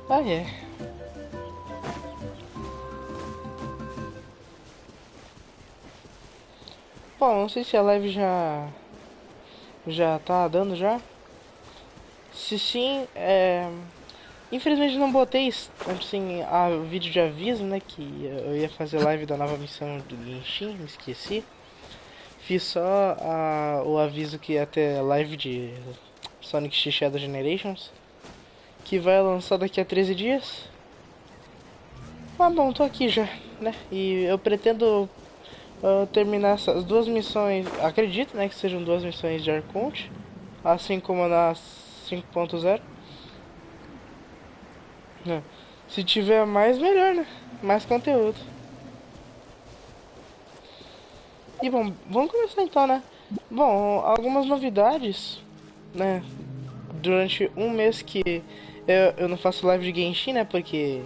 Ah, é. Bom, não sei se a live já tá dando já. Se sim, infelizmente não botei assim, a vídeo de aviso, né, que eu ia fazer live da nova missão do Genshin, me esqueci. Fiz só o aviso que ia ter live de Sonic X Shadow Generations, que vai lançar daqui a 13 dias. Mas bom, tô aqui já, né, e eu pretendo terminar essas duas missões, acredito, né, que sejam duas missões de Arconte, assim como na 5.0. Se tiver mais, melhor, né? Mais conteúdo. E bom, vamos começar então, né? Bom, algumas novidades, né? Durante um mês que eu não faço live de Genshin, né? Porque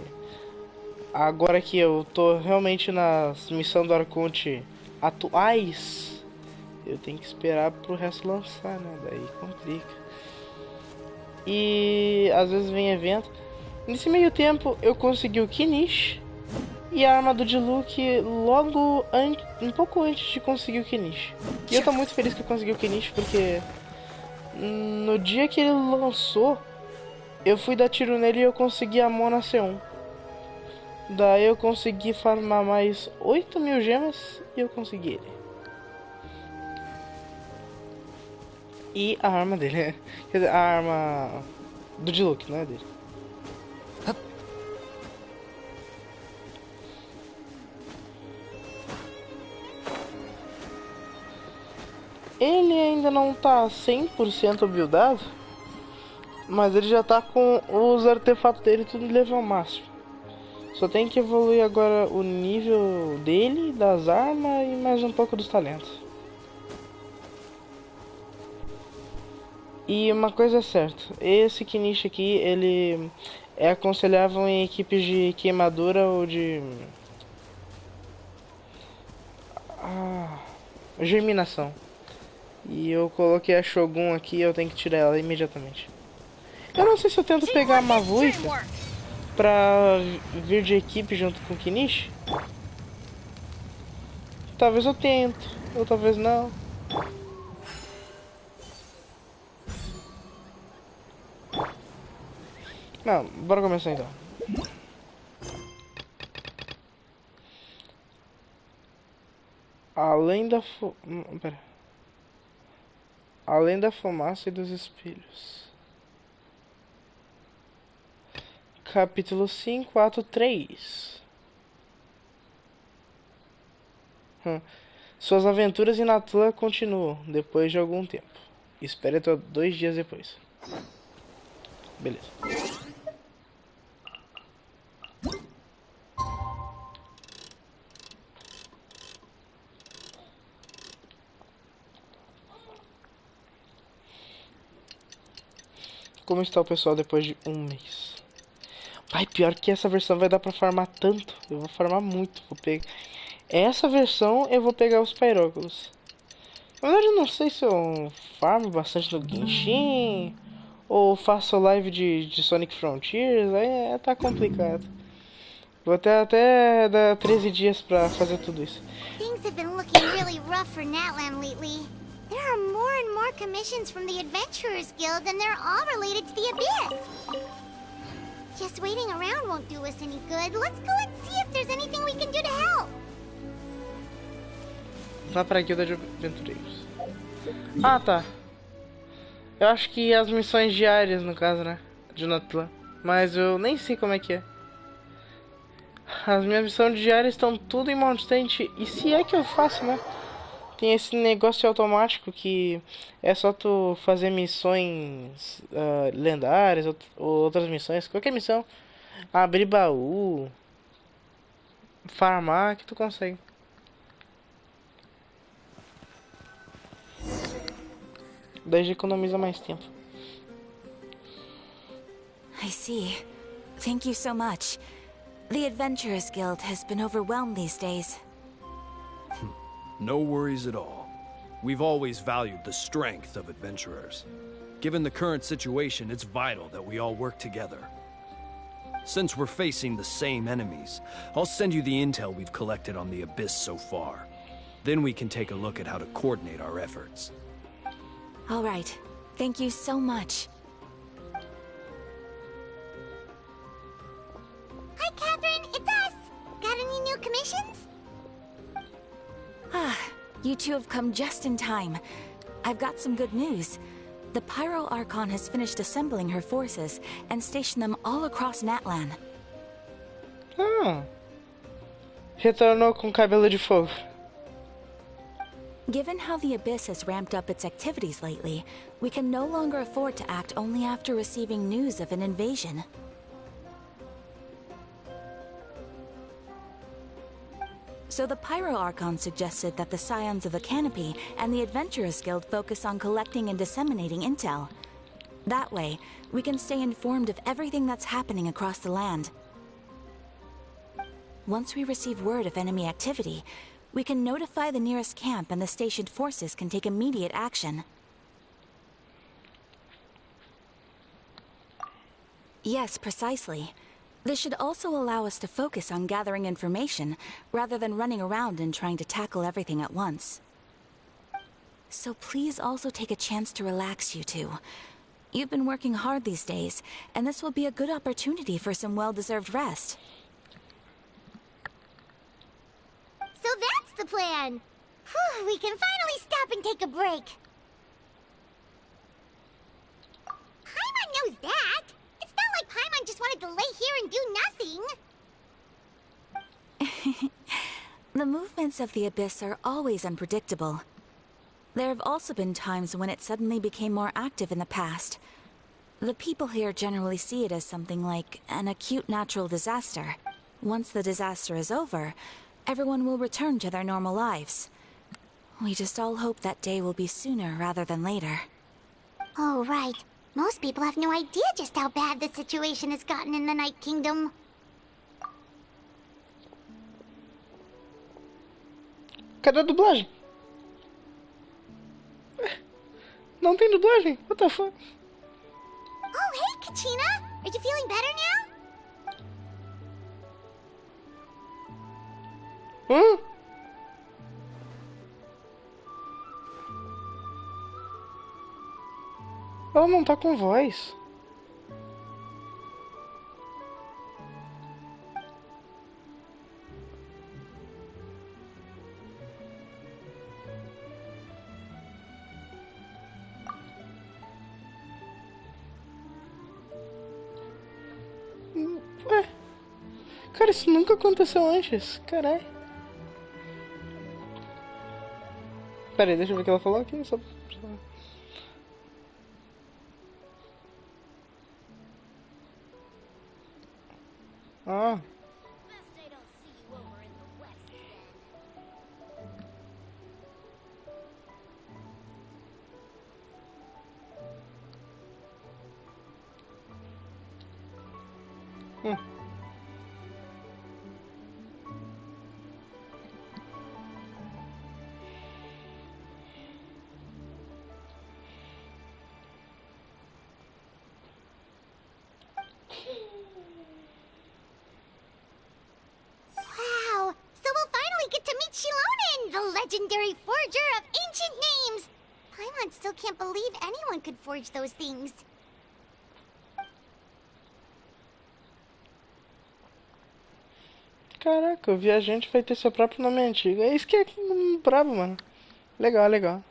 agora que eu tô realmente nas missões do Arconte atuais, eu tenho que esperar pro resto lançar, né? Daí complica. E às vezes vem evento. Nesse meio tempo eu consegui o Kinish e a arma do Diluc logo um pouco antes de conseguir o Kinish. E eu tô muito feliz que eu consegui o Kinish porque no dia que ele lançou, eu fui dar tiro nele e eu consegui a Mona C1. Daí eu consegui farmar mais 8.000 gemas e eu consegui ele. E a arma dele, quer dizer, a arma do Diluc, não é dele. Ele ainda não tá 100% buildado, mas ele já tá com os artefatos dele tudo no level máximo. Só tem que evoluir agora o nível dele, das armas e mais um pouco dos talentos. E uma coisa é certa, esse Kinish aqui, ele é aconselhável em equipes de queimadura ou de germinação. E eu coloquei a Shogun aqui, eu tenho que tirar ela imediatamente. Eu não sei se eu tento pegar a Mavuita pra vir de equipe junto com o Kinish. Talvez eu tento, ou talvez não. Não, bora começar então. Além da pera. Além da fumaça e dos espelhos. Capítulo 5, ato 3. Suas aventuras em Natlan continuam depois de algum tempo. Espere até 2 dias depois. Beleza. Como está o pessoal depois de um mês? Vai, pior que essa versão vai dar pra farmar tanto. Eu vou farmar muito. Vou pegar... Essa versão eu vou pegar os Pyróculos. Na verdade eu não sei se eu farmo bastante no Genshin ou faço live de Sonic Frontiers. Aí tá complicado. Vou ter até dar 13 dias pra fazer tudo isso. Things have been looking really rough for Natlan lately. There are more and more commissions from the Adventurers Guild, and they're all related to the Abyss. Just waiting around won't do us any good. Let's go and see if there's anything we can do to help. Vá pra Guilda de Aventureiros. Ah, tá. Eu acho que as missões diárias, no caso, né? De Natlan. Mas eu nem sei como é que é. As minhas missões diárias estão tudo em Mount Tent. E se é que eu faço, né? Tem esse negócio automático que é só tu fazer missões lendárias ou outras missões, qualquer missão, abrir baú, farmar que tu consegue. Daí já economiza mais tempo. I see. Thank you so much. The Adventurers Guild has been overwhelmed these days. No worries at all. We've always valued the strength of adventurers. Given the current situation, it's vital that we all work together. Since we're facing the same enemies, I'll send you the intel we've collected on the Abyss so far. Then we can take a look at how to coordinate our efforts. All right. Thank you so much. Hi, Catherine. It's us. Got any new commissions? Ah, you two have come just in time. I've got some good news. The Pyro Archon has finished assembling her forces and stationed them all across Natlan. Ah. Retornou com cabelo de fogo. Given how the Abyss has ramped up its activities lately, we can no longer afford to act only after receiving news of an invasion. So the Pyro Archon suggested that the Scions of the Canopy and the Adventurers Guild focus on collecting and disseminating intel. That way, we can stay informed of everything that's happening across the land. Once we receive word of enemy activity, we can notify the nearest camp and the stationed forces can take immediate action. Yes, precisely. This should also allow us to focus on gathering information, rather than running around and trying to tackle everything at once. So please also take a chance to relax, you two. You've been working hard these days, and this will be a good opportunity for some well-deserved rest. So that's the plan. Whew, we can finally stop and take a break. Paimon knows that. It's not like Paimon just wanted to lay here and do nothing. The movements of the Abyss are always unpredictable. There have also been times when it suddenly became more active in the past. The people here generally see it as something like an acute natural disaster. Once the disaster is over, everyone will return to their normal lives. We just all hope that day will be sooner rather than later. Oh, right. Most people have no idea just how bad the situation has gotten in the Night Kingdom. Cadê a dublagem? Não tem dublagem? What the fuck? Oh, hey, Kachina! Are you feeling better now? Hã? Ela não tá com voz. Ué? Cara, isso nunca aconteceu antes. Caralho. Pera aí, deixa eu ver o que ela falou aqui. Ah. Wow! So we'll finally get to meet Shilonen, the legendary forger of ancient names! Paimon still can't believe anyone could forge those things. Caraca, o viajante vai ter seu próprio nome antigo. É isso que é brabo, mano. Legal, legal.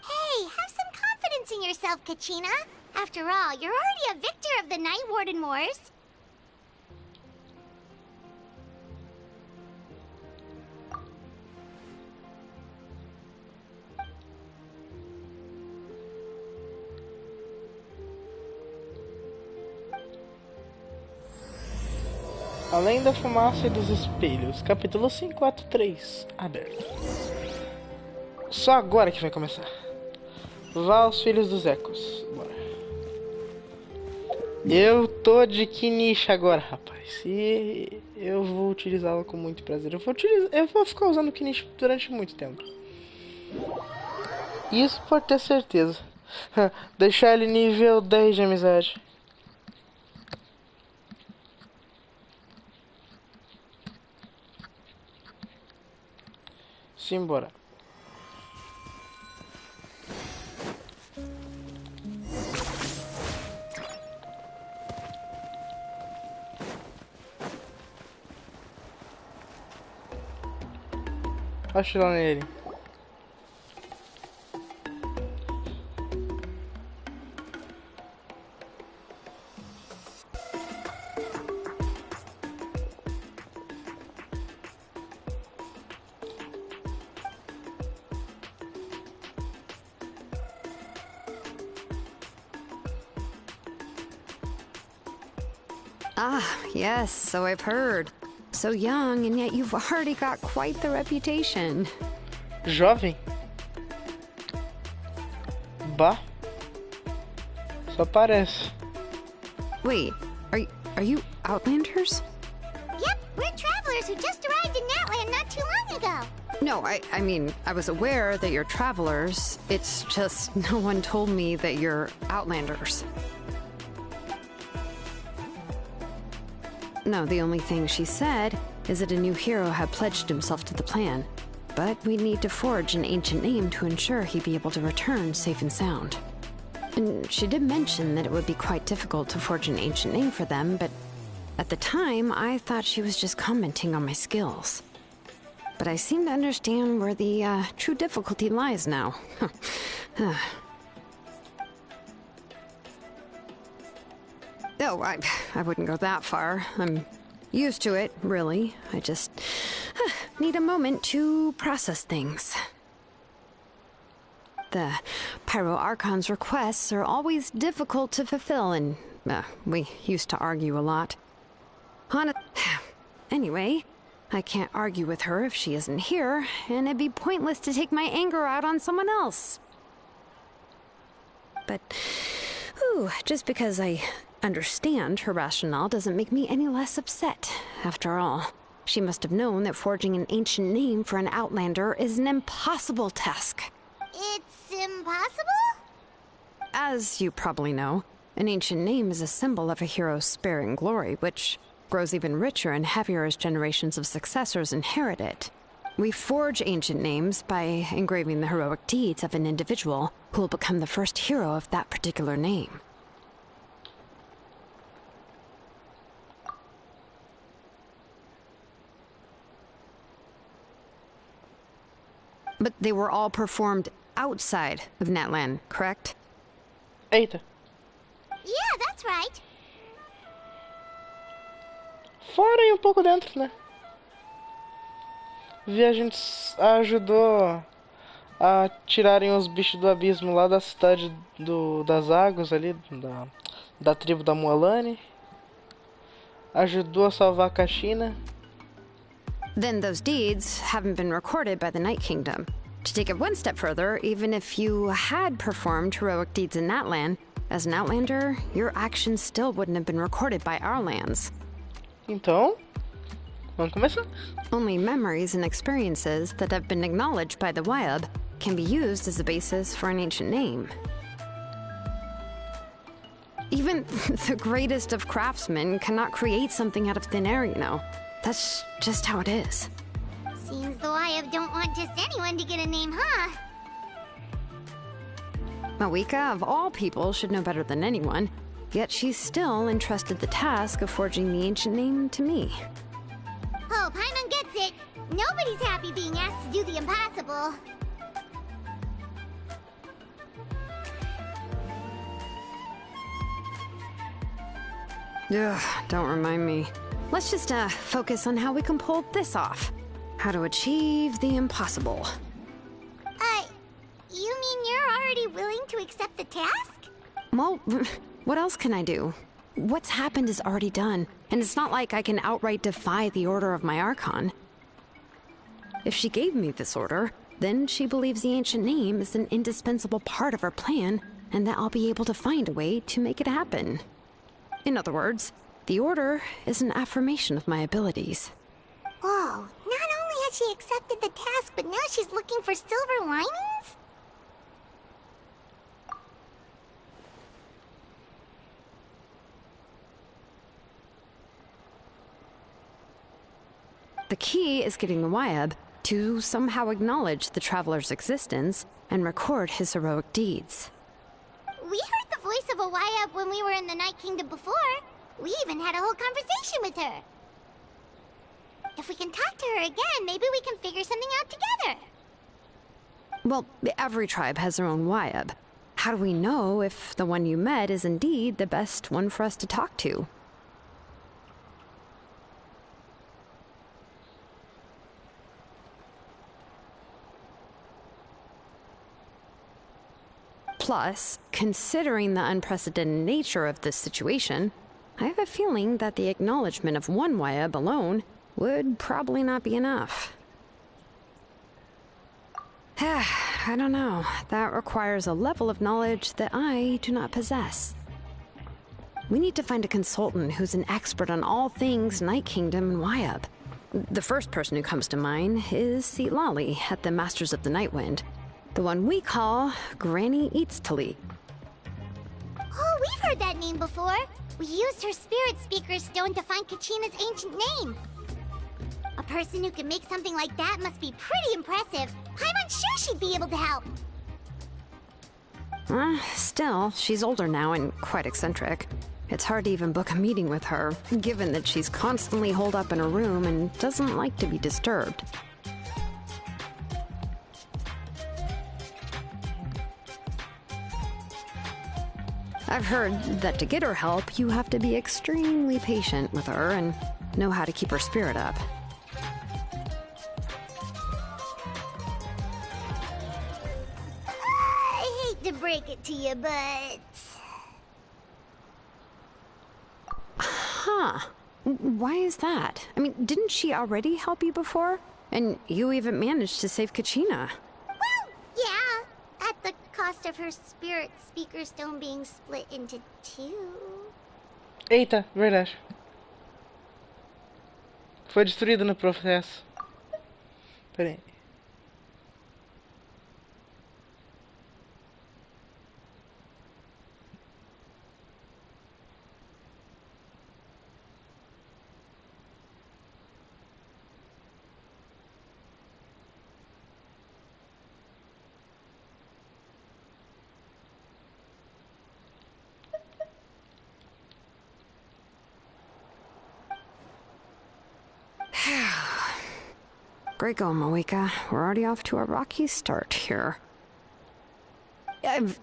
Hey, have some confidence in yourself, Kachina. After all, you're already a victor of the Night Warden Wars. Além da fumaça e dos espelhos, capítulo 543, aberto. Só agora que vai começar. Vá aos filhos dos ecos. Bora. Eu tô de Kinish agora, rapaz. E eu vou utilizá-la com muito prazer. Eu vou ficar usando Kinish durante muito tempo. Isso pode ter certeza. Deixar ele nível 10 de amizade. Simbora. Acho lá nele. Ah, yes, so I've heard. So young, and yet you've already got quite the reputation. Jovem? Bah. Só parece. Wait, are you Outlanders? Yep, we're travelers who just arrived in Natland not too long ago. No, I mean, I was aware that you're travelers. It's just no one told me that you're Outlanders. No, the only thing she said is that a new hero had pledged himself to the plan. But we'd need to forge an ancient name to ensure he'd be able to return safe and sound. And she did mention that it would be quite difficult to forge an ancient name for them, but at the time, I thought she was just commenting on my skills. But I seem to understand where the true difficulty lies now. Oh, I wouldn't go that far. I'm used to it, really. I just need a moment to process things. The Pyro Archon's requests are always difficult to fulfill, and we used to argue a lot. Anyway, I can't argue with her if she isn't here, and it'd be pointless to take my anger out on someone else. But, just because I understand her rationale doesn't make me any less upset. After all, she must have known that forging an ancient name for an Outlander is an impossible task. It's impossible? As you probably know, an ancient name is a symbol of a hero's sparing glory, which grows even richer and heavier as generations of successors inherit it. We forge ancient names by engraving the heroic deeds of an individual who will become the first hero of that particular name. But they were all performed outside of Natlan, correct? Eita. Yeah, that's right. Fora e um pouco dentro, né? A gente ajudou a tirarem os bichos do abismo lá da cidade das águas ali, da tribo da Mualani. Ajudou a salvar a Kashina. Then those deeds haven't been recorded by the Night Kingdom. To take it one step further, even if you had performed heroic deeds in that land, as an Outlander, your actions still wouldn't have been recorded by our lands. Então, vamos começar. Only memories and experiences that have been acknowledged by the Wyab can be used as a basis for an ancient name. Even the greatest of craftsmen cannot create something out of thin air, you know. That's just how it is. Seems the Wyab don't want just anyone to get a name, huh? Mawika, of all people, should know better than anyone, yet she's still entrusted the task of forging the ancient name to me. Oh, Paimon gets it. Nobody's happy being asked to do the impossible. Ugh, don't remind me. Let's just focus on how we can pull this off. How to achieve the impossible. You mean you're already willing to accept the task? Well, what else can I do? What's happened is already done, and it's not like I can outright defy the order of my Archon. If she gave me this order, then she believes the ancient name is an indispensable part of her plan, and that I'll be able to find a way to make it happen. In other words, the order is an affirmation of my abilities. Whoa, not only has she accepted the task, but now she's looking for silver linings? The key is getting the Wyab to somehow acknowledge the traveler's existence and record his heroic deeds. We heard the voice of a Wyab when we were in the Night Kingdom before. We even had a whole conversation with her. If we can talk to her again, maybe we can figure something out together. Well, every tribe has their own Wyab. How do we know if the one you met is indeed the best one for us to talk to? Plus, considering the unprecedented nature of this situation, I have a feeling that the acknowledgement of one Wyab alone would probably not be enough. I don't know. That requires a level of knowledge that I do not possess. We need to find a consultant who's an expert on all things Night Kingdom and Wyab. The first person who comes to mind is Lali at the Masters of the Nightwind. The one we call Granny Eats-Tali. Oh, we've heard that name before. We used her spirit speaker stone to find Kachina's ancient name. A person who can make something like that must be pretty impressive. I'm unsure she'd be able to help. Still, she's older now and quite eccentric. It's hard to even book a meeting with her, given that she's constantly holed up in her room and doesn't like to be disturbed. I've heard that to get her help, you have to be extremely patient with her and know how to keep her spirit up. I hate to break it to you, but... Huh. Why is that? I mean, didn't she already help you before? And you even managed to save Kachina. Well, yeah. At the cost of her spirit speaker stone being split into two. Eita, verdade. Foi destruído no processo. Pera aí. Great going, Moeka. We're already off to a rocky start here.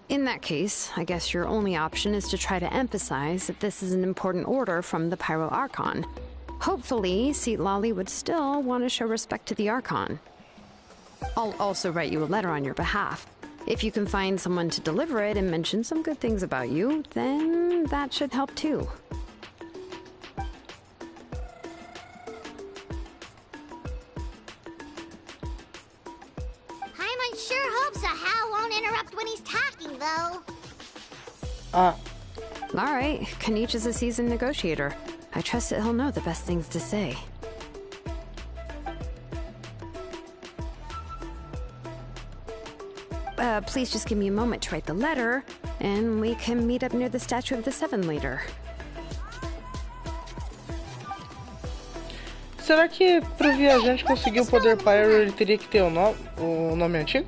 In that case, I guess your only option is to try to emphasize that this is an important order from the Pyro Archon. Hopefully, Lali would still want to show respect to the Archon. I'll also write you a letter on your behalf. If you can find someone to deliver it and mention some good things about you, then that should help too. When he's talking, though. Alright, Kanich is a seasoned negotiator. I trust that he'll know the best things to say. Please just give me a moment to write the letter, and we can meet up near the Statue of the Seven later. Será que pro viajante conseguir o poder Pyro ele teria que ter o nome antigo?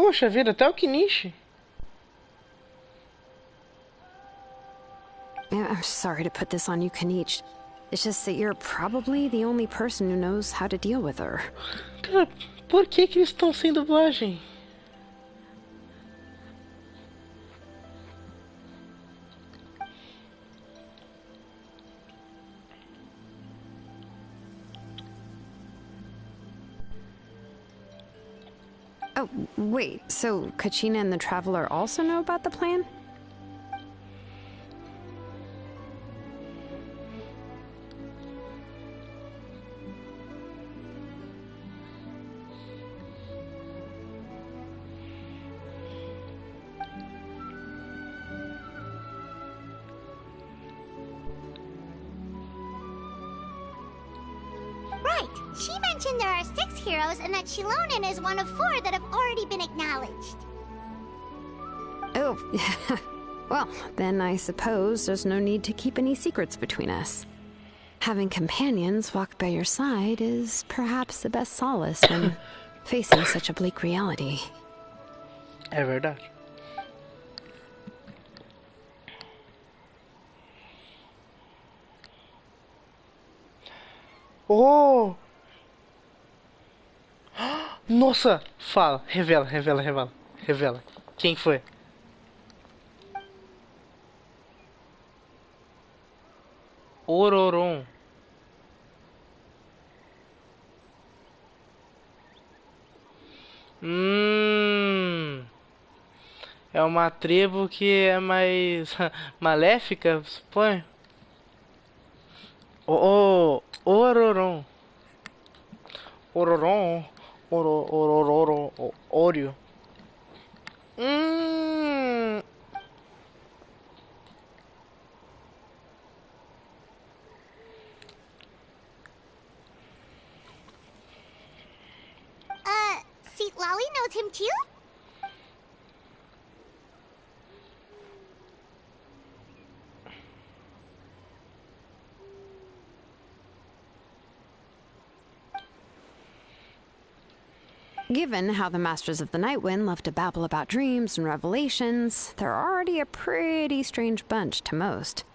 Poxa vida, até o rinite. I'm sorry to put this on you, Kanich. It's just that you're probably the only person who knows how to deal with her. Cara, por que eles estão sem dublagem? Oh, wait, so Kachina and the Traveler also know about the plan? Right. She mentioned there are 6 heroes and that Shilonen is one of 4 that have already been acknowledged. Oh, well, then I suppose there's no need to keep any secrets between us. Having companions walk by your side is perhaps the best solace when facing such a bleak reality. É verdade. Oh! Nossa! Fala, revela, revela, revela, revela. Quem foi? Ororon. É uma tribo que é mais maléfica, suponho. Ororon. Ororon. Orororo. Ório. Seat Lolly knows him too? Given how the Masters of the Nightwind love to babble about dreams and revelations, they're already a pretty strange bunch to most.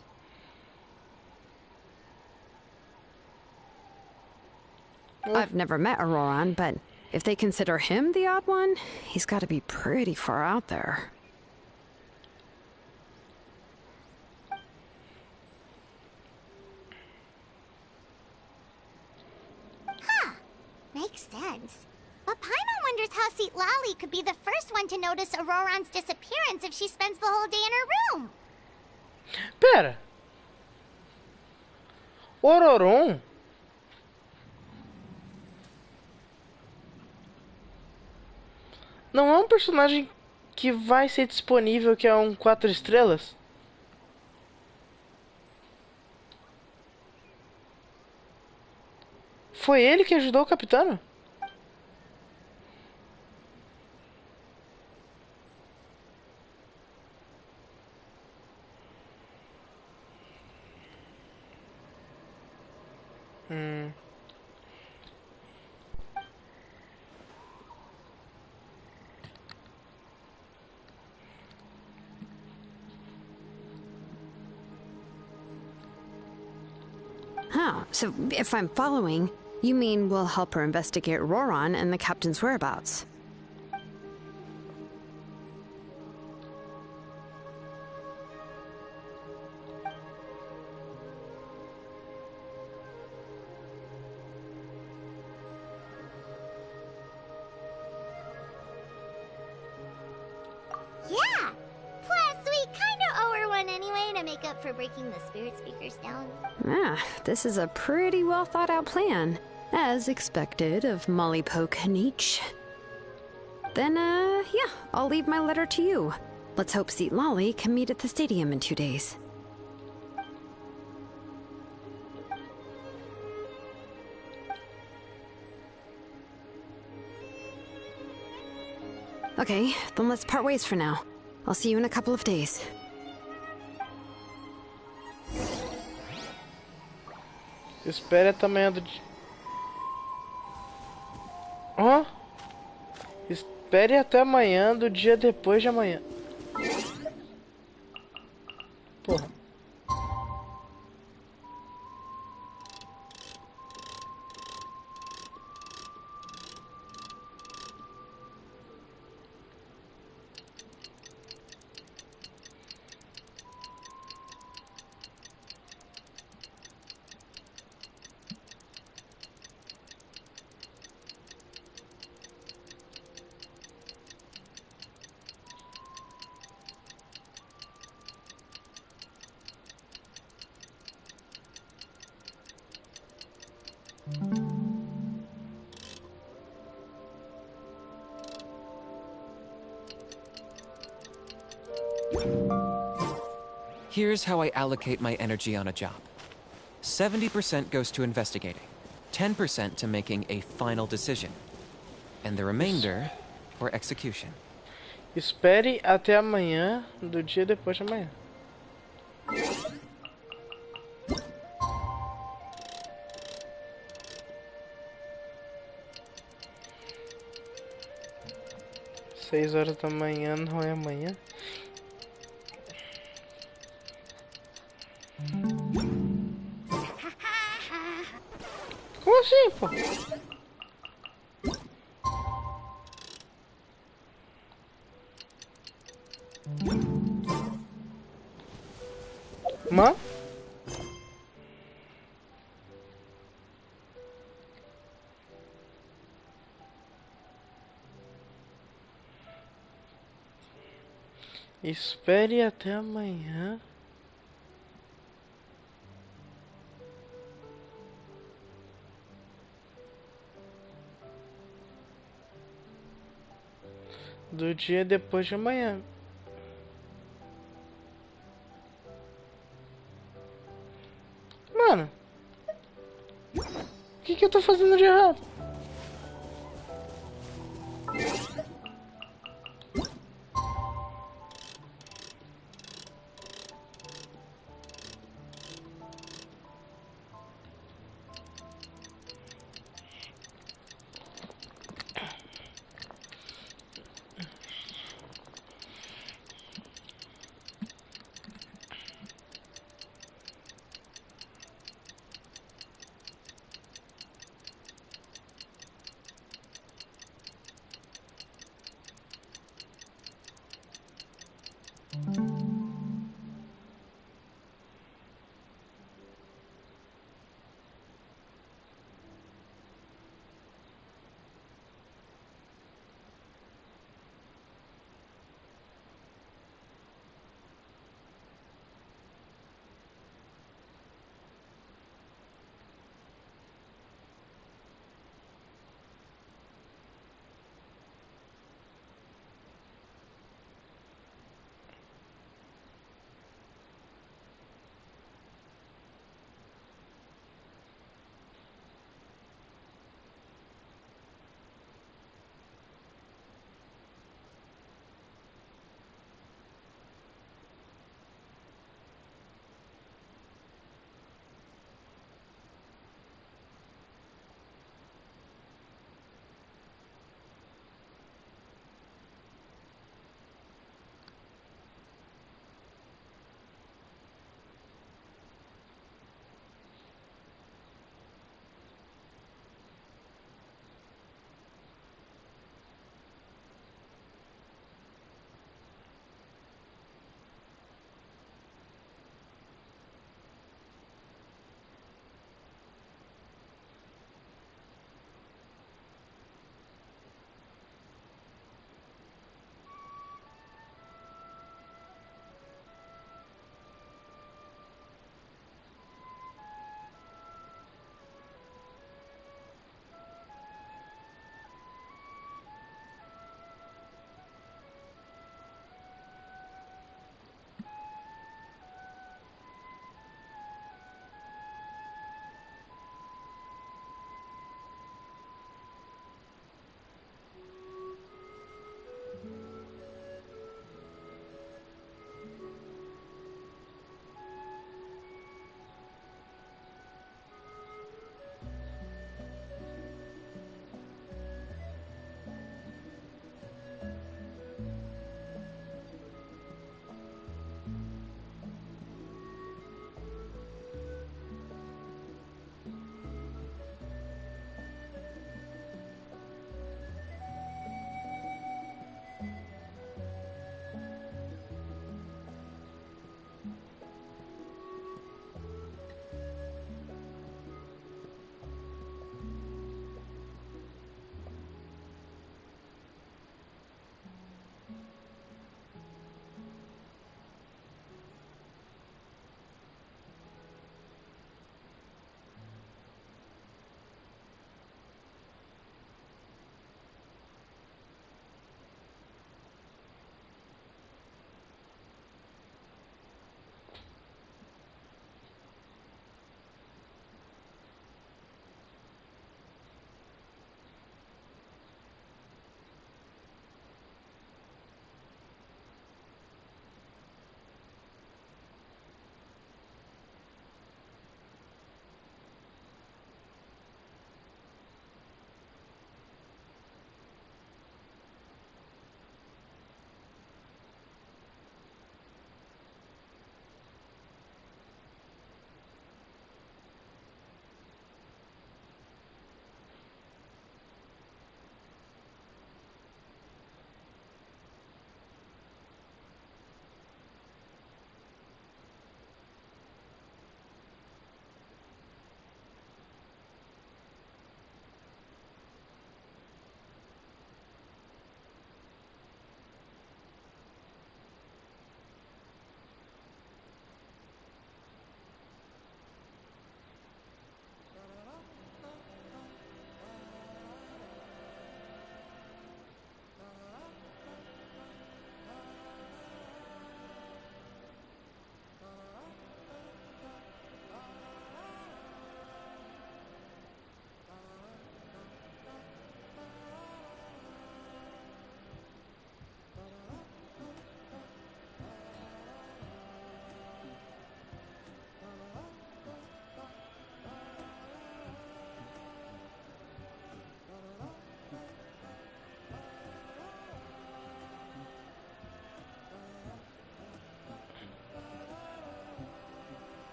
I've never met Auroran, but if they consider him the odd one, he's got to be pretty far out there. Huh. Makes sense. But Paimon wonders how Seat Lolly could be the first one to notice Auroran's disappearance if she spends the whole day in her room. Pera. Ororon? Não é um personagem que vai ser disponível que é um 4 estrelas? Foi ele que ajudou o capitão? Huh, so if I'm following, you mean we'll help her investigate Auroran and the captain's whereabouts? Yeah. Plus, we kinda owe her one anyway to make up for breaking the spirit speakers down. Ah, this is a pretty well thought out plan, as expected of Molly Poke Nietzsche. Then, yeah, I'll leave my letter to you. Let's hope Seat Lolly can meet at the stadium in 2 days. Okay, then let's part ways for now. I'll see you in a couple of days. Espere tamanho do... Hã? Espere até amanhã do dia depois de amanhã. Porra. Here's how I allocate my energy on a job. 70% goes to investigating, 10% to making a final decision, and the remainder for execution. Espere até amanhã do dia depois de amanhã. Seis horas da manhã não é amanhã. Como assim, pô? Mano? Espere até amanhã. Do dia depois de amanhã. Mano, o que eu tô fazendo de errado?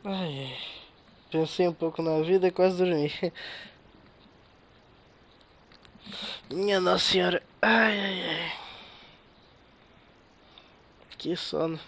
Ai, ai. Pensei um pouco na vida e quase dormi. Minha Nossa Senhora. Ai, ai, ai. Que sono.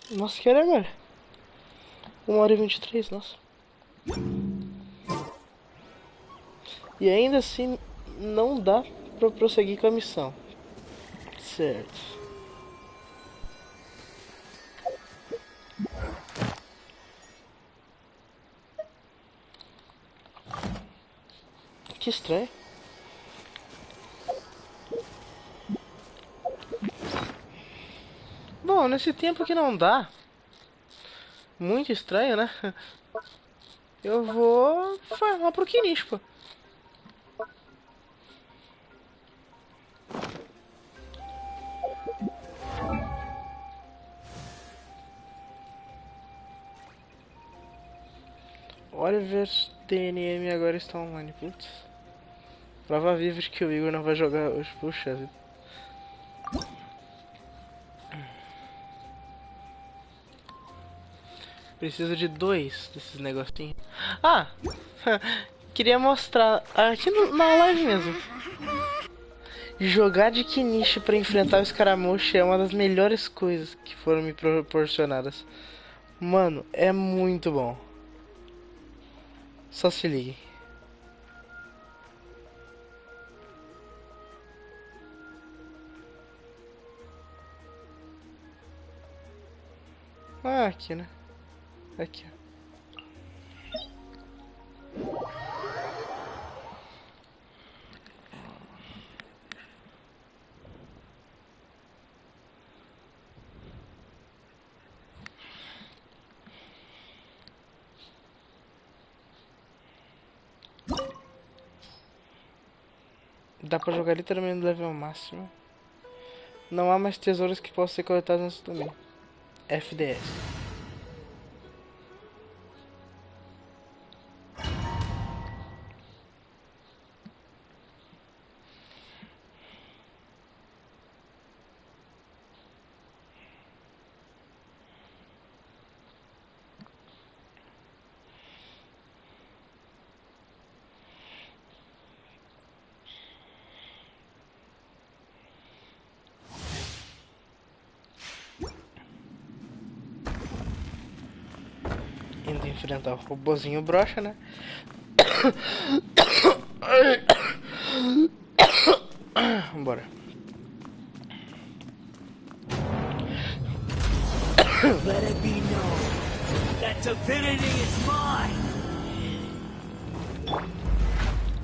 Nossa, que hora é agora? 1h23, nossa. E ainda assim não dá pra prosseguir com a missão. Certo. Que estranho. Bom, nesse tempo que não dá, muito estranho, né? Eu vou farmar pro Kinish, pô. Oliver TNM agora está online, putz. Prova viva de que o Igor não vai jogar hoje, puxa vida. Preciso de 2 desses negocinhos. Ah! Queria mostrar aqui na live mesmo. Jogar de Kinish pra enfrentar o escaramuche é uma das melhores coisas que foram me proporcionadas. Mano, é muito bom. Só se ligue. Ah, aqui, né? Aqui, ó. Dá pra jogar literalmente no level máximo. Não há mais tesouros que possam ser coletados nesse domínio. FDS. Indo enfrentar o robozinho broxa, né? Bora. Let it be known that divinity is mine.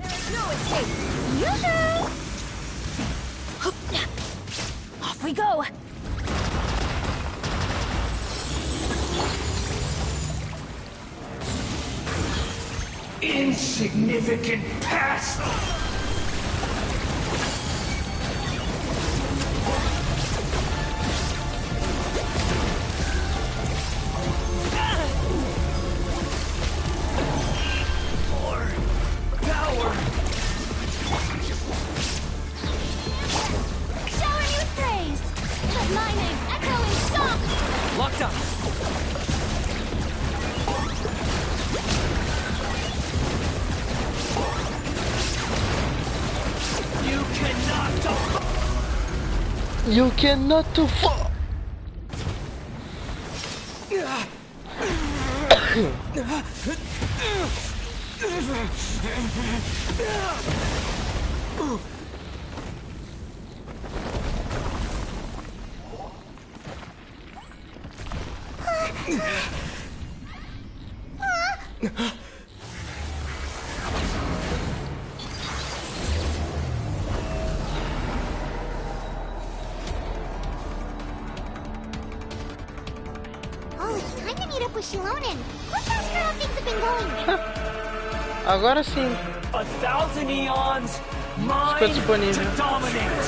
There is no escape. Yoo-hoo! Off we go. Insignificant past. Locked up. You cannot do fuck. Oh, it's time to meet up with Shilonen. Let's ask her how things have been going. Agora sim. 1,000 eons, Ficou mine disponível. to dominate.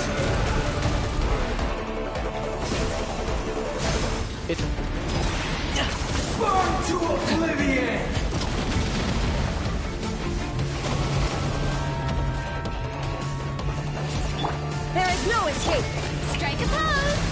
Eita. Burn to oblivion. There is no escape. Strike a pose.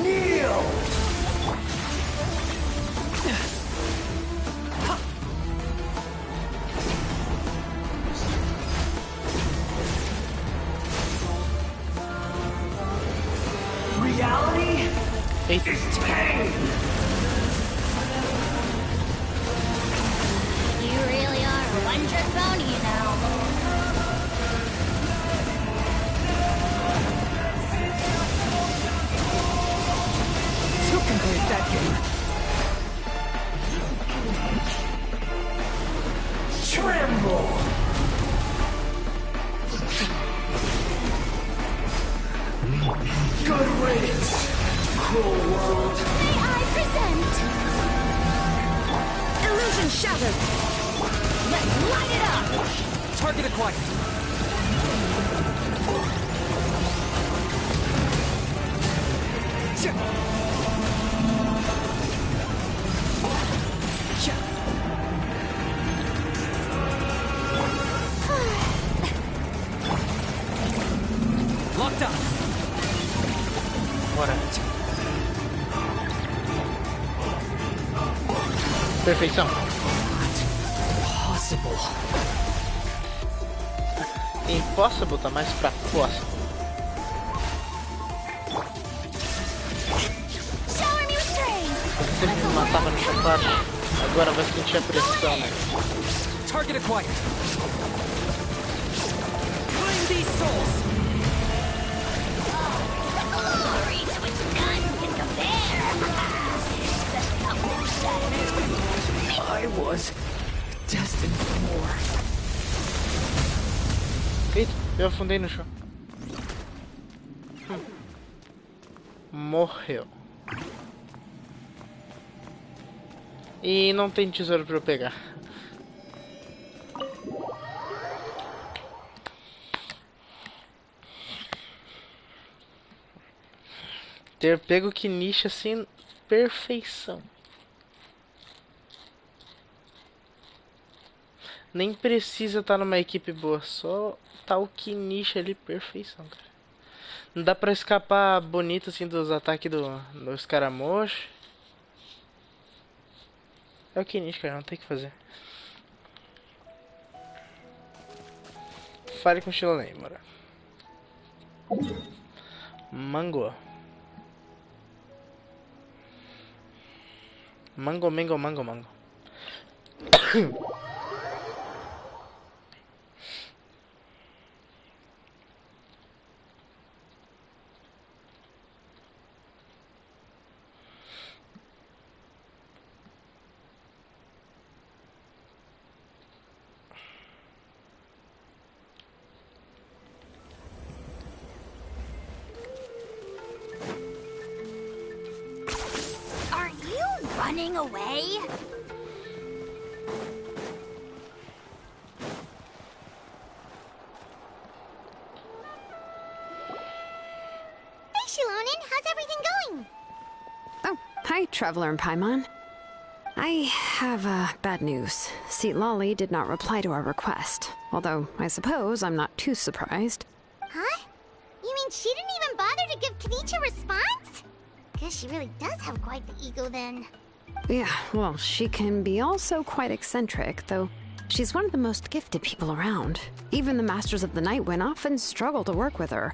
Kneel. Reality Eita. is pain. You really are a one-trick pony, you know. To complete that game. Tremble. Good riddance, cruel world. May I present? Illusion shattered. Let's light it up. Target acquired. Locked up. Bora. Perfeição. Possible. Impossible tá mais pra possible. Shower me with praise. Você me matava no chocolate, agora vai sentir a pressão, né? Target acquired. Claim these souls. Glory to which none can compare. Eu afundei no chão. Morreu. E não tem tesouro pra eu pegar. Ter pego que nicha assim, perfeição. Nem precisa estar numa equipe boa, só tá o que nicha ali, perfeição, cara. Não dá pra escapar bonito assim dos ataques do escaramujo. É o que nicha, cara, não tem o que fazer. Fale com o Chilonei, bora. Mango. Mango, mango, mango, mango. Are you running away? Hey, Shilonin, how's everything going? Oh, hi, Traveler and Paimon. I have bad news. Seat Lolly did not reply to our request. Although, I suppose I'm not too surprised. Huh? You mean she didn't even bother to give Kanicha a response? Guess she really does have quite the ego then. Yeah, well, she can be also quite eccentric, though she's one of the most gifted people around. Even the Masters of the Night Wind often struggle to work with her.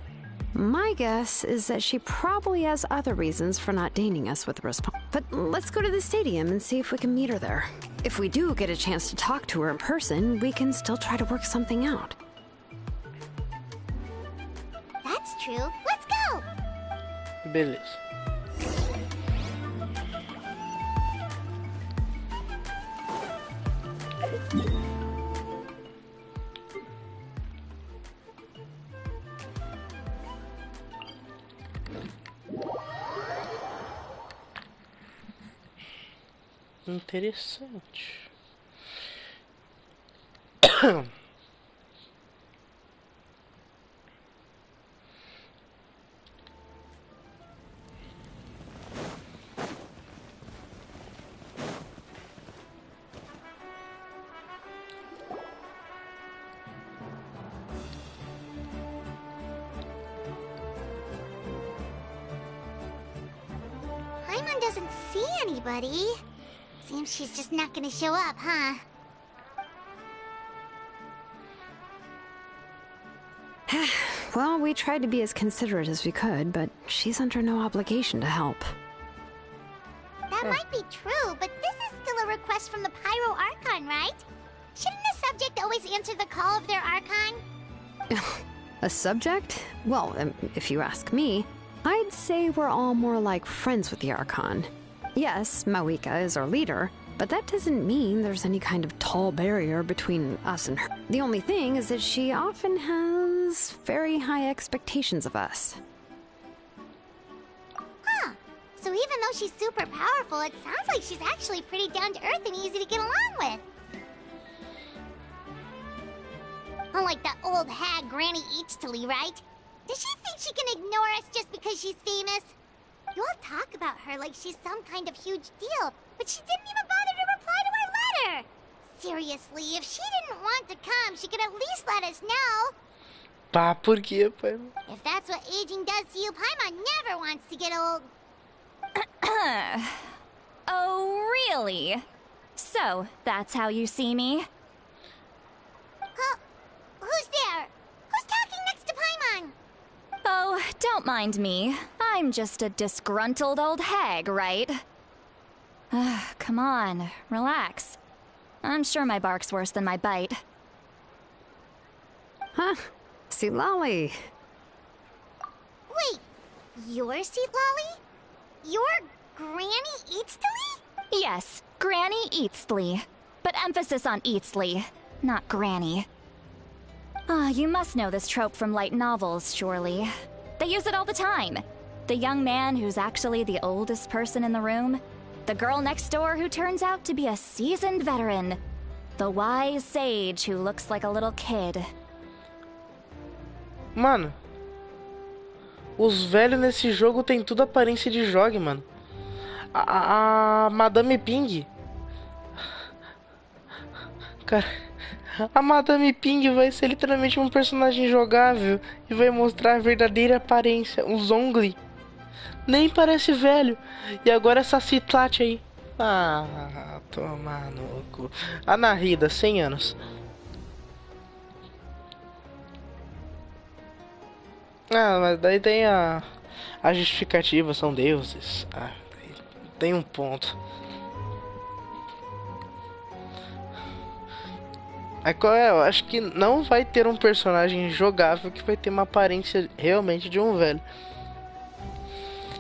My guess is that she probably has other reasons for not deigning us with a response. But let's go to the stadium and see if we can meet her there. If we do get a chance to talk to her in person, we can still try to work something out. That's true. Let's go! Beleza. Interessante. Paimon doesn't see anybody. Seems she's just not gonna show up, huh? Well, we tried to be as considerate as we could, but she's under no obligation to help. That might be true, but this is still a request from the Pyro Archon, right? Shouldn't a subject always answer the call of their Archon? A subject? Well, if you ask me, I'd say we're all more like friends with the Archon. Yes, Mawika is our leader, but that doesn't mean there's any kind of tall barrier between us and her. The only thing is that she often has very high expectations of us. Huh. So even though she's super powerful, it sounds like she's actually pretty down to earth and easy to get along with. Unlike that old hag Granny Eachtilly, right? Does she think she can ignore us just because she's famous? You all talk about her like she's some kind of huge deal, but she didn't even bother to reply to our letter! Seriously, if she didn't want to come, she could at least let us know. Pá, por quê, pai? If that's what aging does to you, Paimon never wants to get old. Oh, really? So, that's how you see me? Huh? Who's there? Who's talking next to Paimon? Oh, don't mind me. I'm just a disgruntled old hag, right? Come on, relax. I'm sure my bark's worse than my bite. Huh? See Lolly. Wait, you're Seat Lolly? You're Granny Eatsley? Yes, Granny Eatsley. But emphasis on Eatsley, not Granny. Ah, you must know this trope from light novels, surely. They use it all the time. The young man who's actually the oldest person in the room. The girl next door who turns out to be a seasoned veteran. The wise sage who looks like a little kid. Mano, os velhos nesse jogo tem tudo aparência de jogue, mano. A Madame Ping. Cara, a Madame Ping vai ser literalmente um personagem jogável e vai mostrar a verdadeira aparência, um Zhongli. Nem parece velho. E agora essa Citlat aí. Ah, toma no cu. A Narida, 100 anos. Ah, mas daí tem a justificativa, são deuses. Ah, tem um ponto. Aí qual é? Eu acho que não vai ter um personagem jogável que vai ter uma aparência realmente de um velho.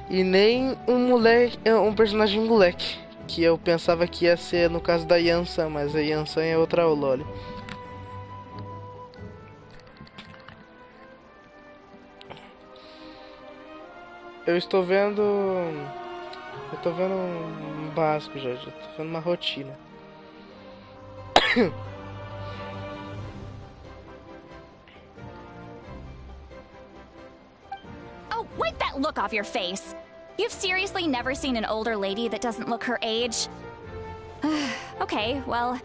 E nem um moleque, um personagem moleque, que eu pensava que ia ser no caso da Yansan, mas a Yansan é outra Ololi. Eu estou vendo um básico já estou vendo uma rotina. Oh, wipe that look off your face! You've seriously never seen an older lady that doesn't look her age? Okay, well,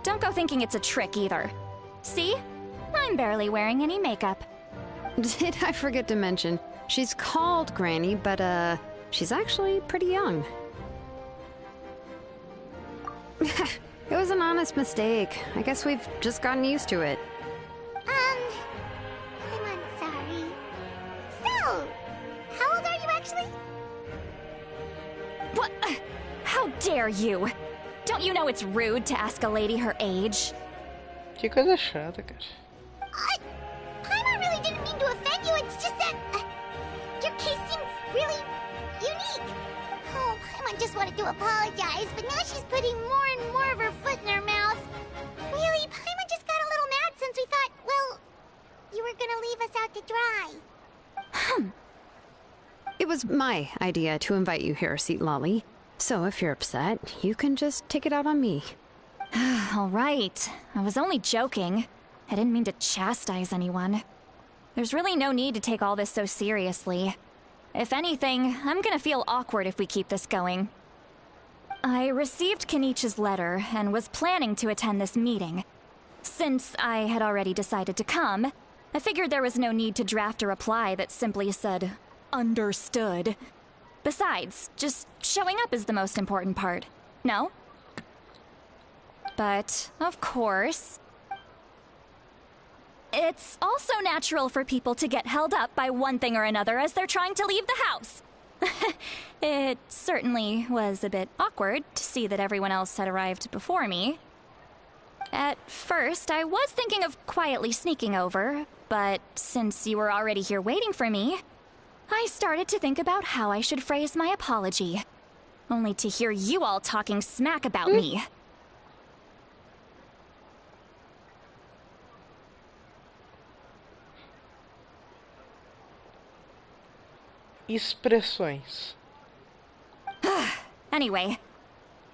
don't go thinking it's a trick either. See? I'm barely wearing any makeup. Did I forget to mention? She's called Granny, but, she's actually pretty young. It was an honest mistake. I guess we've just gotten used to it. I'm sorry. So, how old are you actually? What? How dare you? Don't you know it's rude to ask a lady her age? Que coisa chata, cara. Paimon really didn't mean to offend you, it's just that... your case seems really unique. Oh, Paimon just wanted to apologize, but now she's putting more and more of her foot in her mouth. Really, Paimon just got a little mad since we thought, well, you were gonna leave us out to dry. It was my idea to invite you here, Seat Lolly. So if you're upset, you can just take it out on me. All right. I was only joking. I didn't mean to chastise anyone. There's really no need to take all this so seriously. If anything, I'm gonna feel awkward if we keep this going. I received Kenichi's letter and was planning to attend this meeting. Since I had already decided to come, I figured there was no need to draft a reply that simply said, "Understood." Besides, just showing up is the most important part, no? But, of course, it's also natural for people to get held up by one thing or another as they're trying to leave the house. It certainly was a bit awkward to see that everyone else had arrived before me. At first, I was thinking of quietly sneaking over, but since you were already here waiting for me, I started to think about how I should phrase my apology. Only to hear you all talking smack about me. Expressões. Anyway,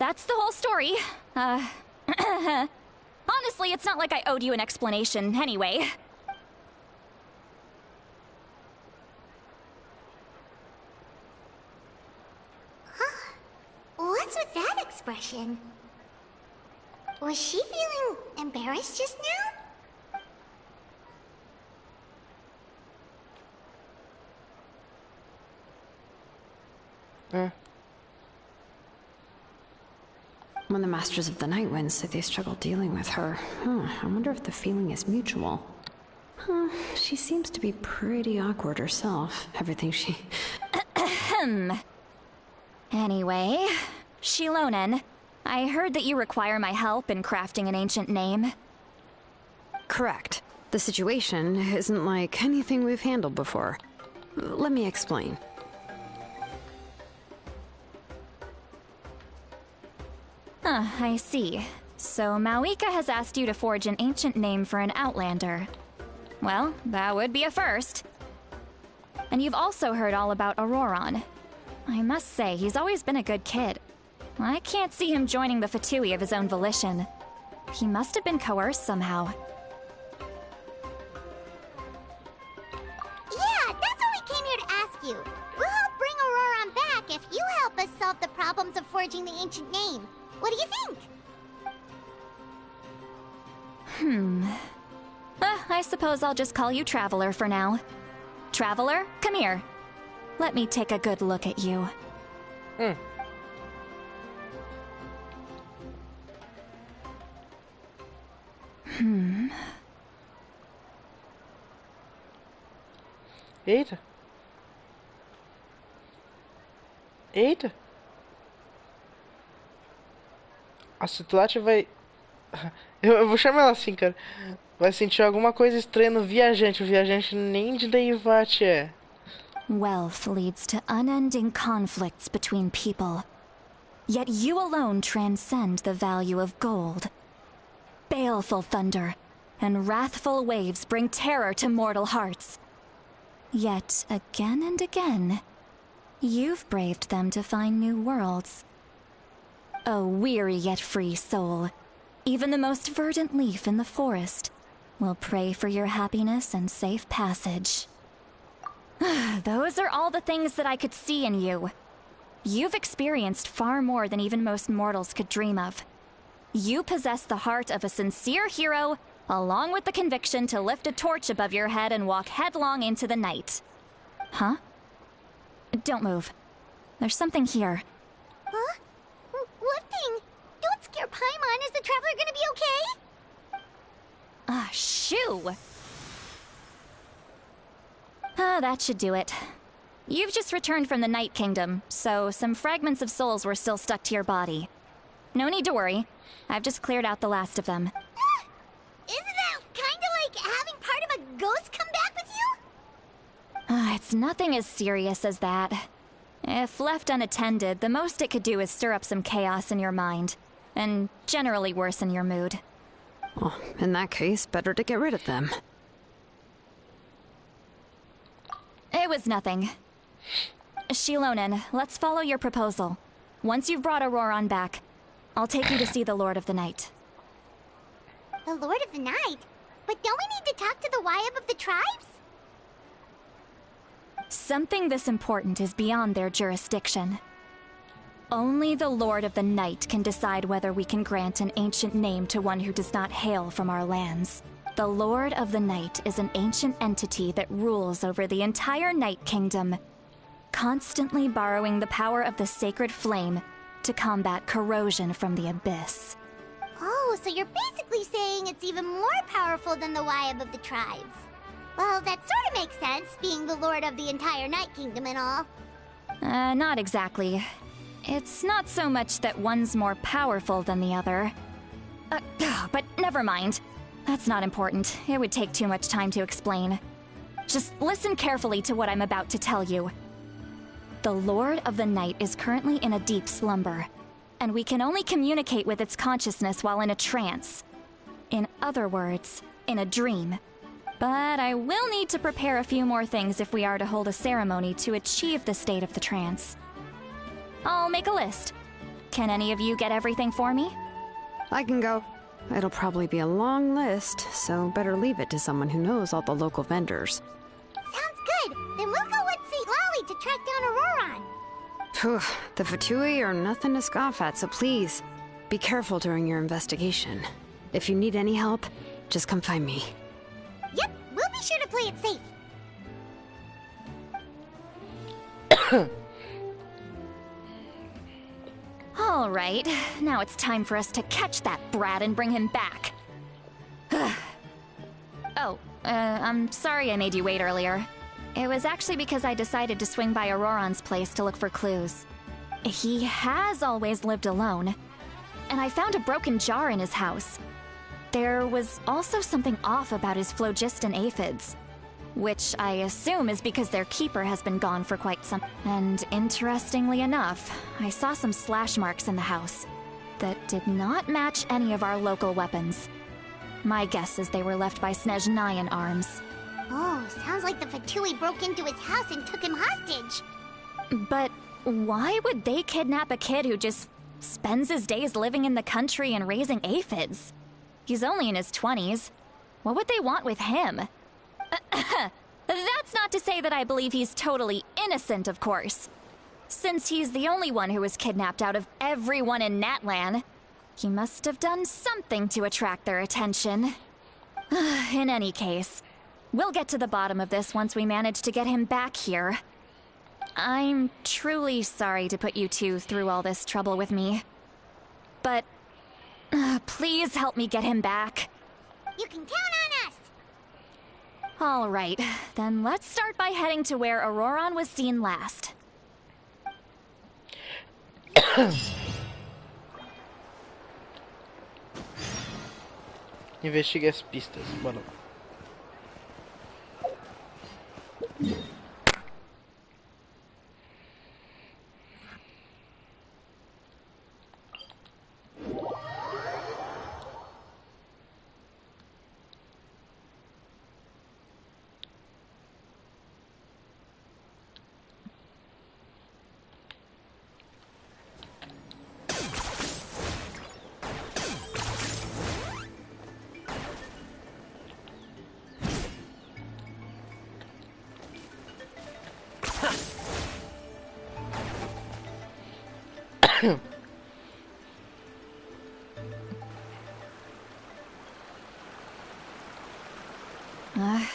that's the whole story. Honestly, it's not like I owed you an explanation anyway. What's with that expression? Was she feeling embarrassed just now? When the Masters of the Night Wind said they struggle dealing with her, I wonder if the feeling is mutual. She seems to be pretty awkward herself. Everything she... Anyway, Shilonen, I heard that you require my help in crafting an ancient name. Correct. The situation isn't like anything we've handled before. Let me explain. I see. So Mauika has asked you to forge an ancient name for an Outlander. Well, that would be a first. And you've also heard all about Auroron. I must say, he's always been a good kid. I can't see him joining the Fatui of his own volition. He must have been coerced somehow. Yeah, that's what we came here to ask you. We'll help bring Auroron back if you help us solve the problems of forging the ancient name. What do you think? I suppose I'll just call you Traveler for now. Traveler, come here. Let me take a good look at you. Eita. Eita. A Citlate vai... Eu vou chamar ela assim, cara. Vai sentir alguma coisa estranha no viajante. O viajante nem de Deivate é. Wealth leads to unending conflicts between people. Yet you alone transcend the value of gold. Baleful thunder and wrathful waves bring terror to mortal hearts. Yet, again and again, you've braved them to find new worlds. A weary yet free soul, even the most verdant leaf in the forest will pray for your happiness and safe passage. Those are all the things that I could see in you. You've experienced far more than even most mortals could dream of. You possess the heart of a sincere hero, along with the conviction to lift a torch above your head and walk headlong into the night. Huh? Don't move. There's something here. Huh? What thing? Don't scare Paimon. Is the Traveler gonna be okay? Shoo! That should do it. You've just returned from the Night Kingdom, so some fragments of souls were still stuck to your body. No need to worry. I've just cleared out the last of them. Isn't that kinda like having part of a ghost come back with you? It's nothing as serious as that. If left unattended, the most it could do is stir up some chaos in your mind, and generally worsen your mood. Well, in that case, better to get rid of them. It was nothing. Shilonen, let's follow your proposal. Once you've brought Auroron back, I'll take you to see the Lord of the Night. The Lord of the Night? But don't we need to talk to the Wyab of the tribes? Something this important is beyond their jurisdiction. Only the Lord of the Night can decide whether we can grant an ancient name to one who does not hail from our lands. The Lord of the Night is an ancient entity that rules over the entire Night Kingdom, constantly borrowing the power of the sacred flame to combat corrosion from the abyss. Oh, so you're basically saying it's even more powerful than the Wyab of the tribes. Well, that sort of makes sense, being the lord of the entire Night Kingdom and all. Not exactly. It's not so much that one's more powerful than the other. But never mind. That's not important. It would take too much time to explain. Just listen carefully to what I'm about to tell you. The Lord of the Night is currently in a deep slumber, and we can only communicate with its consciousness while in a trance. In other words, in a dream. But I will need to prepare a few more things if we are to hold a ceremony to achieve the state of the trance. I'll make a list. Can any of you get everything for me? I can go. It'll probably be a long list, so better leave it to someone who knows all the local vendors. Sounds good. Then we'll go with St. Lolly to track down Auroron. Phew, the Fatui are nothing to scoff at, so please, be careful during your investigation. If you need any help, just come find me. Yep, we'll be sure to play it safe. All right, now it's time for us to catch that brat and bring him back. I'm sorry I made you wait earlier. It was actually because I decided to swing by Auroron's place to look for clues. He has always lived alone, and I found a broken jar in his house. There was also something off about his phlogiston aphids, which I assume is because their keeper has been gone for quite some... And interestingly enough, I saw some slash marks in the house that did not match any of our local weapons. My guess is they were left by Snezhnayan arms. Oh, sounds like the Fatui broke into his house and took him hostage. But why would they kidnap a kid who just spends his days living in the country and raising aphids? He's only in his 20s. What would they want with him? That's not to say that I believe he's totally innocent, of course. Since he's the only one who was kidnapped out of everyone in Natlan, he must have done something to attract their attention. In any case, we'll get to the bottom of this once we manage to get him back here. I'm truly sorry to put you two through all this trouble with me. But please help me get him back. You can count on us! All right, then let's start by heading to where Auroron was seen last. Investigue as pistas. Bora lá.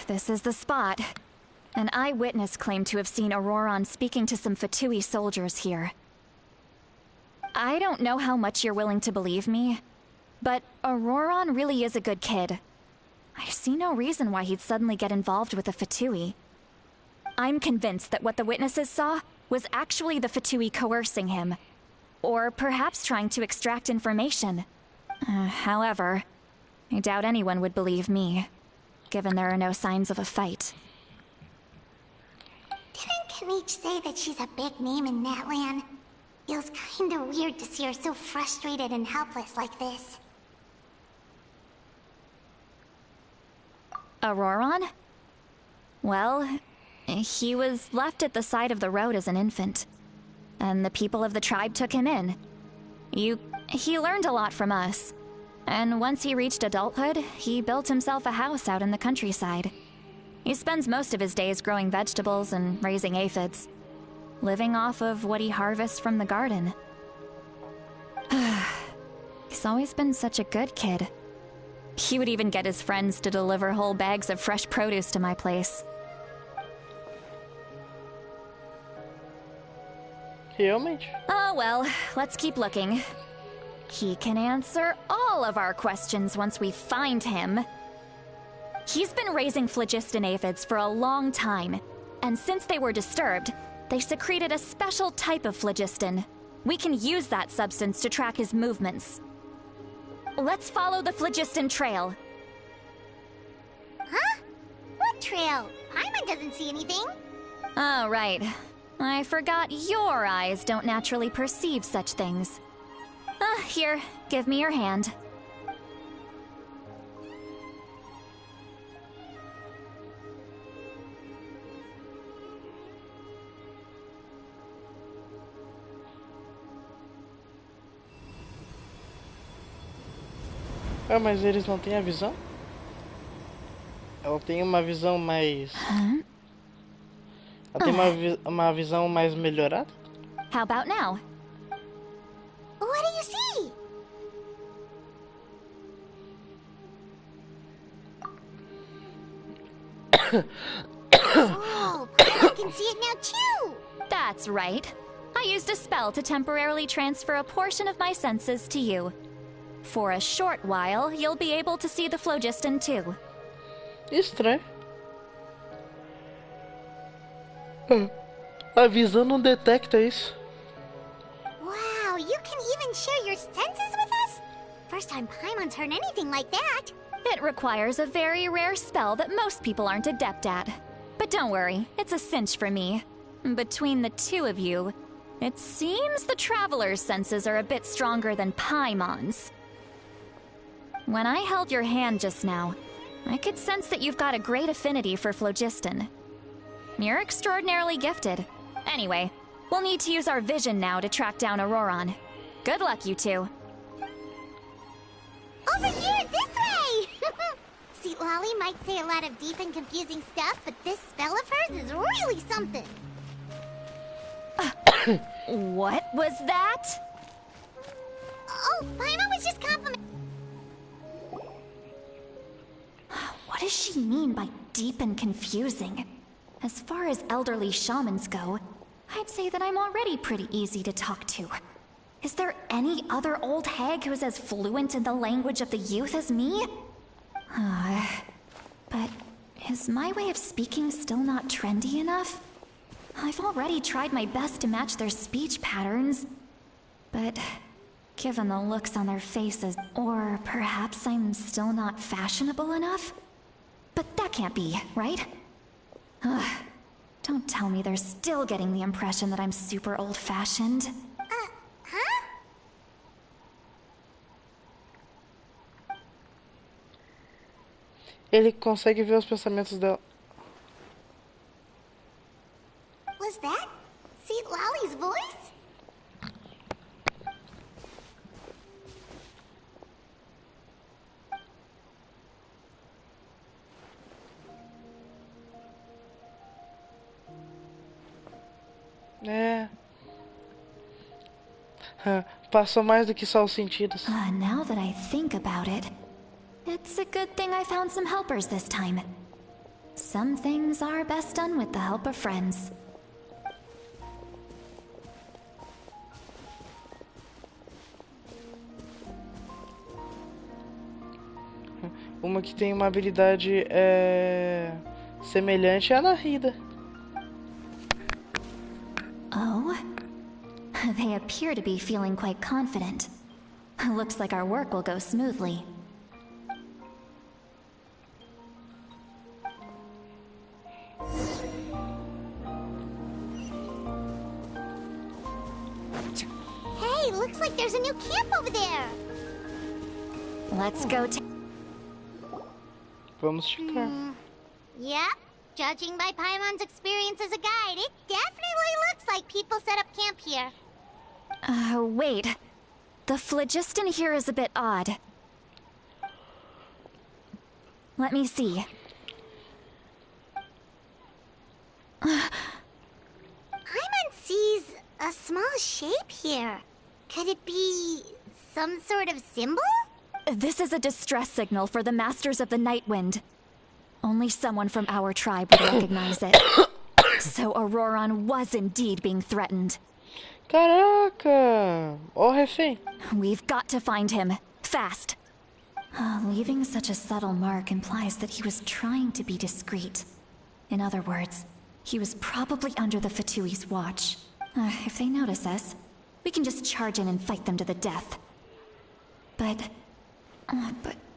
This is the spot. An eyewitness claimed to have seen Auroron speaking to some Fatui soldiers here. I don't know how much you're willing to believe me, but Auroron really is a good kid. I see no reason why he'd suddenly get involved with the Fatui. I'm convinced that what the witnesses saw was actually the Fatui coercing him, or perhaps trying to extract information. However, I doubt anyone would believe me, given there are no signs of a fight. Didn't Kanich say that she's a big name in Natlan? Feels kinda weird to see her so frustrated and helpless like this. Auroron? Well, he was left at the side of the road as an infant, and the people of the tribe took him in. He learned a lot from us, and once he reached adulthood, he built himself a house out in the countryside. He spends most of his days growing vegetables and raising aphids, living off of what he harvests from the garden. He's always been such a good kid. He would even get his friends to deliver whole bags of fresh produce to my place. Realmente? Oh well, let's keep looking. He can answer all of our questions once we find him. He's been raising phlogiston aphids for a long time, and since they were disturbed, they secreted a special type of phlogiston. We can use that substance to track his movements. Let's follow the phlogiston trail. Huh? What trail? Paimon doesn't see anything. Oh, right. I forgot your eyes don't naturally perceive such things. Here, give me your hand. Ah, mas eles não têm a visão? Ela tem uma visão mais... Ela tem uma visão mais melhorada? How about now? What do you see? Oh, Paimon can see it now too! That's right. I used a spell to temporarily transfer a portion of my senses to you. For a short while, you'll be able to see the phlogiston too. Estranho. A visão não detecta isso. Wow, you can even share your senses with us? First time Paimon's heard anything like that. It requires a very rare spell that most people aren't adept at. But don't worry, it's a cinch for me. Between the two of you, it seems the Traveler's senses are a bit stronger than Paimon's. When I held your hand just now, I could sense that you've got a great affinity for phlogiston. You're extraordinarily gifted. Anyway, we'll need to use our vision now to track down Auroron. Good luck, you two. Over here, this way! See, Lolly might say a lot of deep and confusing stuff, but this spell of hers is really something. What was that? Oh, Paimon was just complimenting. What does she mean by deep and confusing? As far as elderly shamans go, I'd say that I'm already pretty easy to talk to. Is there any other old hag who's as fluent in the language of the youth as me? But is my way of speaking still not trendy enough? I've already tried my best to match their speech patterns, but given the looks on their faces, or perhaps I'm still not fashionable enough? But that can't be, right? Don't tell me they're still getting the impression that I'm super old-fashioned. Huh? Ele consegue ver os pensamentos dela. Was that St. Lolly's voice? É. Passou mais do que só os sentidos. Now that I think about it, it's a good thing I found some helpers this time. Some things are best done with the help of friends. Uma que tem uma habilidade semelhante é a Narida. Oh? They appear to be feeling quite confident. Looks like our work will go smoothly. Hey, looks like there's a new camp over there. Let's go Vamos checar. Yep. Judging by Paimon's experience as a guide, it definitely looks like people set up camp here. Wait. The phlogiston here is a bit odd. Let me see. Paimon sees a small shape here. Could it be some sort of symbol? This is a distress signal for the Masters of the Night Wind. Only someone from our tribe would recognize it. So Auroron was indeed being threatened. Caraca! Ó, refém. We've got to find him. Fast. Leaving such a subtle mark implies that he was trying to be discreet. In other words, he was probably under the Fatui's watch. If they notice us, we can just charge in and fight them to the death. But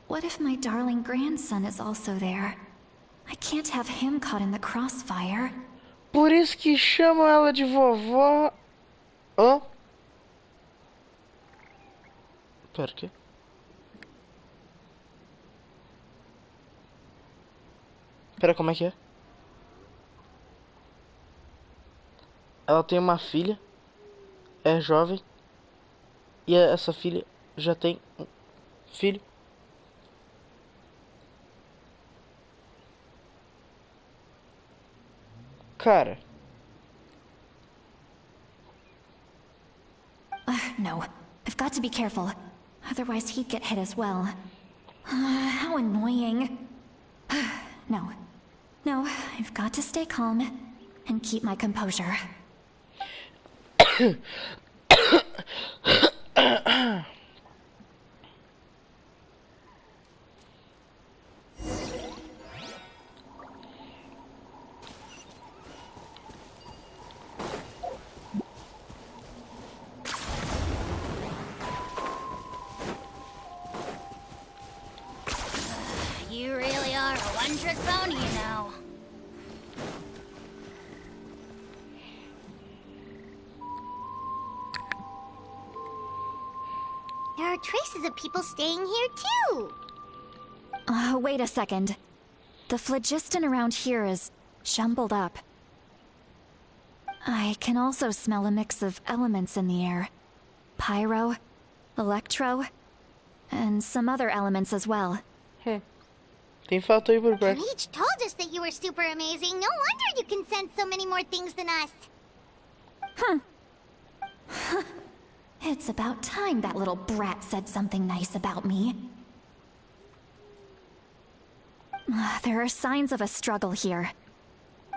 what if my darling grandson is also there? I can't have him caught in the crossfire. Por isso que chamam ela de vovó. Hã? Pera, o quê? Pera, como é que é? Ela tem uma filha, é jovem, e essa filha já tem um filho. Cara. No. I've got to be careful. Otherwise he'd get hit as well. How annoying. No. No, I've got to stay calm and keep my composure. You really are a one-trick pony, you know. There are traces of people staying here, too. Wait a second. The phlogiston around here is jumbled up. I can also smell a mix of elements in the air. Pyro, electro, and some other elements as well. Tem foto aí por perto. Peach told us that you were super amazing. No wonder you can sense so many more things than us. It's about time that little brat said something nice about me. There are signs of a struggle here.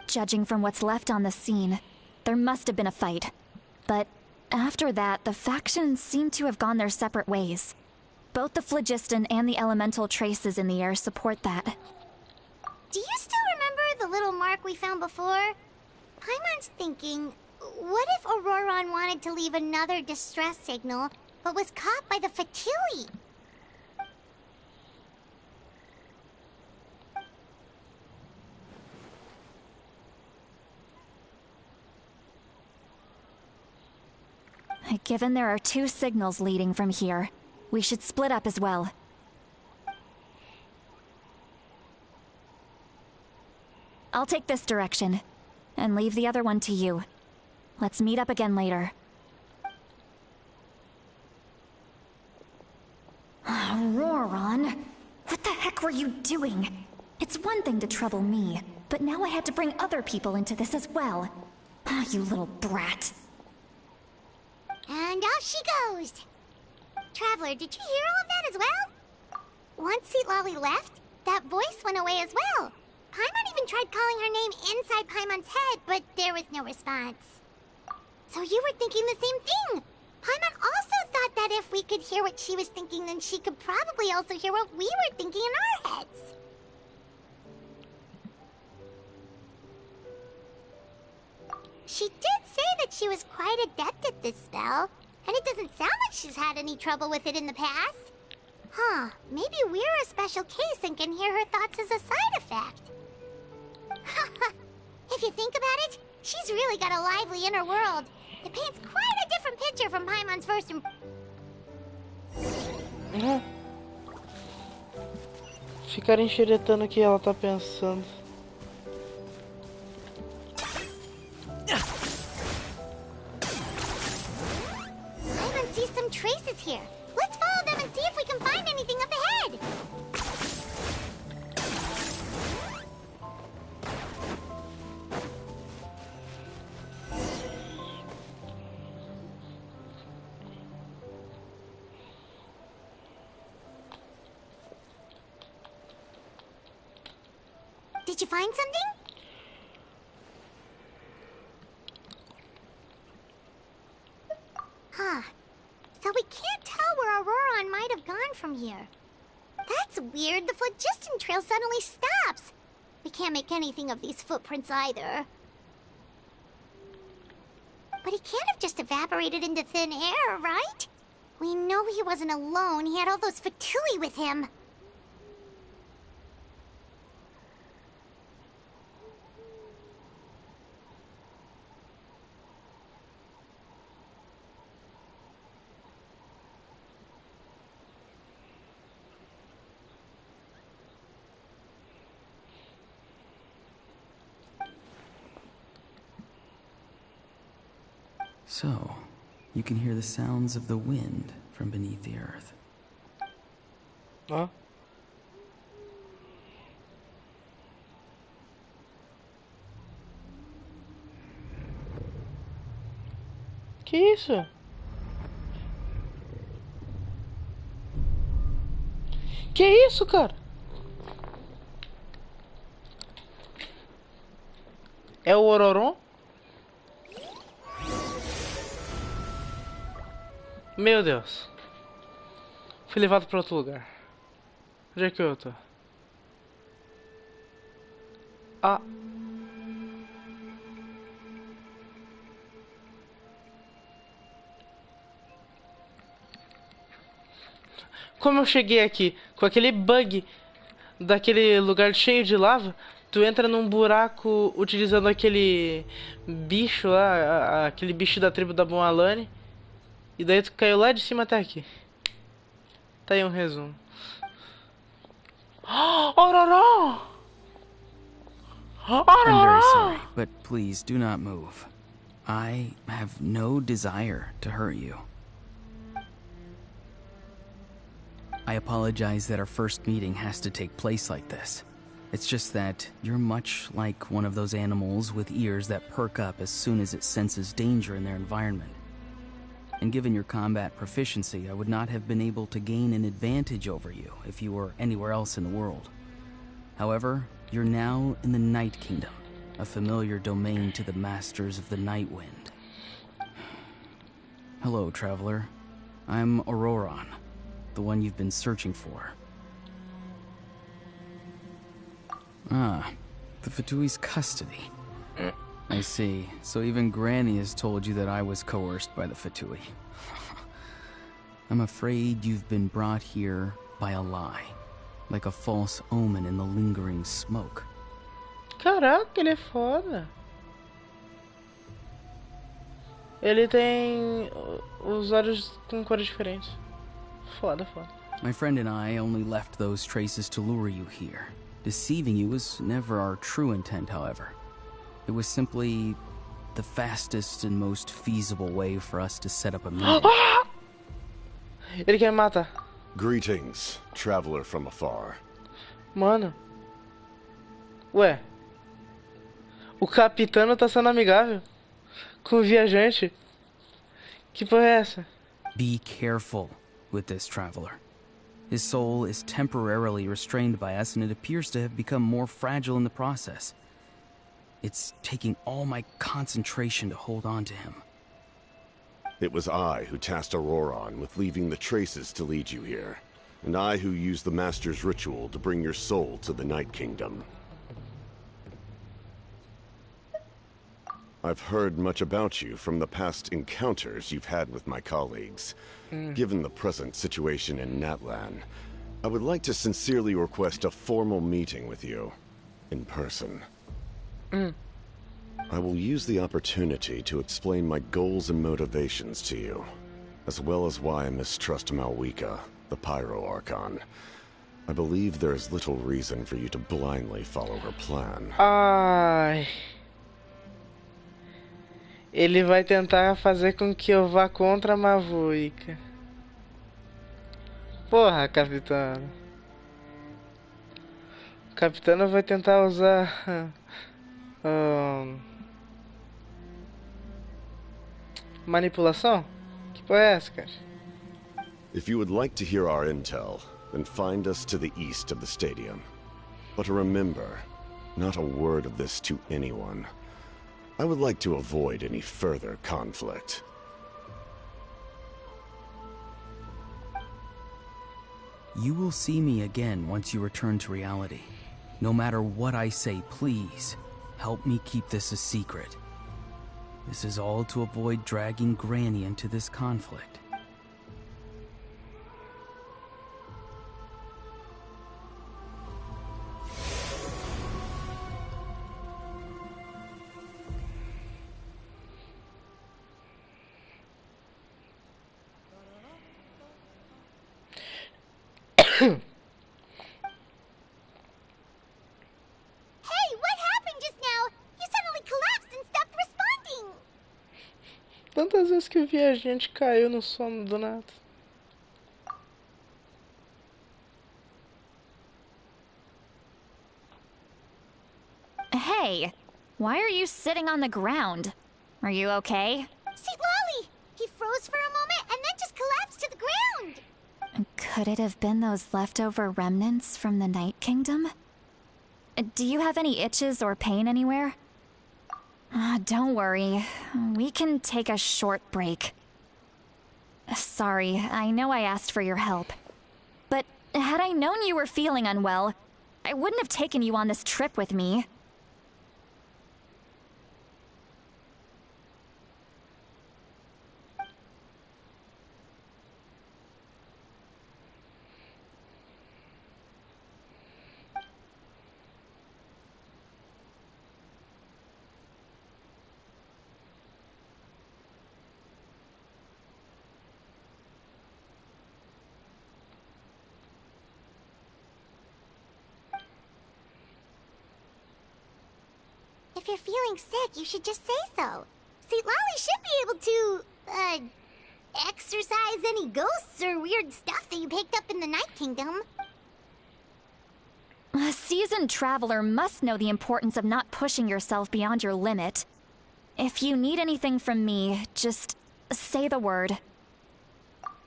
Judging from what's left on the scene, there must have been a fight. But after that, the factions seem to have gone their separate ways. Both the phlogiston and the elemental traces in the air support that. Do you still remember the little mark we found before? Paimon's thinking, what if Auroron wanted to leave another distress signal, but was caught by the Fatui? Given there are 2 signals leading from here, we should split up as well. I'll take this direction, and leave the other one to you. Let's meet up again later. Auroron, what the heck were you doing? It's one thing to trouble me, but now I had to bring other people into this as well. You little brat. And off she goes. Traveler, did you hear all of that as well? Once Lolly left, that voice went away as well. Paimon even tried calling her name inside Paimon's head, but there was no response. So you were thinking the same thing. Paimon also thought that if we could hear what she was thinking, then she could probably also hear what we were thinking in our heads. She did say that she was quite adept at this spell, and it doesn't sound like she's had any trouble with it in the past. Huh, maybe we're a special case and can hear her thoughts as a side effect. If you think about it, she's really got a lively inner world. It paints quite a different picture from Paimon's first Ficar enxeretando o que ela tá pensando. Paimon sees some traces here. Let's follow them and see if we can find anything up ahead. Did you find something? Huh. So we can't tell where Auroron might have gone from here. That's weird. The phlogiston trail suddenly stops. We can't make anything of these footprints either. But he can't have just evaporated into thin air, right? We know he wasn't alone. He had all those Fatui with him. So, you can hear the sounds of the wind from beneath the earth. Ó. Que isso? Que isso, cara? É o Ororon? Meu Deus. Fui levado para outro lugar. Onde é que eu tô? Ah. Como eu cheguei aqui? Com aquele bug daquele lugar cheio de lava, tu entra num buraco utilizando aquele bicho lá, aquele bicho da tribo da Boalane. E daí tu caiu lá de cima até aqui. Tá aí um resumo. Aurora! I'm very sorry, Aurora! but please do not move. I have no desire to hurt you. I apologize that our first meeting has to take place like this. It's just that you're much like one of those animals with ears that perk up as soon as it senses danger in their environment. And given your combat proficiency, I would not have been able to gain an advantage over you if you were anywhere else in the world. However, you're now in the Night Kingdom, a familiar domain to the masters of the Night Wind. Hello, traveler. I'm Auroron, the one you've been searching for. Ah, the Fatui's custody. I see. So even Granny has told you that I was coerced by the Fatui. I'm afraid you've been brought here by a lie, like a false omen in the lingering smoke. Caraca, ele é foda. Ele tem os olhos com cores diferentes. Foda, foda. My friend and I only left those traces to lure you here. Deceiving you was never our true intent, however. It was simply the fastest and most feasible way for us to set up a meeting. Ele quer me matar. Greetings, traveler from afar. Mano. Ué. O capitano tá sendo amigável com o viajante. Que porra é essa? Be careful with this traveler. His soul is temporarily restrained by us, and it appears to have become more fragile in the process. It's taking all my concentration to hold on to him. It was I who tasked Auroron with leaving the traces to lead you here, and I who used the Master's ritual to bring your soul to the Night Kingdom. I've heard much about you from the past encounters you've had with my colleagues. Given the present situation in Natlan, I would like to sincerely request a formal meeting with you, in person. I will use the opportunity to explain my goals and motivations to you, as well as why I mistrust Malwika, the Pyro Archon. I believe there is little reason for you to blindly follow her plan. Ai. Ele vai tentar fazer com que eu vá contra a Malwika. Porra, capitano. O capitano vai tentar usar manipulação? Que porra é essa, cara? If you would like to hear our intel, then find us to the east of the stadium. But remember, not a word of this to anyone. I would like to avoid any further conflict. You will see me again once you return to reality. No matter what I say, please, help me keep this a secret. This is all to avoid dragging Granny into this conflict. Hey, what happened just now? You suddenly collapsed and stopped responding. Tantas vezes que o viajante caiu no sono do nada. Hey, why are you sitting on the ground? Are you okay? See, Lolly, he froze for a moment and then just collapsed to the ground. Could it have been those leftover remnants from the Night Kingdom? Do you have any itches or pain anywhere? Don't worry. We can take a short break. Sorry, I know I asked for your help. But had I known you were feeling unwell, I wouldn't have taken you on this trip with me. If you're feeling sick, you should just say so. St. Lolly should be able to, exorcise any ghosts or weird stuff that you picked up in the Night Kingdom. A seasoned traveler must know the importance of not pushing yourself beyond your limit. If you need anything from me, just say the word.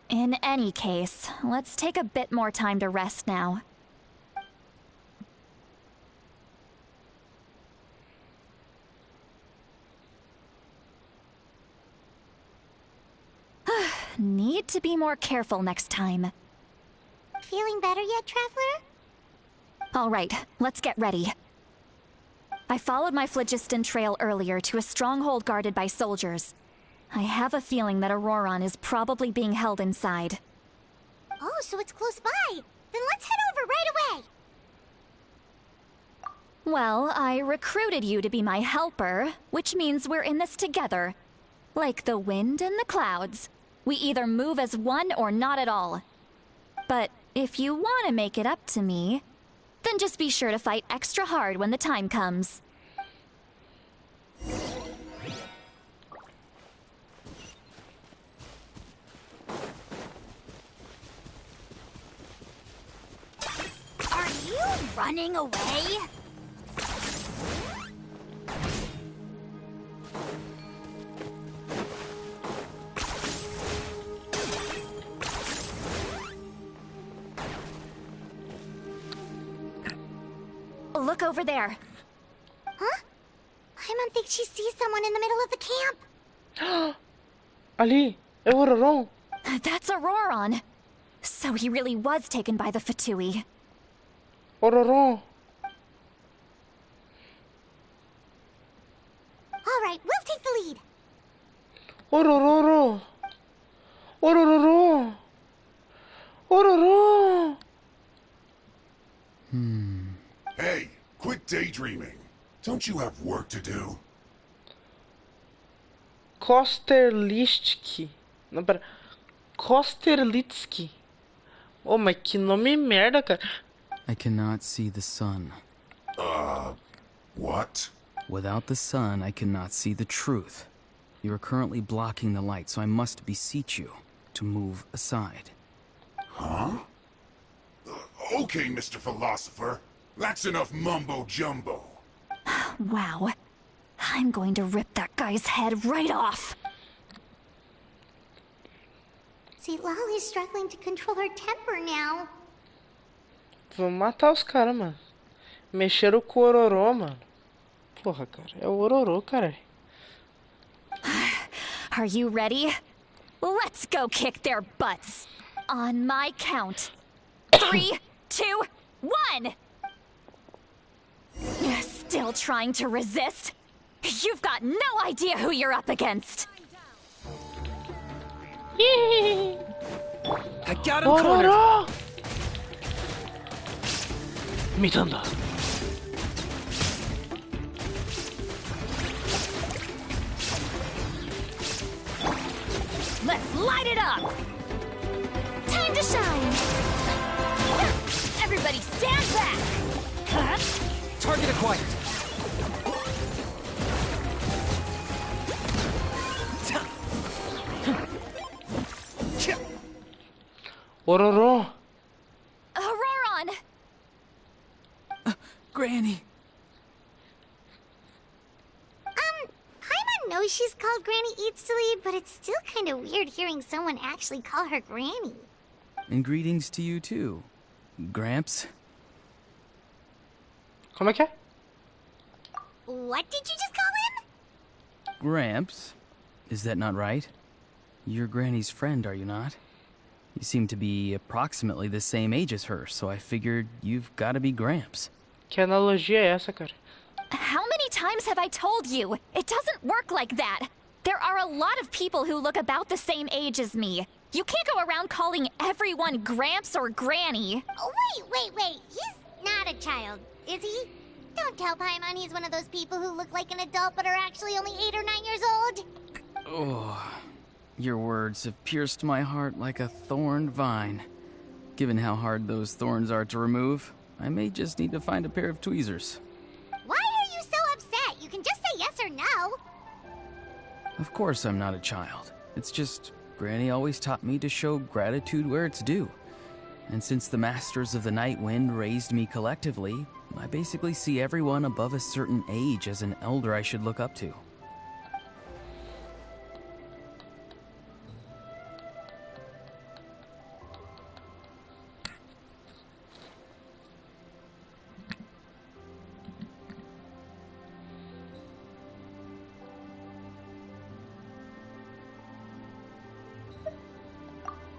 In any case, let's take a bit more time to rest now. Need to be more careful next time. Feeling better yet, Traveler? All right, let's get ready. I followed my phlogiston trail earlier to a stronghold guarded by soldiers. I have a feeling that Auroron is probably being held inside. Oh, so it's close by. Then let's head over right away. Well, I recruited you to be my helper, which means we're in this together. Like the wind and the clouds. We either move as one or not at all. But if you want to make it up to me, then just be sure to fight extra hard when the time comes. Are you running away? Look over there. Huh? Paimon thinks she sees someone in the middle of the camp. Ali, é o Auroron. That's Auroron. So he really was taken by the Fatui. Auroron. All right, we'll take the lead. Orororo. Orororo. Orororo. Hey, quit daydreaming. Don't you have work to do? Kosterlitsky. Não, pera. Kosterlitsky. Oh, mas que nome merda, cara. I cannot see the sun. What? Without the sun, I cannot see the truth. You are currently blocking the light, so I must beseech you to move aside. Huh? Okay, Mr. Philosopher. That's enough mumbo-jumbo. Wow. I'm going to rip that guy's head right off. St. Lolly's struggling to control her temper now. Vamos matar os caras, mano. Mexeram com o Ororó, mano. Porra, cara. É o Ororó, cara. Are you ready? Let's go kick their butts. On my count. 3, 2, 1! Still trying to resist? You've got no idea who you're up against. I got him cornered. Ororó! Me thunder. Let's light it up! Time to shine! Everybody stand back! Target acquired. Ororó. Auroron! Granny! Paimon knows she's called Granny Eats to Lead, but it's still kind of weird hearing someone actually call her Granny. And greetings to you too, Gramps. Como é que é? What did you just call him? Gramps? Is that not right? You're Granny's friend, are you not? You seem to be approximately the same age as her, so I figured you've got to be Gramps. Que analogia é essa, cara? How many times have I told you? It doesn't work like that. There are a lot of people who look about the same age as me. You can't go around calling everyone Gramps or Granny. Oh, wait. He's not a child, is he? Don't tell Paimon he's one of those people who look like an adult but are actually only 8 or 9 years old. Oh, your words have pierced my heart like a thorned vine. Given how hard those thorns are to remove, I may just need to find a pair of tweezers. Why are you so upset? You can just Of course I'm not a child. It's just, Granny always taught me to show gratitude where it's due. And since the Masters of the Night Wind raised me collectively, I basically see everyone above a certain age as an elder I should look up to.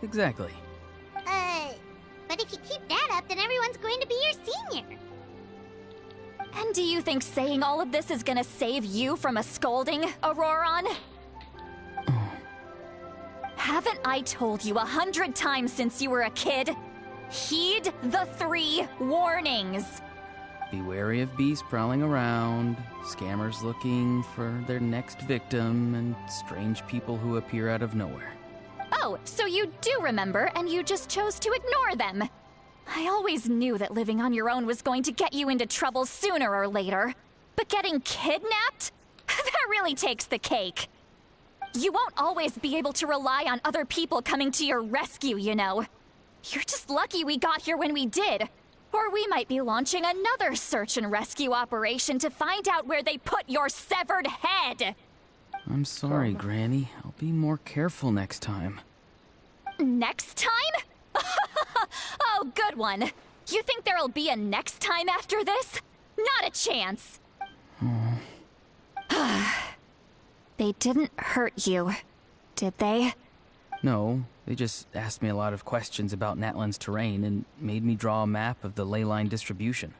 Exactly. But if you keep that up, then everyone's going to be your senior. And do you think saying all of this is gonna save you from a scolding, Auroron? Haven't I told you 100 times since you were a kid? Heed the 3 warnings. Be wary of beasts prowling around, scammers looking for their next victim, and strange people who appear out of nowhere. Oh, so you do remember, and you just chose to ignore them. I always knew that living on your own was going to get you into trouble sooner or later. But getting kidnapped? That really takes the cake. You won't always be able to rely on other people coming to your rescue, you know. You're just lucky we got here when we did. Or we might be launching another search and rescue operation to find out where they put your severed head. I'm sorry, Granny. I'll be more careful next time. Next time? Oh, good one. You think there'll be a next time after this? Not a chance. They didn't hurt you, did they? No, they just asked me a lot of questions about Natlan's terrain and made me draw a map of the ley line distribution.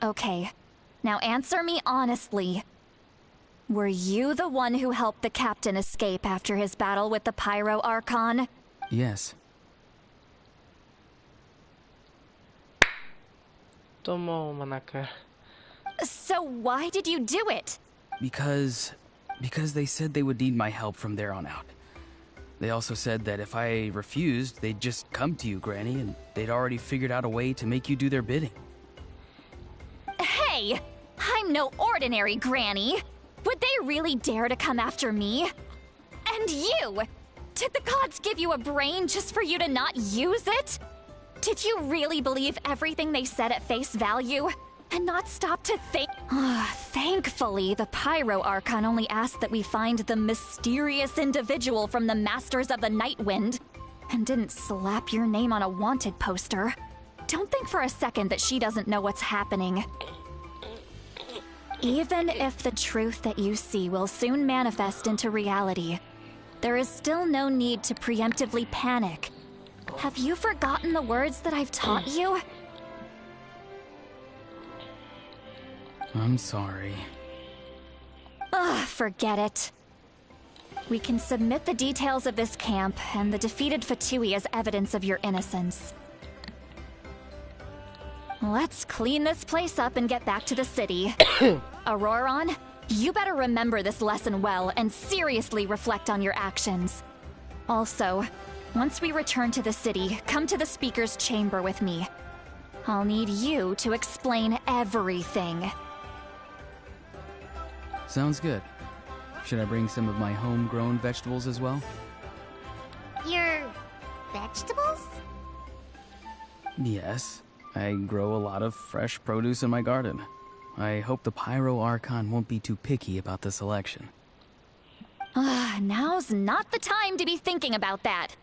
Okay, now answer me honestly. Were you the one who helped the captain escape after his battle with the Pyro Archon? Yes. Tomou uma na cara. So why did you do it? Because they said they would need my help from there on out. They also said that if I refused, they'd just come to you, Granny, and they'd already figured out a way to make you do their bidding. Hey! I'm no ordinary Granny! Would they really dare to come after me? And you! Did the gods give you a brain just for you to not use it? Did you really believe everything they said at face value? And not stop to think? Thankfully, the Pyro Archon only asked that we find the mysterious individual from the Masters of the Night Wind, and didn't slap your name on a wanted poster. Don't think for a second that she doesn't know what's happening. Even if the truth that you see will soon manifest into reality, there is still no need to preemptively panic. Have you forgotten the words that I've taught you? I'm sorry. Ugh, forget it. We can submit the details of this camp and the defeated Fatui as evidence of your innocence. Let's clean this place up and get back to the city. Auroron, you better remember this lesson well and seriously reflect on your actions. Also, once we return to the city, come to the speaker's chamber with me. I'll need you to explain everything. Sounds good. Should I bring some of my homegrown vegetables as well? Your vegetables? Yes. I grow a lot of fresh produce in my garden. I hope the Pyro Archon won't be too picky about the selection. Now's not the time to be thinking about that.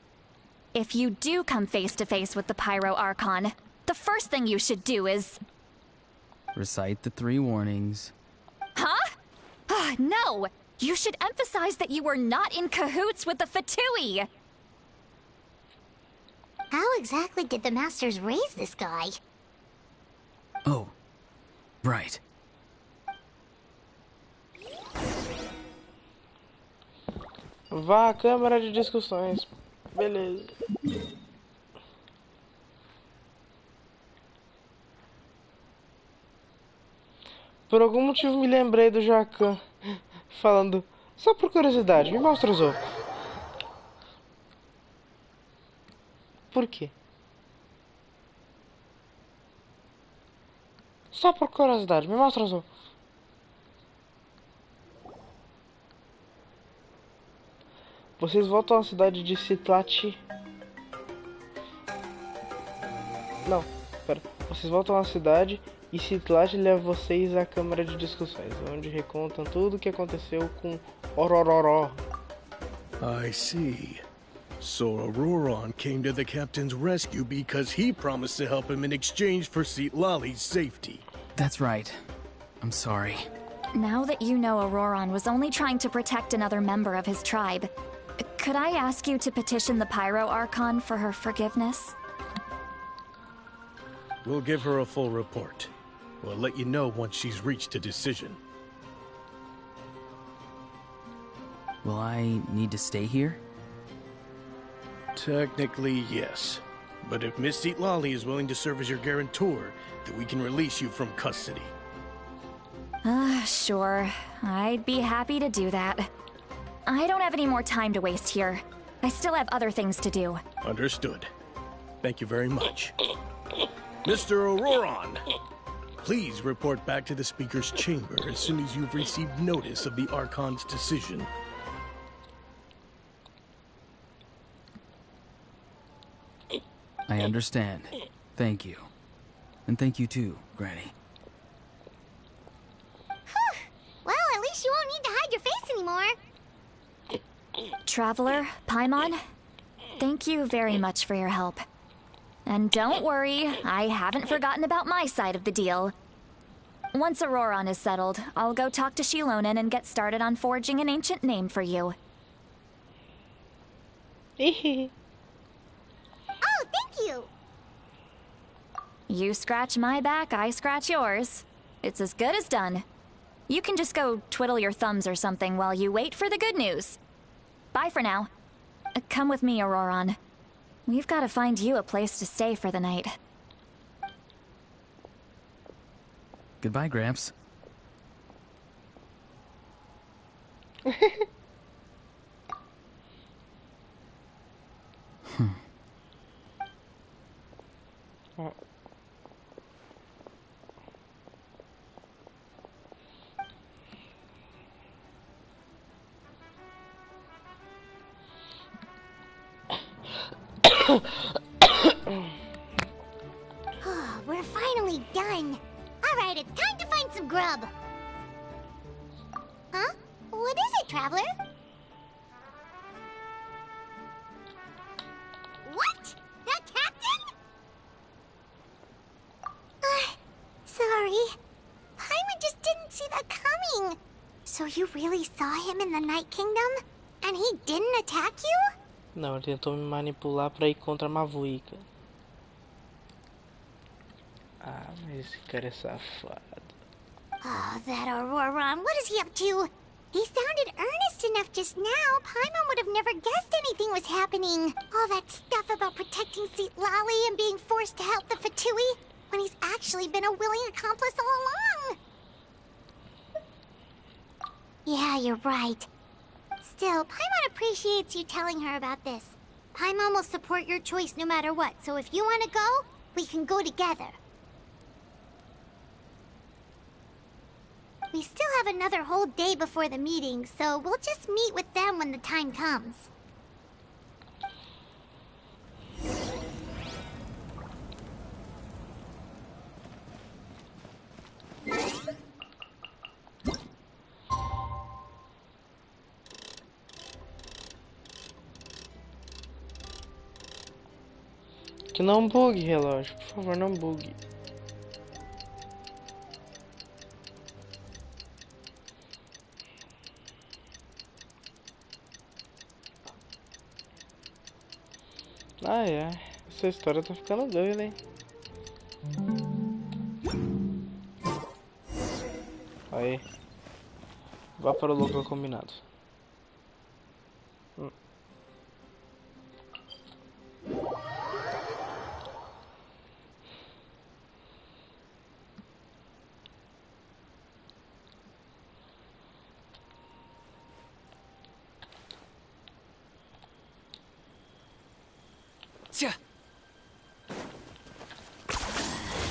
If you do come face to face with the Pyro Archon, the first thing you should do is... recite the 3 warnings. Huh? No! You should emphasize that you were not in cahoots with the Fatui! How exactly did the Masters raise this guy? Oh, right. Vá à câmara de discussões. Beleza. Por algum motivo me lembrei do Jacan falando, só por curiosidade, me mostra os outros. Por quê? Só por curiosidade, me mostra os outros. Vocês voltam à cidade de Citlati. Não, pera. Vocês voltam à cidade e Citlati leva vocês à câmara de discussões, onde recontam tudo o que aconteceu com Orororó. I see. So Auroron came to the captain's rescue because he promised to help him in exchange for Citlali's safety. That's right. I'm sorry. Now that you know Auroron was only trying to protect another member of his tribe, could I ask you to petition the Pyro Archon for her forgiveness? We'll give her a full report. We'll let you know once she's reached a decision. Will I need to stay here? Technically, yes. But if Miss Citlali is willing to serve as your guarantor, then we can release you from custody. Sure. I'd be happy to do that. I don't have any more time to waste here. I still have other things to do. Understood. Thank you very much. Mr. Auroron, please report back to the Speaker's chamber as soon as you've received notice of the Archon's decision. I understand. Thank you. And thank you too, Granny. Well, at least you won't need to hide your face anymore. Traveler, Paimon, thank you very much for your help. And don't worry, I haven't forgotten about my side of the deal. Once Auroron is settled, I'll go talk to Shilonen and get started on forging an ancient name for you. Oh, thank you! You scratch my back, I scratch yours. It's as good as done. You can just go twiddle your thumbs or something while you wait for the good news. Bye for now. Come with me, Auroron. We've got to find you a place to stay for the night. Goodbye, Gramps. We're finally done. Alright, it's time to find some grub. Huh? What is it, Traveler? What? That captain? Sorry. Paimon just didn't see that coming. So you really saw him in the Night Kingdom? And he didn't attack you? Não, ele tentou me manipular pra ir contra a Mavuica. Ah, mas esse cara é safado. Oh, that Auroron. What is he up to? He sounded earnest enough just now. Paimon would have never guessed anything was happening. All that stuff about protecting Citlali and being forced to help the Fatui, when he's actually been a willing accomplice all along. Yeah, you're right. Still, Paimon appreciates you telling her about this. Paimon will support your choice no matter what, so if you want to go, we can go together. We still have another whole day before the meeting, so we'll just meet with them when the time comes. Que não bugue, relógio. Por favor, não bugue. Ai, ai. Essa história tá ficando doida, hein? Aí. Vá para o local combinado.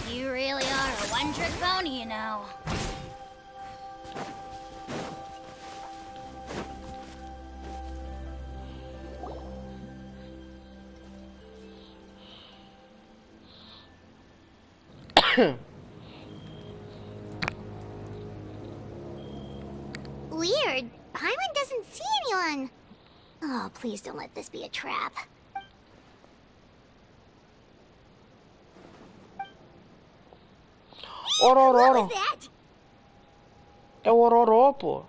You really are a one-trick pony, you know. Weird. Paimon doesn't see anyone. Oh, please don't let this be a trap. Ororó. What was that? É o Ororó, pô.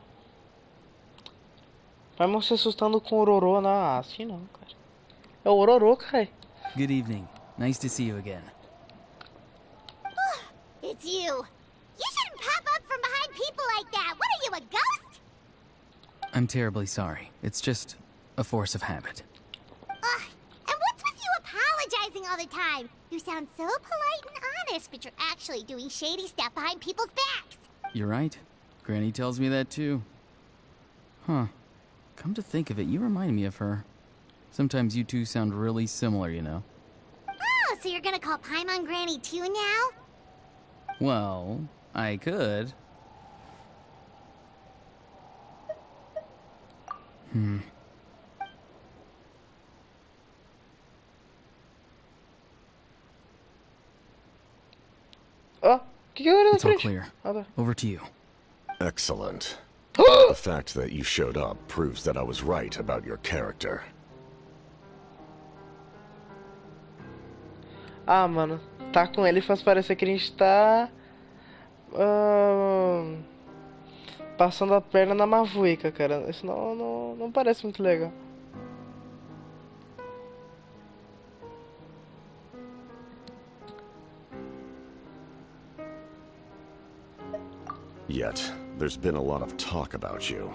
Vai se assustando com o Ororó. Não, assim não, cara. É o Ororó, cara. Good evening. Nice to see you again. It's you. You shouldn't pop up from behind people like that. What are you, a ghost? I'm terribly sorry. It's just a force of habit. And what's with you apologizing all the time? You sound so polite and honest, but you're actually doing shady stuff behind people's backs. You're right. Granny tells me that too. Huh. Come to think of it, you remind me of her. Sometimes you two sound really similar, you know. Oh, so you're gonna call Paimon Granny too now? Well, I could. It's all clear. Over to you. Excellent. The fact that you showed up proves that I was right about your character. Ah, mano. Tá com ele faz parecer que a gente tá... passando a perna na mavuica, cara. Isso não parece muito legal. Yet, there's been a lot of talk about you.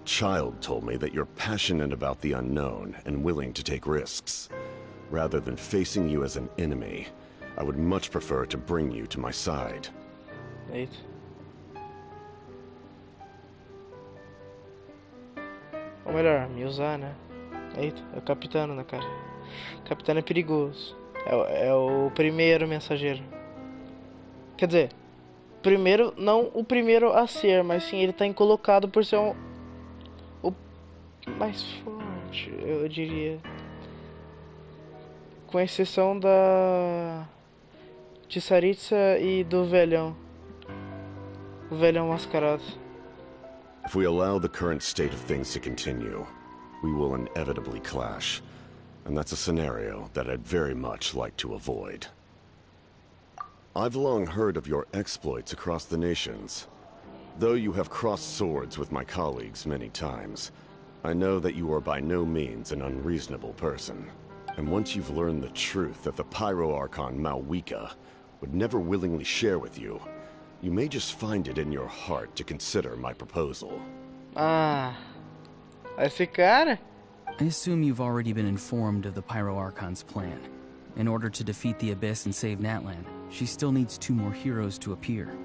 Child told me that you're passionate about the unknown and willing to take risks. Rather than facing you as an enemy, I would much prefer to bring you to my side. Eita. Ou melhor, me usar, né? Eita, é o capitão, né, cara? O capitão é perigoso. É o primeiro mensageiro. Quer dizer, primeiro, não o primeiro a ser, mas sim ele tá colocado por ser o mais forte, eu diria. Com exceção de Saritsa e do velhão. O velhão mascarado. If we allow the current state of things to continue, we will inevitably clash. And that's a scenario that I'd very much like to avoid. I've long heard of your exploits across the nations. Though you have crossed swords with my colleagues many times, I know that you are by no means an unreasonable person. And once you've learned the truth that the Pyro Archon Malwika would never willingly share with you, you may just find it in your heart to consider my proposal. Ah, esse cara? I assume you've already been informed of the Pyro Archon's plan. In order to defeat the Abyss and save Natlan, she still needs 2 more heroes to appear.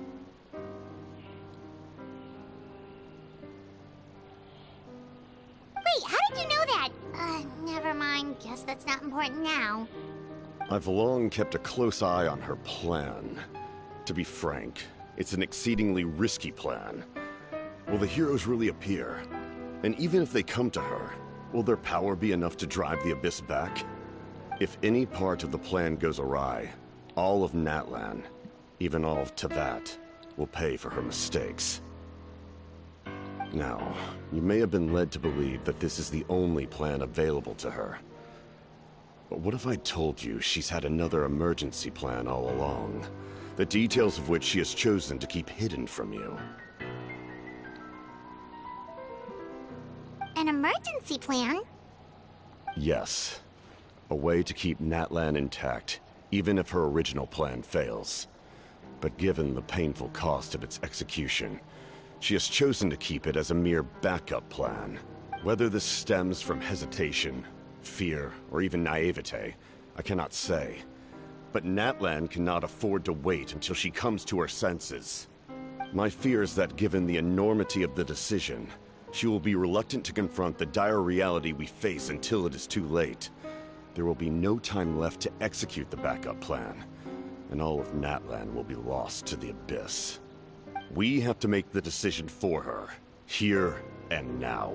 Wait, how did you know that? Never mind. Guess that's not important now. I've long kept a close eye on her plan. To be frank, it's an exceedingly risky plan. Will the heroes really appear? And even if they come to her, will their power be enough to drive the Abyss back? If any part of the plan goes awry, all of Natlan, even all of Teyvat, will pay for her mistakes. Now, you may have been led to believe that this is the only plan available to her. But what if I told you she's had another emergency plan all along, the details of which she has chosen to keep hidden from you? An emergency plan? Yes. A way to keep Natlan intact, even if her original plan fails. But given the painful cost of its execution, she has chosen to keep it as a mere backup plan. Whether this stems from hesitation, fear, or even naivete, I cannot say. But Natlan cannot afford to wait until she comes to her senses. My fear is that given the enormity of the decision, she will be reluctant to confront the dire reality we face until it is too late. There will be no time left to execute the backup plan, and all of Natlan will be lost to the Abyss. We have to make the decision for her, here and now.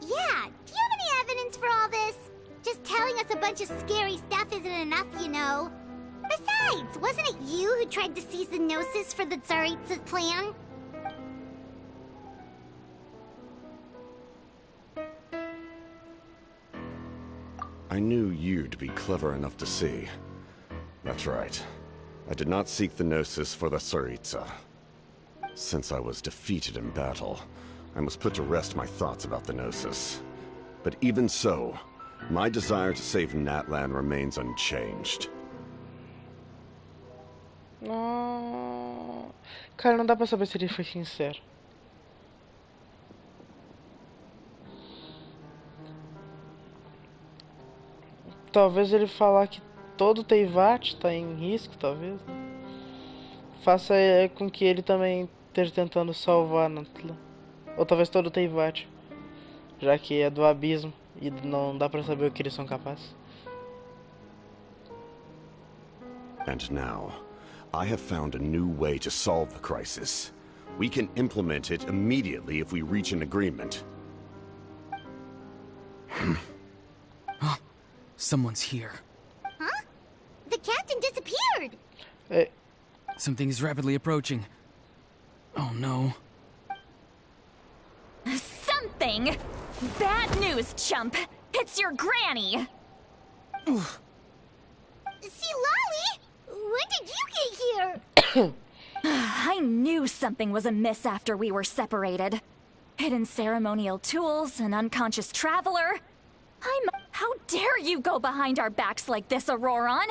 Yeah, do you have any evidence for all telling us a bunch of scary stuff isn't enough, you know. Besides, wasn't it you who tried to seize the Gnosis for the Tsaritsa's plan? I knew you'd be clever enough to see. That's right. I did not seek the Gnosis for the Tsaritsa. Since I was defeated in battle, I must put to rest my thoughts about the Gnosis. But even so, my desire to save Natlan remains unchanged. Cara, não dá pra saber se ele foi sincero. Talvez ele falar que todo Teyvat tá em risco, talvez, né? Faça com que ele também esteja tentando salvar Natlan. Ou talvez todo Teyvat, já que é do abismo e não dá pra saber o que eles são capazes. And now, I have found a new way to solve the crisis. We can implement it immediately if we reach an agreement. Someone's here. Huh? The captain disappeared! Hey. Something is rapidly approaching. Oh no. Something? Bad news, chump! It's your granny! See, Lolly? When did you get here? I knew something was amiss after we were separated. Hidden ceremonial tools, an unconscious traveler. How dare you go behind our backs like this, Auroron?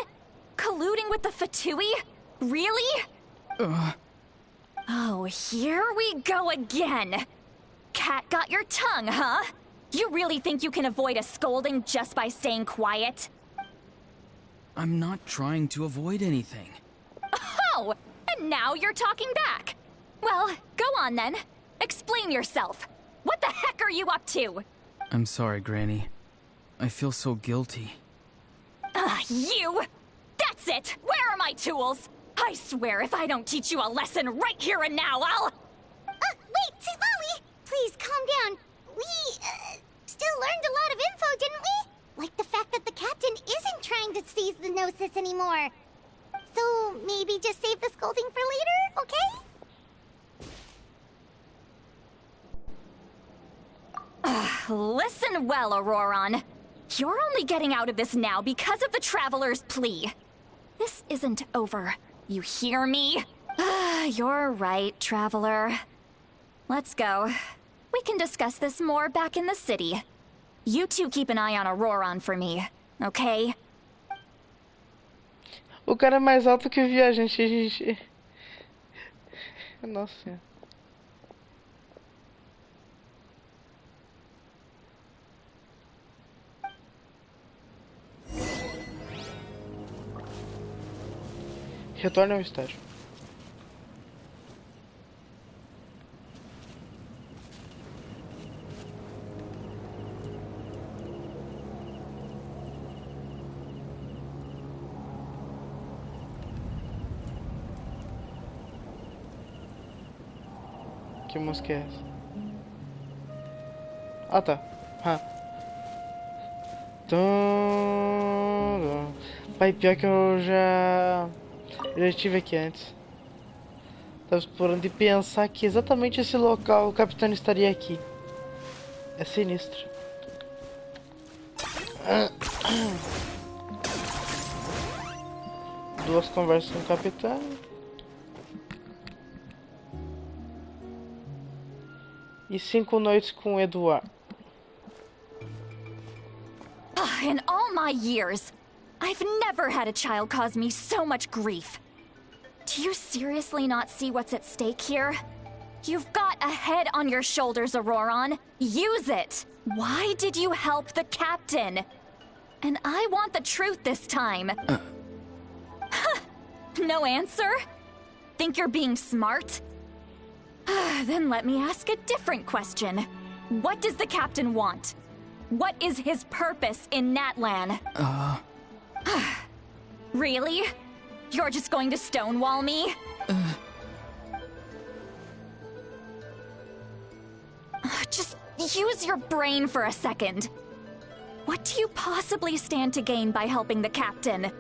Colluding with the Fatui? Really? Oh, here we go again. Cat got your tongue, huh? You really think you can avoid a scolding just by staying quiet? I'm not trying to avoid anything. Oh, and now you're talking back. Well, go on then. Explain yourself. What the heck are you up to? I'm sorry, Granny. I feel so guilty. You! That's it! Where are my tools? I swear if I don't teach you a lesson right here and now, I'll... Wait, see, Lolly! Please, calm down. We, still learned a lot of info, didn't we? Like the fact that the captain isn't trying to seize the Gnosis anymore. So, maybe just save the scolding for later, okay? Listen well, Auroron. You're only getting out of this now because of the Traveler's plea. This isn't over. You hear me? You're right, Traveler. Let's go. We can discuss this more back in the city. You two keep an eye on Auroron for me, okay? O cara é mais alto que o viajante, a gente... Nossa Senhora. Retorne ao estágio. Que música é essa? Ah, tá. Pai, pior que eu já estive aqui antes. Tava explorando e pensar que exatamente esse local o capitão estaria aqui. É sinistro. Duas conversas com o capitão. E 5 noites com o Eduardo. In all my years, I've never had a child cause me so much grief. Do you seriously not see what's at stake here? You've got a head on your shoulders, Auroron. Use it! Why did you help the captain? And I want the truth this time. No answer? Think you're being smart? Then let me ask a different question. What does the captain want? What is his purpose in Natlan? Really? You're just going to stonewall me? Just use your brain for a second. What do you possibly stand to gain by helping the captain?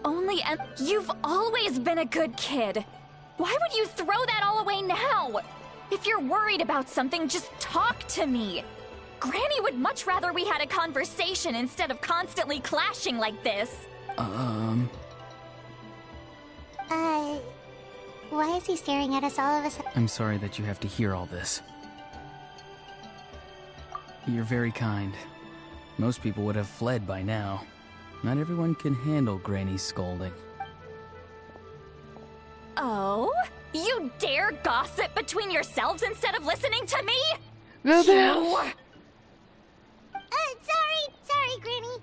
Only you've always been a good kid. Why would you throw that all away now? If you're worried about something, just talk to me. Granny would much rather we had a conversation instead of constantly clashing like this. Why is he staring at us all of a sudden? I'm sorry that you have to hear all this. You're very kind. Most people would have fled by now. Not everyone can handle Granny's scolding. Oh? You dare gossip between yourselves instead of listening to me? Meu Deus! Sorry, Granny.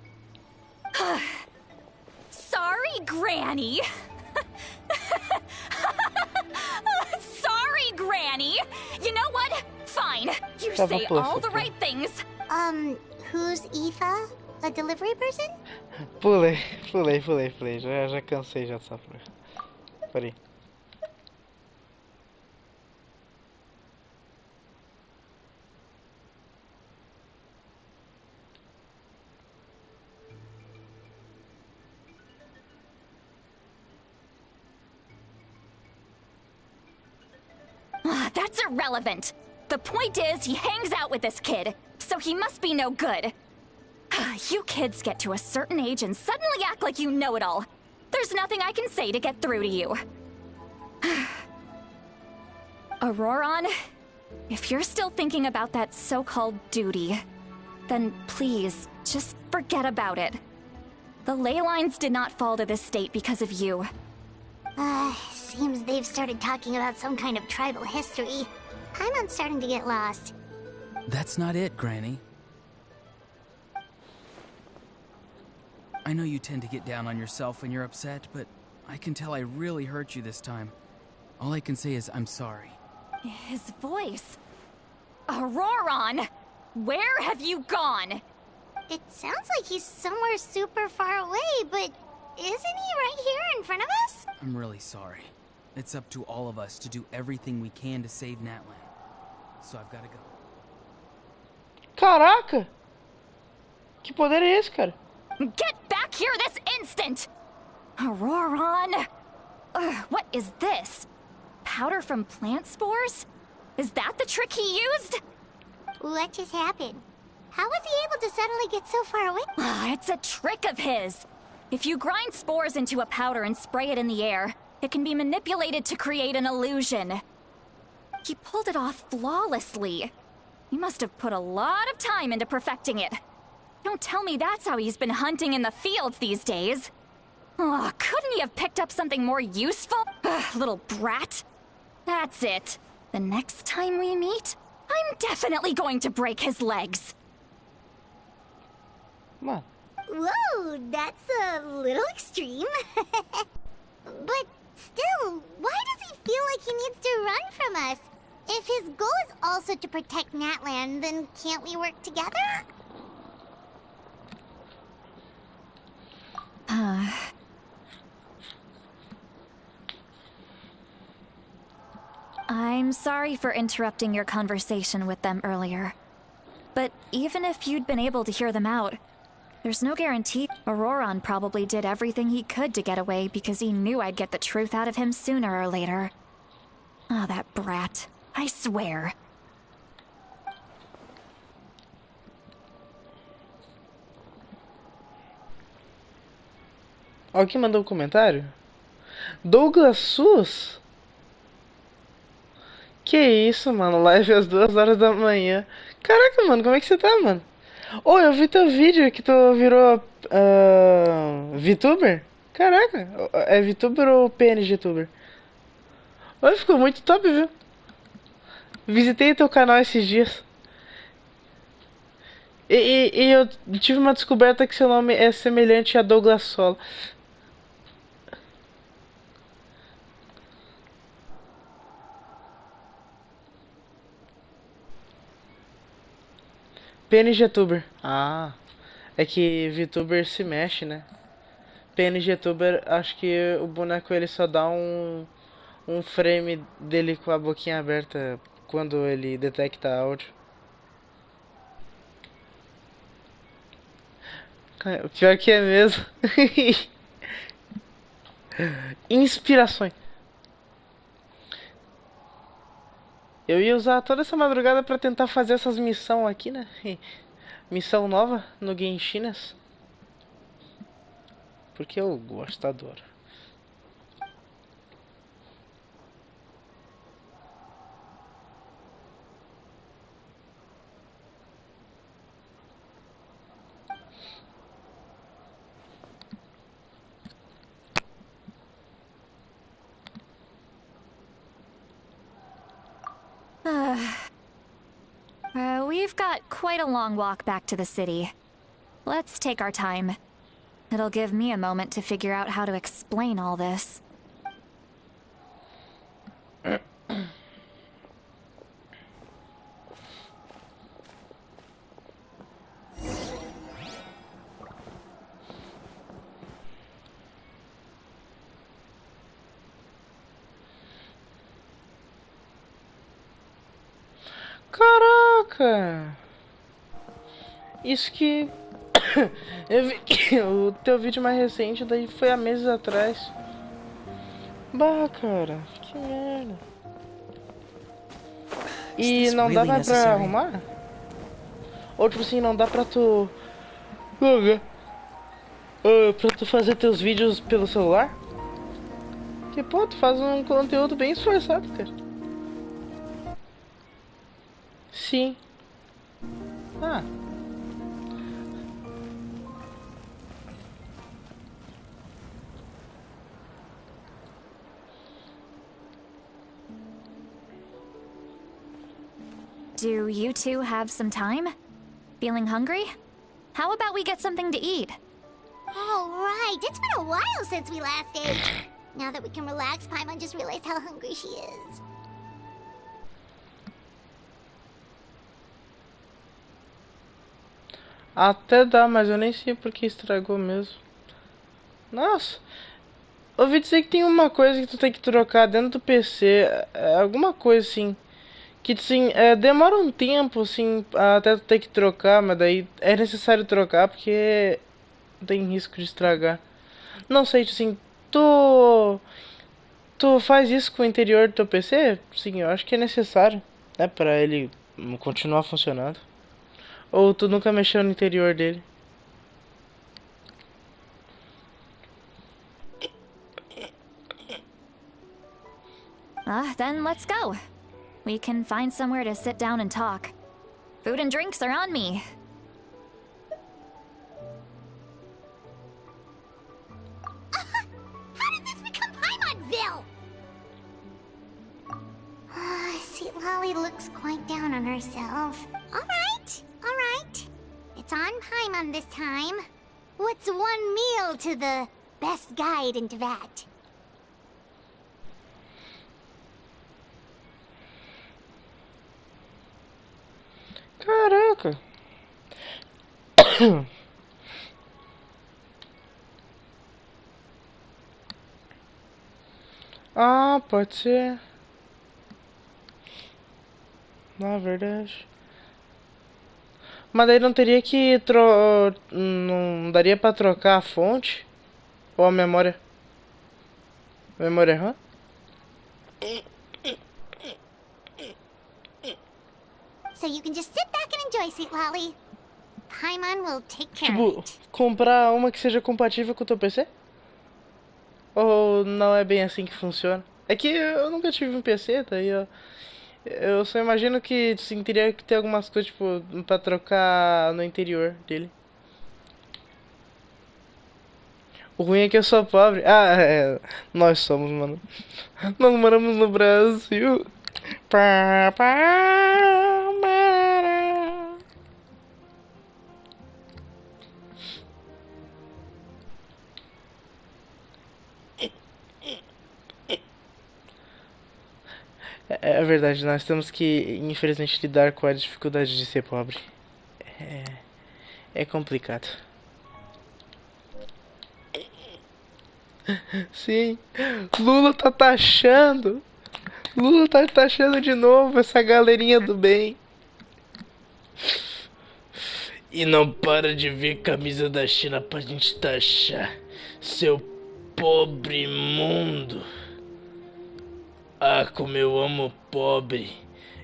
Sorry, Granny. Sorry, Granny. You know what? Fine. You say all the right things. Who's Aoife? A delivery person? Pulei. Já cansei já dessa frase. Peraí. That's irrelevant. The point is, he hangs out with this kid, so he must be no good. You kids get to a certain age and suddenly act like you know it all. There's nothing I can say to get through to you. Auroron, if you're still thinking about that so-called duty, then please, just forget about it. The ley lines did not fall to this state because of you. Seems they've started talking about some kind of tribal history. I'm starting to get lost. That's not it, Granny. I know you tend to get down on yourself when you're upset, but I can tell I really hurt you this time. All I can say is I'm sorry. His voice. Auroron! Where have you gone? It sounds like he's somewhere super far away, but isn't he right here in front of us? I'm really sorry. It's up to all of us to do everything we can to save Natlan. So I've got to go. Caraca! Que poder é esse, cara? Get back here this instant! Auroron! What is this? Powder from plant spores? Is that the trick he used? What just happened? How was he able to suddenly get so far away? It's a trick of his. If you grind spores into a powder and spray it in the air, it can be manipulated to create an illusion. He pulled it off flawlessly. He must have put a lot of time into perfecting it. Don't tell me that's how he's been hunting in the fields these days. Oh, couldn't he have picked up something more useful? Little brat. That's it. The next time we meet, I'm definitely going to break his legs. Mano. Whoa, that's a little extreme. But still, why does he feel like he needs to run from us? If his goal is also to protect Natlan, then can't we work together? I'm sorry for interrupting your conversation with them earlier. But even if you'd been able to hear them out, there's no guarantee. Auroron probably did everything he could to get away because he knew I'd get the truth out of him sooner or later. Ah, that brat. I swear. Alguém mandou um comentário? Douglas Sus? Que isso, mano? Live às 2 horas da manhã. Caraca, mano, como é que você tá, mano? Oh, eu vi teu vídeo que tu virou VTuber? Caraca, é VTuber ou PNGTuber? Oh, ficou muito top, viu? Visitei teu canal esses dias. E eu tive uma descoberta que seu nome é semelhante a Douglas Solo. PNGTuber. Ah, é que VTuber se mexe, né? PNGTuber, acho que o boneco ele só dá um frame dele com a boquinha aberta quando ele detecta áudio. O pior que é mesmo. Inspirações. Eu ia usar toda essa madrugada pra tentar fazer essas missões aqui, né? Missão nova no Genshin. Porque eu gosto, adoro. We've got quite a long walk back to the city. Let's take our time. It'll give me a moment to figure out how to explain all this. Caraca! Isso que... Eu vi que o teu vídeo mais recente daí foi há meses atrás. Bah, cara, que merda. E não dá mais pra arrumar? Ou tipo assim, não dá pra tu... pra tu fazer teus vídeos pelo celular? Que pô, tu faz um conteúdo bem esforçado, cara. Sim. Ah. Do you two have some time? Feeling hungry? How about we get something to eat? All right, it's been a while since we last ate. Now that we can relax, Paimon just realized how hungry she is. Até dá, mas eu nem sei porque estragou mesmo. Nossa. Ouvi dizer que tem uma coisa que tu tem que trocar dentro do PC. Alguma coisa assim. Que assim, demora um tempo assim até tu ter que trocar, mas daí é necessário trocar porque tem risco de estragar. Não sei, assim, tu faz isso com o interior do teu PC? Sim, eu acho que é necessário, né, pra ele continuar funcionando. Ou tu nunca mexeu no interior dele? Then let's go. We can find somewhere to sit down and talk. Food and drinks are on me. How did this become Paimonville? Sweet Lolly looks quite down on herself. All right. It's on Paimon this time. What's one meal to the best guide into that? Caraca. Ah, pode ser. Na verdade. Mas daí não teria que não daria pra trocar a fonte? Ou a memória? Memória RAM? So you can just sit back and enjoy, Sweet Lolly. Paimon will take care of Tipo, it. comprar uma que seja compatível com o teu PC? Ou não é bem assim que funciona? É que eu nunca tive um PC, daí eu só imagino que sim, teria que ter algumas coisas, tipo, pra trocar no interior dele. O ruim é que eu sou pobre. Ah, nós somos, mano. Nós moramos no Brasil. É verdade, nós temos que, infelizmente, lidar com a dificuldade de ser pobre. É complicado. Sim, Lula tá taxando. Lula tá taxando de novo essa galerinha do bem. E não para de ver camisa da China pra gente taxar, seu pobre mundo. Ah, como eu amo pobre.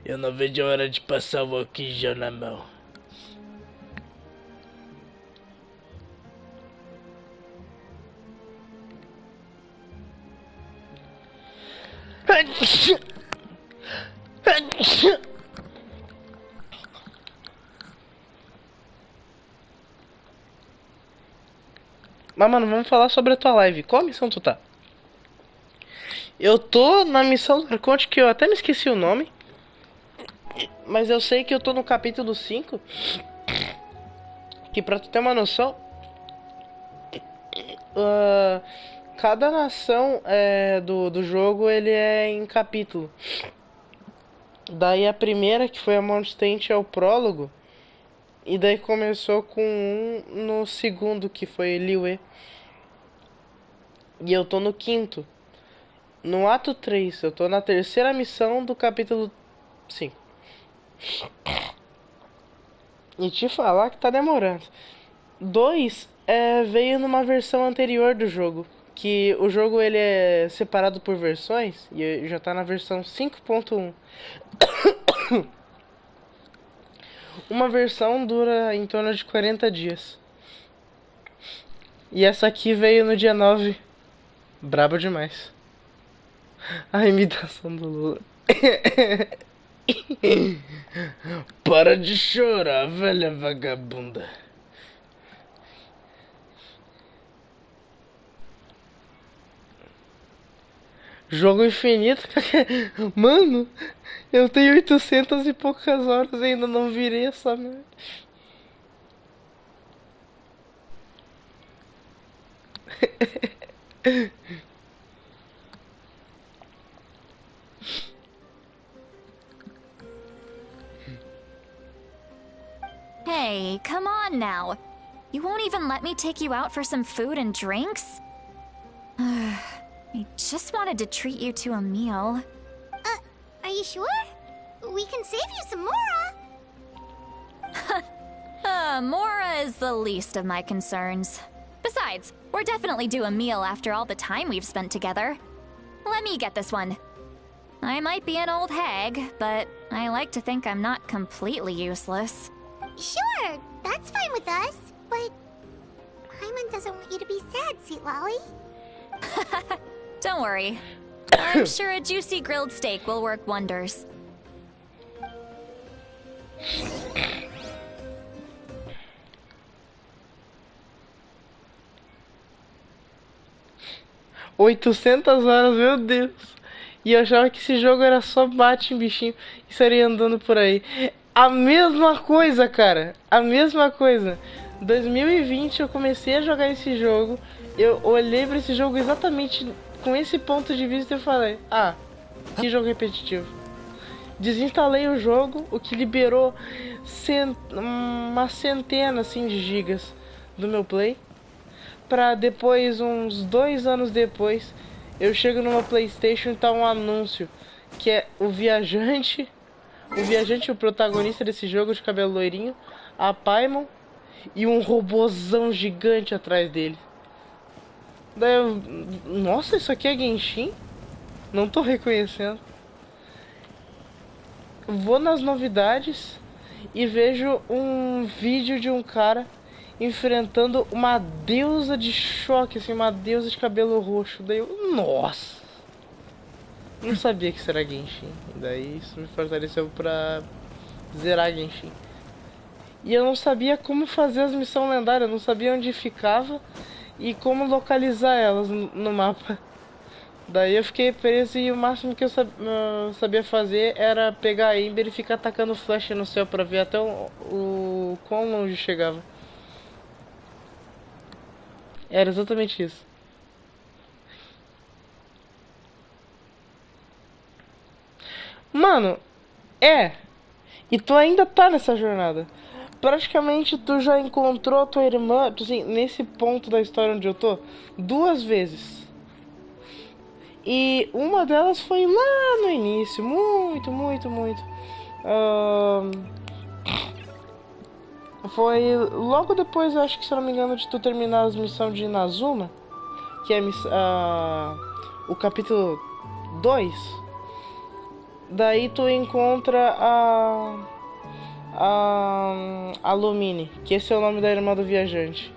Eu não vejo a hora de passar o alquijão na mão. Mas, mano, vamos falar sobre a tua live. Qual missão tu tá? Eu tô na missão do Arconte, que eu até me esqueci o nome. Mas eu sei que eu tô no capítulo 5. Que pra tu ter uma noção, cada nação do jogo ele é em capítulo. Daí a primeira, que foi a Monstente, é o prólogo. E daí começou com um no segundo, que foi Liuê. E eu tô no quinto. No ato 3, eu tô na terceira missão do capítulo 5. E te falar que tá demorando. 2 veio numa versão anterior do jogo. Que o jogo ele é separado por versões. E já tá na versão 5.1. Uma versão dura em torno de 40 dias. E essa aqui veio no dia 9. Brabo demais. A imitação do Lula. Para de chorar, velha vagabunda. Jogo infinito. Mano, eu tenho 800 e poucas horas e ainda não virei essa merda. Hey, come on now. You won't even let me take you out for some food and drinks? I just wanted to treat you to a meal. Are you sure? We can save you some Mora. Mora is the least of my concerns. Besides, we're definitely due a meal after all the time we've spent together. Let me get this one. I might be an old hag, but I like to think I'm not completely useless. Sure, that's fine with us, but Paimon doesn't want you to be sad, sweet Lolly. Don't worry. I'm sure a juicy grilled steak will work wonders. $800, meu Deus. E eu achava que esse jogo era só bate em bichinho e estaria andando por aí. A mesma coisa, cara. A mesma coisa. 2020 eu comecei a jogar esse jogo. Eu olhei pra esse jogo exatamente com esse ponto de vista e falei: ah, que jogo repetitivo. Desinstalei o jogo, o que liberou uma centena assim, de gigas do meu play. Pra depois, uns 2 anos depois, eu chego numa PlayStation e tá um anúncio que é o viajante, o protagonista desse jogo de cabelo loirinho, a Paimon e um robozão gigante atrás dele. Daí eu, nossa, isso aqui é Genshin? Não tô reconhecendo. Vou nas novidades e vejo um vídeo de um cara enfrentando uma deusa de choque, assim, uma deusa de cabelo roxo. Daí eu, nossa, não sabia que isso era Genshin. Daí isso me fortaleceu pra zerar Genshin. E eu não sabia como fazer as missões lendárias, eu não sabia onde ficava e como localizar elas no mapa. Daí eu fiquei preso e o máximo que eu sabia fazer era pegar a Ember e ficar atacando flecha no céu pra ver até o quão longe chegava. Era exatamente isso. Mano, e tu ainda tá nessa jornada. Praticamente tu já encontrou a tua irmã, assim, nesse ponto da história onde eu tô, 2 vezes. E uma delas foi lá no início, muito. Foi logo depois, eu acho que se eu não me engano, de tu terminar as missões de Inazuma, que é o capítulo 2. Daí tu encontra a Lumine, que esse é o nome da irmã do viajante.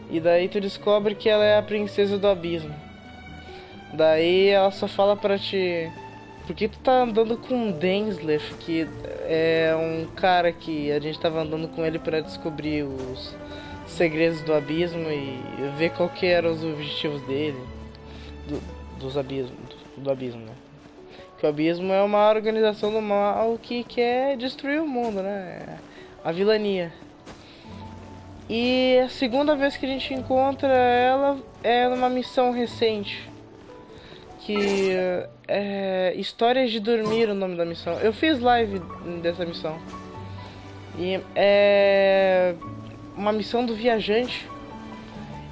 E daí tu descobre que ela é a princesa do abismo. Daí ela só fala pra ti: por que tu tá andando com um Densleth, que é um cara que a gente tava andando com ele pra descobrir os segredos do abismo e ver qual que eram os objetivos dele, do abismo, né? Que o abismo é uma organização do mal que quer destruir o mundo, né? A vilania. E a segunda vez que a gente encontra ela é numa missão recente, que é Histórias de Dormir, o nome da missão. Eu fiz live dessa missão. E é uma missão do viajante.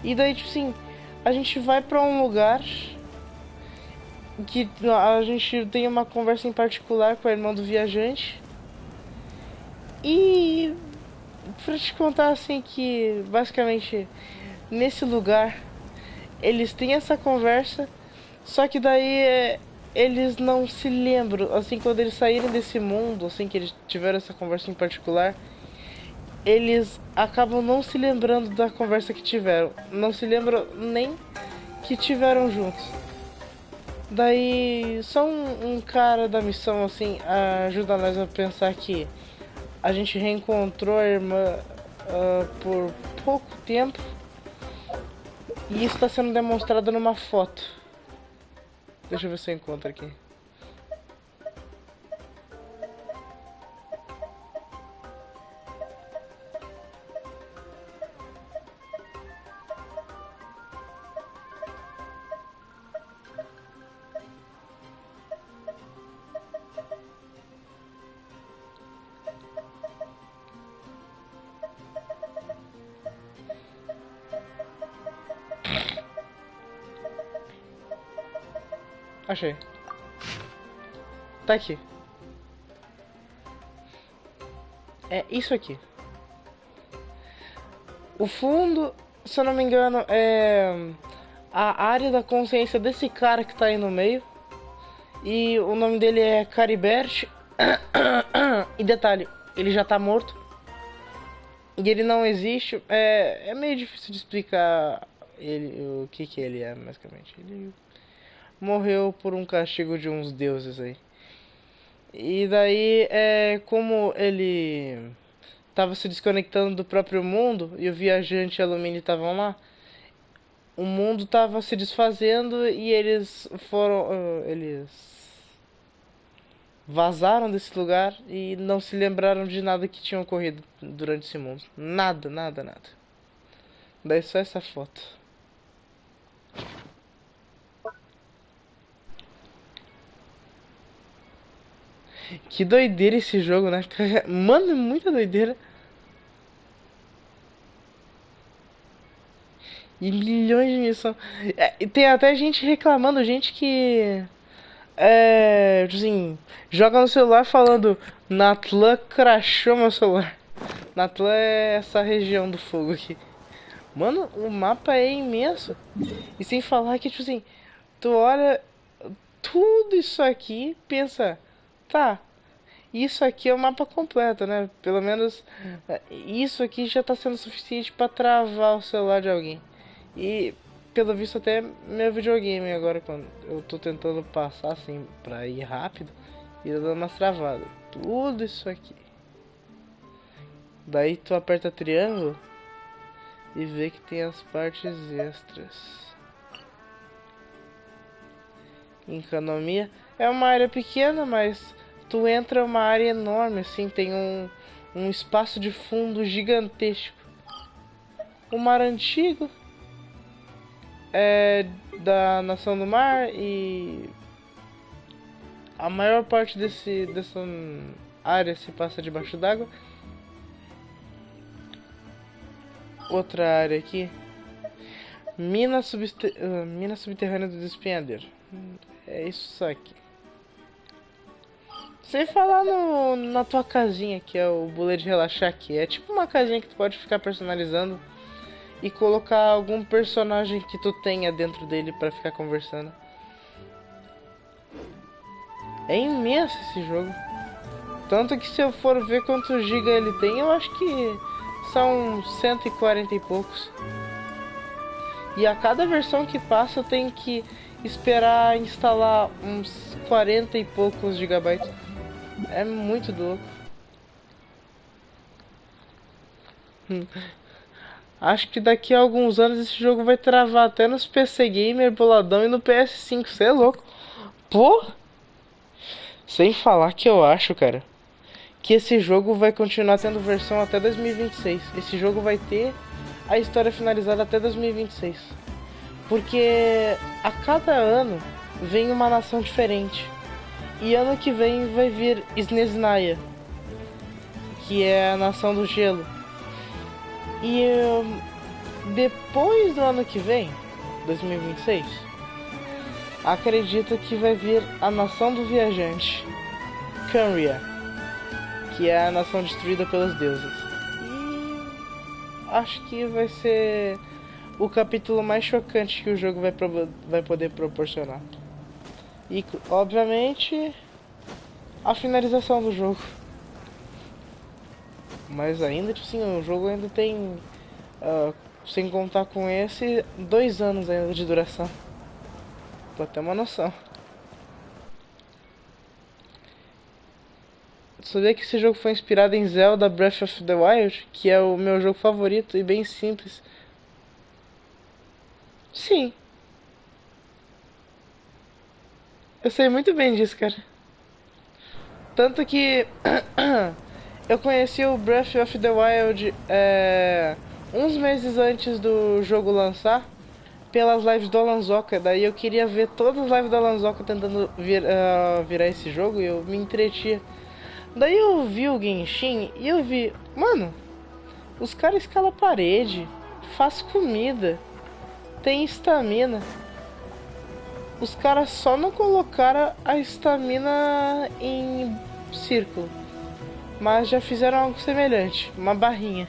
E daí, tipo assim, a gente vai pra um lugar que a gente tem uma conversa em particular com a irmã do viajante. E pra te contar assim que basicamente nesse lugar eles têm essa conversa, só que daí eles não se lembram, assim, quando eles saírem desse mundo, assim, que eles tiveram essa conversa em particular, eles acabam não se lembrando da conversa que tiveram, não se lembram nem que tiveram juntos. Daí só um cara da missão, assim, ajuda nós a pensar que a gente reencontrou a irmã por pouco tempo. E isso está sendo demonstrado numa foto. Deixa eu ver se eu encontro aqui. Achei. Tá aqui. É isso aqui. O fundo, se eu não me engano, é a área da consciência desse cara que tá aí no meio. E o nome dele é Caribert. E detalhe, ele já tá morto. E ele não existe. É meio difícil de explicar o que ele é, basicamente. Ele morreu por um castigo de uns deuses aí. E daí, como ele tava se desconectando do próprio mundo e o viajante e a Lumine estavam lá, o mundo tava se desfazendo e eles vazaram desse lugar e não se lembraram de nada que tinha ocorrido durante esse mundo. Nada, nada, nada. Daí só essa foto. Que doideira esse jogo, né? Mano, é muita doideira. E milhões de missões. Tem até gente reclamando, gente que tipo assim, joga no celular falando: Natlan crashou meu celular. Natlan é essa região do fogo aqui. Mano, o mapa é imenso. E sem falar que, tipo assim, tu olha tudo isso aqui, pensa, tá, isso aqui é o mapa completo, né? Pelo menos isso aqui já tá sendo suficiente pra travar o celular de alguém. E pelo visto até meu videogame agora, quando eu tô tentando passar assim pra ir rápido, e dando umas travadas. Tudo isso aqui. Daí tu aperta triângulo e vê que tem as partes extras. Economia é uma área pequena, mas tu entra uma área enorme, assim, tem um espaço de fundo gigantesco. O mar antigo é da Nação do Mar e a maior parte dessa área se passa debaixo d'água. Outra área aqui, mina subterrânea do despenhadeiro. É isso aqui. Sem falar na tua casinha, que é o bule de relaxar aqui. É tipo uma casinha que tu pode ficar personalizando e colocar algum personagem que tu tenha dentro dele pra ficar conversando. É imenso esse jogo. Tanto que se eu for ver quantos GB ele tem, eu acho que são 140 e poucos. E a cada versão que passa eu tenho que esperar instalar uns 40 e poucos gigabytes. É muito louco. Acho que daqui a alguns anos esse jogo vai travar até nos PC Gamer boladão e no PS5. Cê é louco. Pô! Sem falar que eu acho, cara, que esse jogo vai continuar tendo versão até 2026. Esse jogo vai ter a história finalizada até 2026. Porque a cada ano vem uma nação diferente. E ano que vem vai vir Snezhnaya, que é a nação do gelo. E depois do ano que vem, 2026, acredito que vai vir a nação do viajante, Canria, que é a nação destruída pelos deuses. E acho que vai ser o capítulo mais chocante que o jogo vai poder proporcionar. E, obviamente, a finalização do jogo. Mas ainda, tipo assim, o jogo ainda tem, sem contar com esse, 2 anos ainda de duração. Pra ter uma noção. Sabia que esse jogo foi inspirado em Zelda Breath of the Wild, que é o meu jogo favorito e bem simples. Sim. Eu sei muito bem disso, cara. Tanto que eu conheci o Breath of the Wild uns meses antes do jogo lançar, pelas lives do Alanzoca. Daí eu queria ver todas as lives do Alanzoca tentando virar esse jogo e eu me entretia. Daí eu vi o Genshin e eu vi, mano, os caras escalam a parede, faz comida, tem estamina. Os caras só não colocaram a estamina em círculo, mas já fizeram algo semelhante, uma barrinha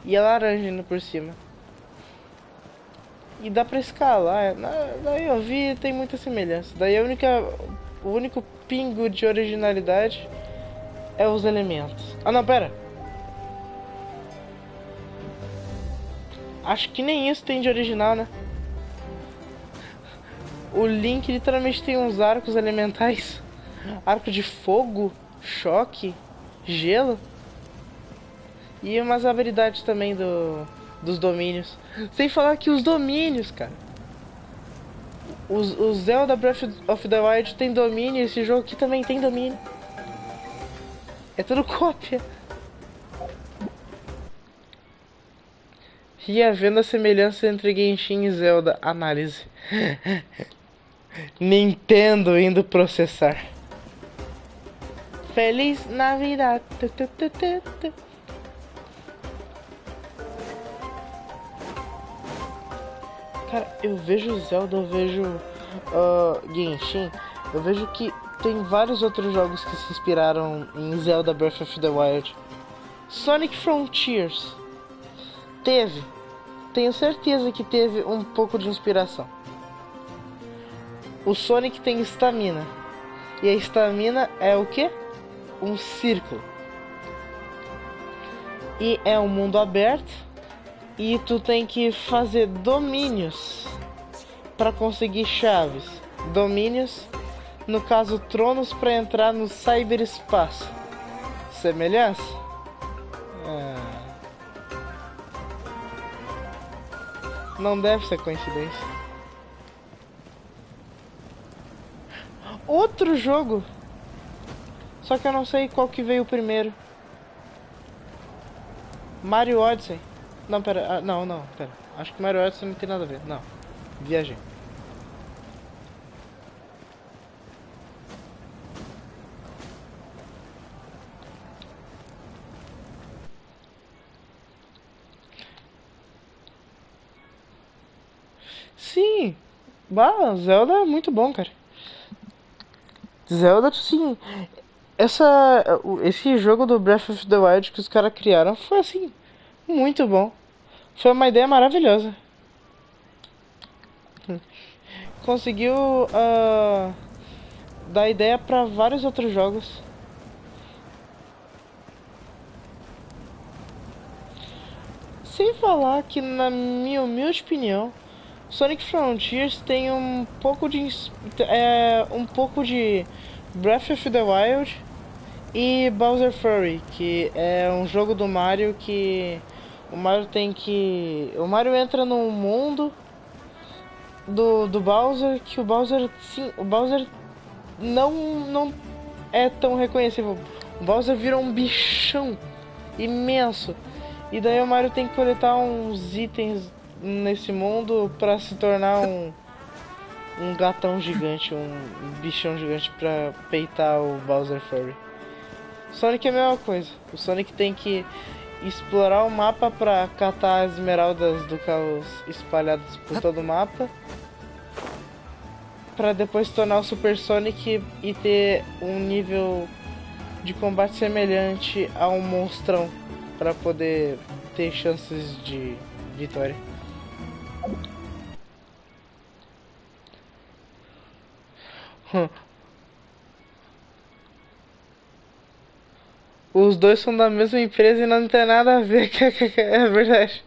e a laranja indo por cima. E dá pra escalar. Daí eu vi, tem muita semelhança. Daí o único pingo de originalidade é os elementos. Ah não, pera. Acho que nem isso tem de original, né? O Link literalmente tem uns arcos elementais. Arco de fogo, choque, gelo. E umas habilidades também dos domínios. Sem falar que os domínios, cara. O Zelda Breath of the Wild tem domínio, esse jogo aqui também tem domínio. É tudo cópia. E havendo a semelhança entre Genshin e Zelda, análise. Nintendo indo processar. Feliz Navidad. Cara, eu vejo Zelda, eu vejo Genshin, eu vejo que tem vários outros jogos que se inspiraram em Zelda Breath of the Wild. Sonic Frontiers teve, tenho certeza que teve um pouco de inspiração. O Sonic tem estamina, e a estamina é o que? Um círculo. E é um mundo aberto, e tu tem que fazer domínios para conseguir chaves. Domínios, no caso tronos, para entrar no cyberespaço. Semelhança? Não deve ser coincidência. Outro jogo, só que eu não sei qual que veio primeiro. Mario Odyssey. Não, pera, não, pera. Acho que Mario Odyssey não tem nada a ver. Não, viajei. Sim, Zelda é muito bom, cara. Zelda, sim, Esse jogo do Breath of the Wild que os caras criaram foi assim, muito bom. Foi uma ideia maravilhosa. Conseguiu dar ideia para vários outros jogos. Sem falar que, na minha humilde opinião, Sonic Frontiers tem um pouco de Breath of the Wild e Bowser Fury, que é um jogo do Mario que o Mario entra num mundo do Bowser que o Bowser não é tão reconhecível. O Bowser vira um bichão imenso. E daí o Mario tem que coletar uns itens nesse mundo pra se tornar um gatão gigante, um bichão gigante pra peitar o Bowser Fury. Sonic é a mesma coisa. O Sonic tem que explorar o mapa pra catar as esmeraldas do caos espalhadas por todo o mapa, pra depois se tornar o Super Sonic e ter um nível de combate semelhante a um monstrão, para poder ter chances de vitória. Os dois são da mesma empresa e não tem nada a ver. É verdade.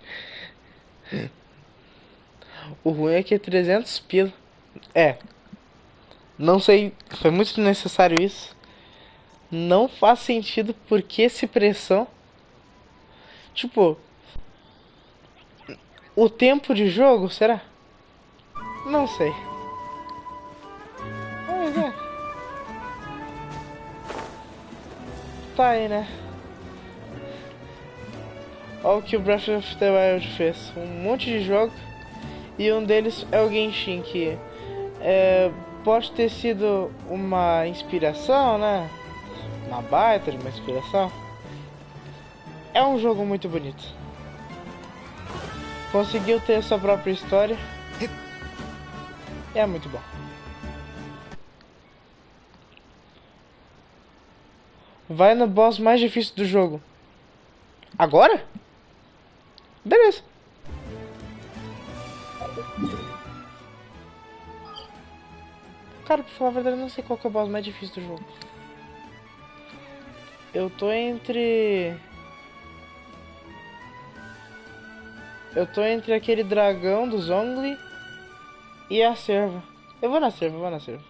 O ruim é que é 300 pila. É. Não sei. Foi muito necessário isso. Não faz sentido porque esse pressão. Tipo. O tempo de jogo, será? Não sei. Mas é. Tá aí, né? Olha o que o Breath of the Wild fez. Um monte de jogo. E um deles é o Genshin, que pode ter sido uma inspiração, né? Uma baita de uma inspiração. É um jogo muito bonito. Conseguiu ter sua própria história. É muito bom. Vai no boss mais difícil do jogo. Agora? Beleza. Cara, pra falar a verdade, eu não sei qual que é o boss mais difícil do jogo. Eu tô entre aquele dragão do Zhongli e a cerva. Eu vou na cerva.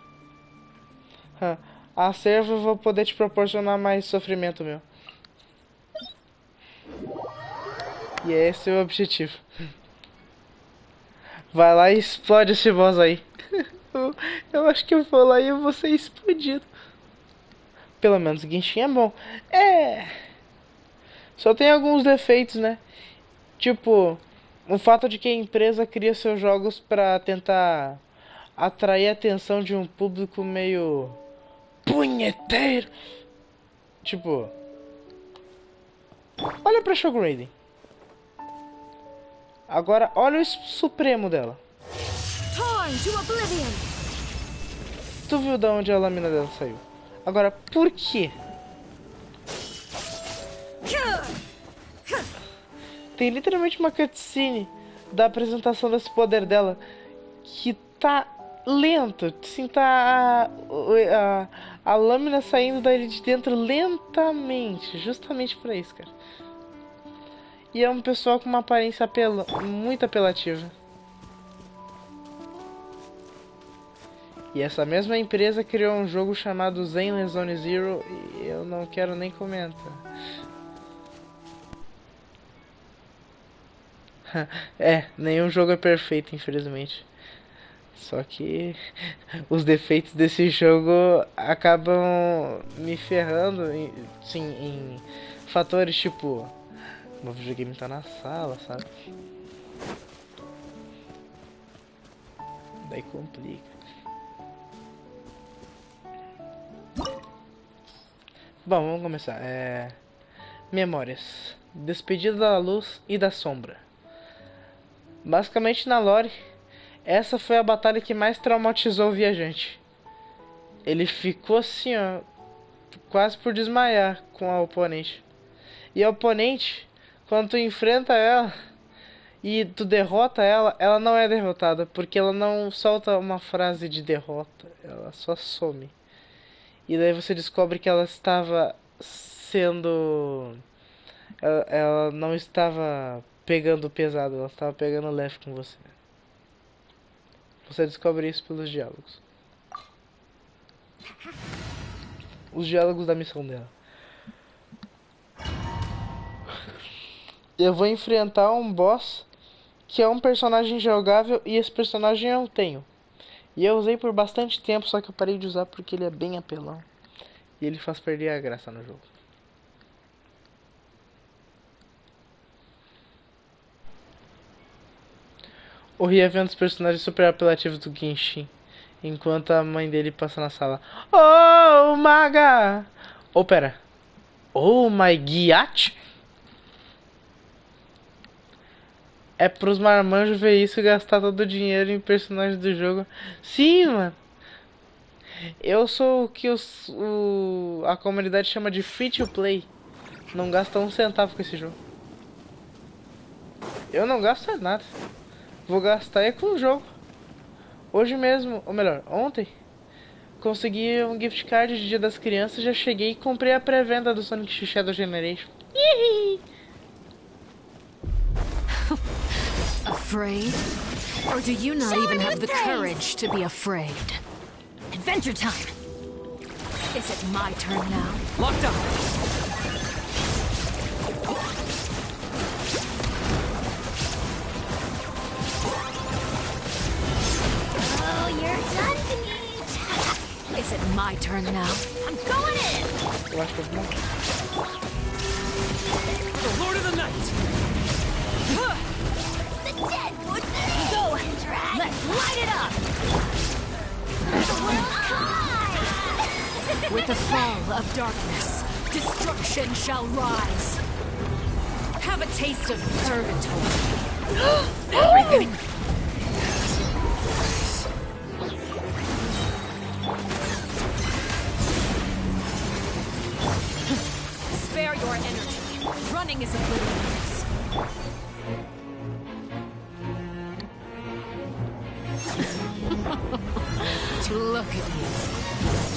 A cerva eu vou poder te proporcionar mais sofrimento, meu. E esse é o objetivo. Vai lá e explode esse boss aí. Eu acho que eu vou lá e eu vou ser explodido. Pelo menos o Genshin é bom. Só tem alguns defeitos, né? Tipo, o fato de que a empresa cria seus jogos pra tentar atrair a atenção de um público meio punheteiro. Tipo, olha pra Shogun Raiden. Agora olha o supremo dela. Tu viu de onde a lâmina dela saiu? Agora, por quê? Tem literalmente uma cutscene da apresentação desse poder dela que tá lento. Assim, tá a lâmina saindo dali de dentro lentamente. Justamente pra isso, cara. E é um pessoal com uma aparência muito apelativa. E essa mesma empresa criou um jogo chamado Zenless Zone Zero e eu não quero nem comentar. Nenhum jogo é perfeito, infelizmente. Só que os defeitos desse jogo acabam me ferrando em fatores tipo... O videogame tá na sala, sabe? Daí complica. Bom, vamos começar. Memórias. Despedida da luz e da sombra. Basicamente, na lore, essa foi a batalha que mais traumatizou o viajante. Ele ficou assim, ó, quase por desmaiar com a oponente. E a oponente, quando tu enfrenta ela e tu derrota ela, ela não é derrotada, porque ela não solta uma frase de derrota, ela só some. E daí você descobre que ela estava sendo... Ela não estava pegando pesado, ela estava pegando leve com você. Você descobre isso pelos diálogos. Os diálogos da missão dela. Eu vou enfrentar um boss que é um personagem jogável e esse personagem eu tenho. E eu usei por bastante tempo, só que eu parei de usar porque ele é bem apelão. E ele faz perder a graça no jogo. O Ria vendo os personagens super apelativos do Genshin, enquanto a mãe dele passa na sala. Oh, maga! Oh, pera. Oh, my guiate? É pros marmanjos ver isso e gastar todo o dinheiro em personagens do jogo. Sim, mano. Eu sou o que a comunidade chama de free to play. Não gasta um centavo com esse jogo. Eu não gasto nada. Vou gastar é com o jogo. Hoje mesmo, ou melhor, ontem, consegui um gift card de Dia das Crianças. Já cheguei e comprei a pré-venda do Sonic Shadow Generation. Afraid? Or do you not even have the courage to be afraid? Adventure time! Is it my turn now? Locked up! Oh, you're done, Pete! Is it my turn now? I'm going in! The Lord of the Night! The Deadwood Blade! Go! Drag! Let's light it up! The world collide! With the fall of darkness, destruction shall rise. Have a taste of purgatory. Everything. Spare your energy. Running is of little use. Look at you.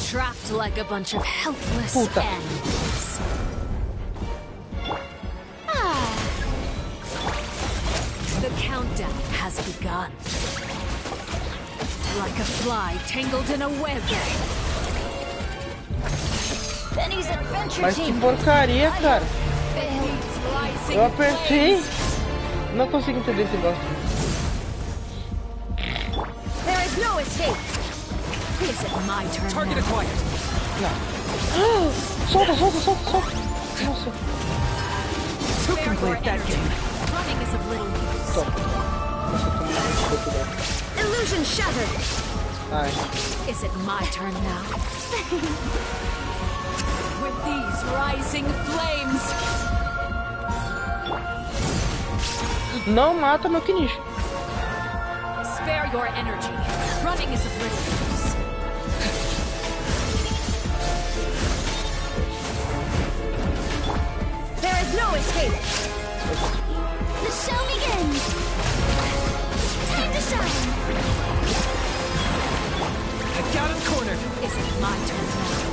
Trapped like a bunch of helpless animals. The countdown has begun. Like a fly tangled in a web. Benny's adventure Mas que team. porcaria, cara. Failed. Eu apertei. Não consigo entender esse bosta. There is no escape. Is it my turn Target now? acquired! Não. Solta, solta, solta, solta. Nossa. To complete that game. Running is of little use. Solta. Nossa, tô muito rápido. Illusion shattered. Ai. Is it my turn now? With these rising flames. Não mata meu Kinish. Spare your energy. Running is of little use. There is no escape. The show begins. Time to shine. I got him cornered! Is it my turn now?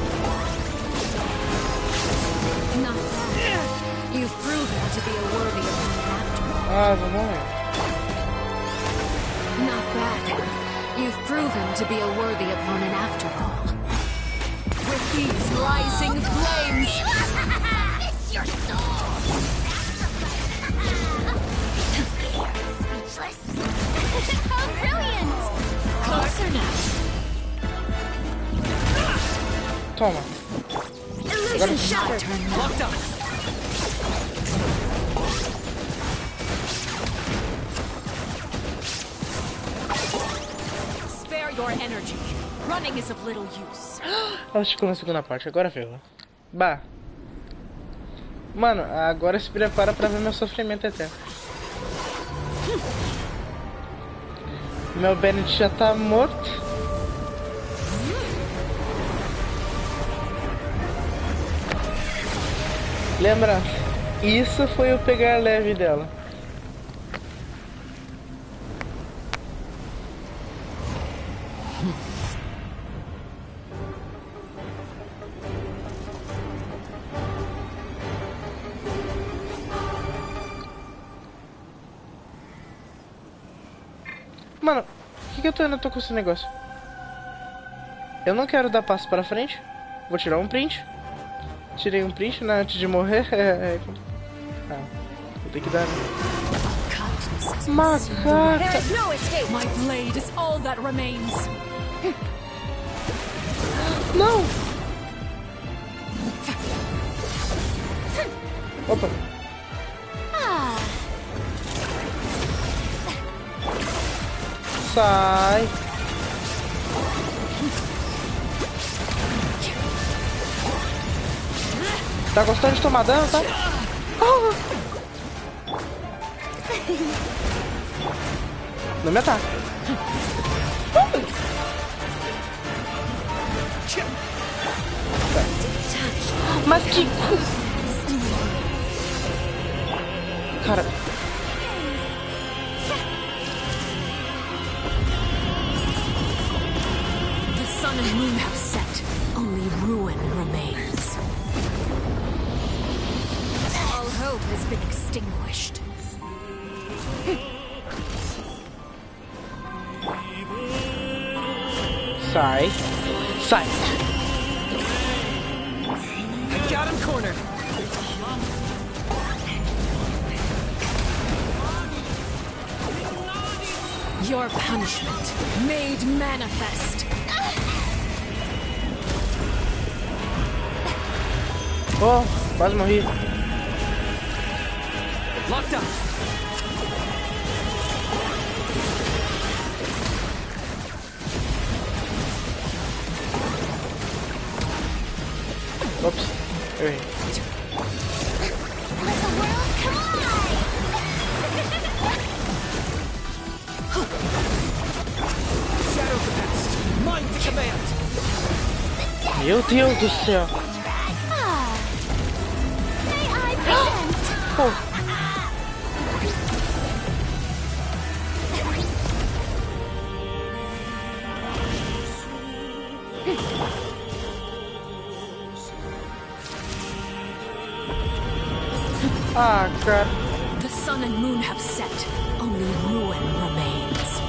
Not bad. You've proven to be a worthy opponent after all. Ah, vou morrer. Not bad. You've proven to be a worthy opponent after all. With these rising flames. It's your soul. Speechless. How brilliant. Closer now. Toma. Illusion shattered. Turn now. Locked up! Spare your energy. Running is of little use. Ela ficou na segunda parte, agora ferrou. Bah. Mano, agora se prepara pra ver meu sofrimento eterno. Meu Bennett já tá morto. Lembra? Isso foi o pegar leve dela. Mano, por que eu ainda tô com esse negócio? Eu não quero dar passo pra frente. Vou tirar um print. Tirei um print, né, antes de morrer. Ah, vou ter que dar. Macaca! My blade is all that remains. Não! Opa! Sai! Tá gostando de tomar dano, tá? Não me ataca. Mas que... Cara... The sun and moon have set. Only ruin remains. All hope has been extinguished. Sai. Sai. Got him cornered. Your punishment made manifest. Oh, quase morri. Locked up. Ops, eu errei. Let the world collide! Shadow the past. Mind to command. Meu Deus do céu. May I present? Oh. Ah, cara. The sun and moon have set. Only ruin remains.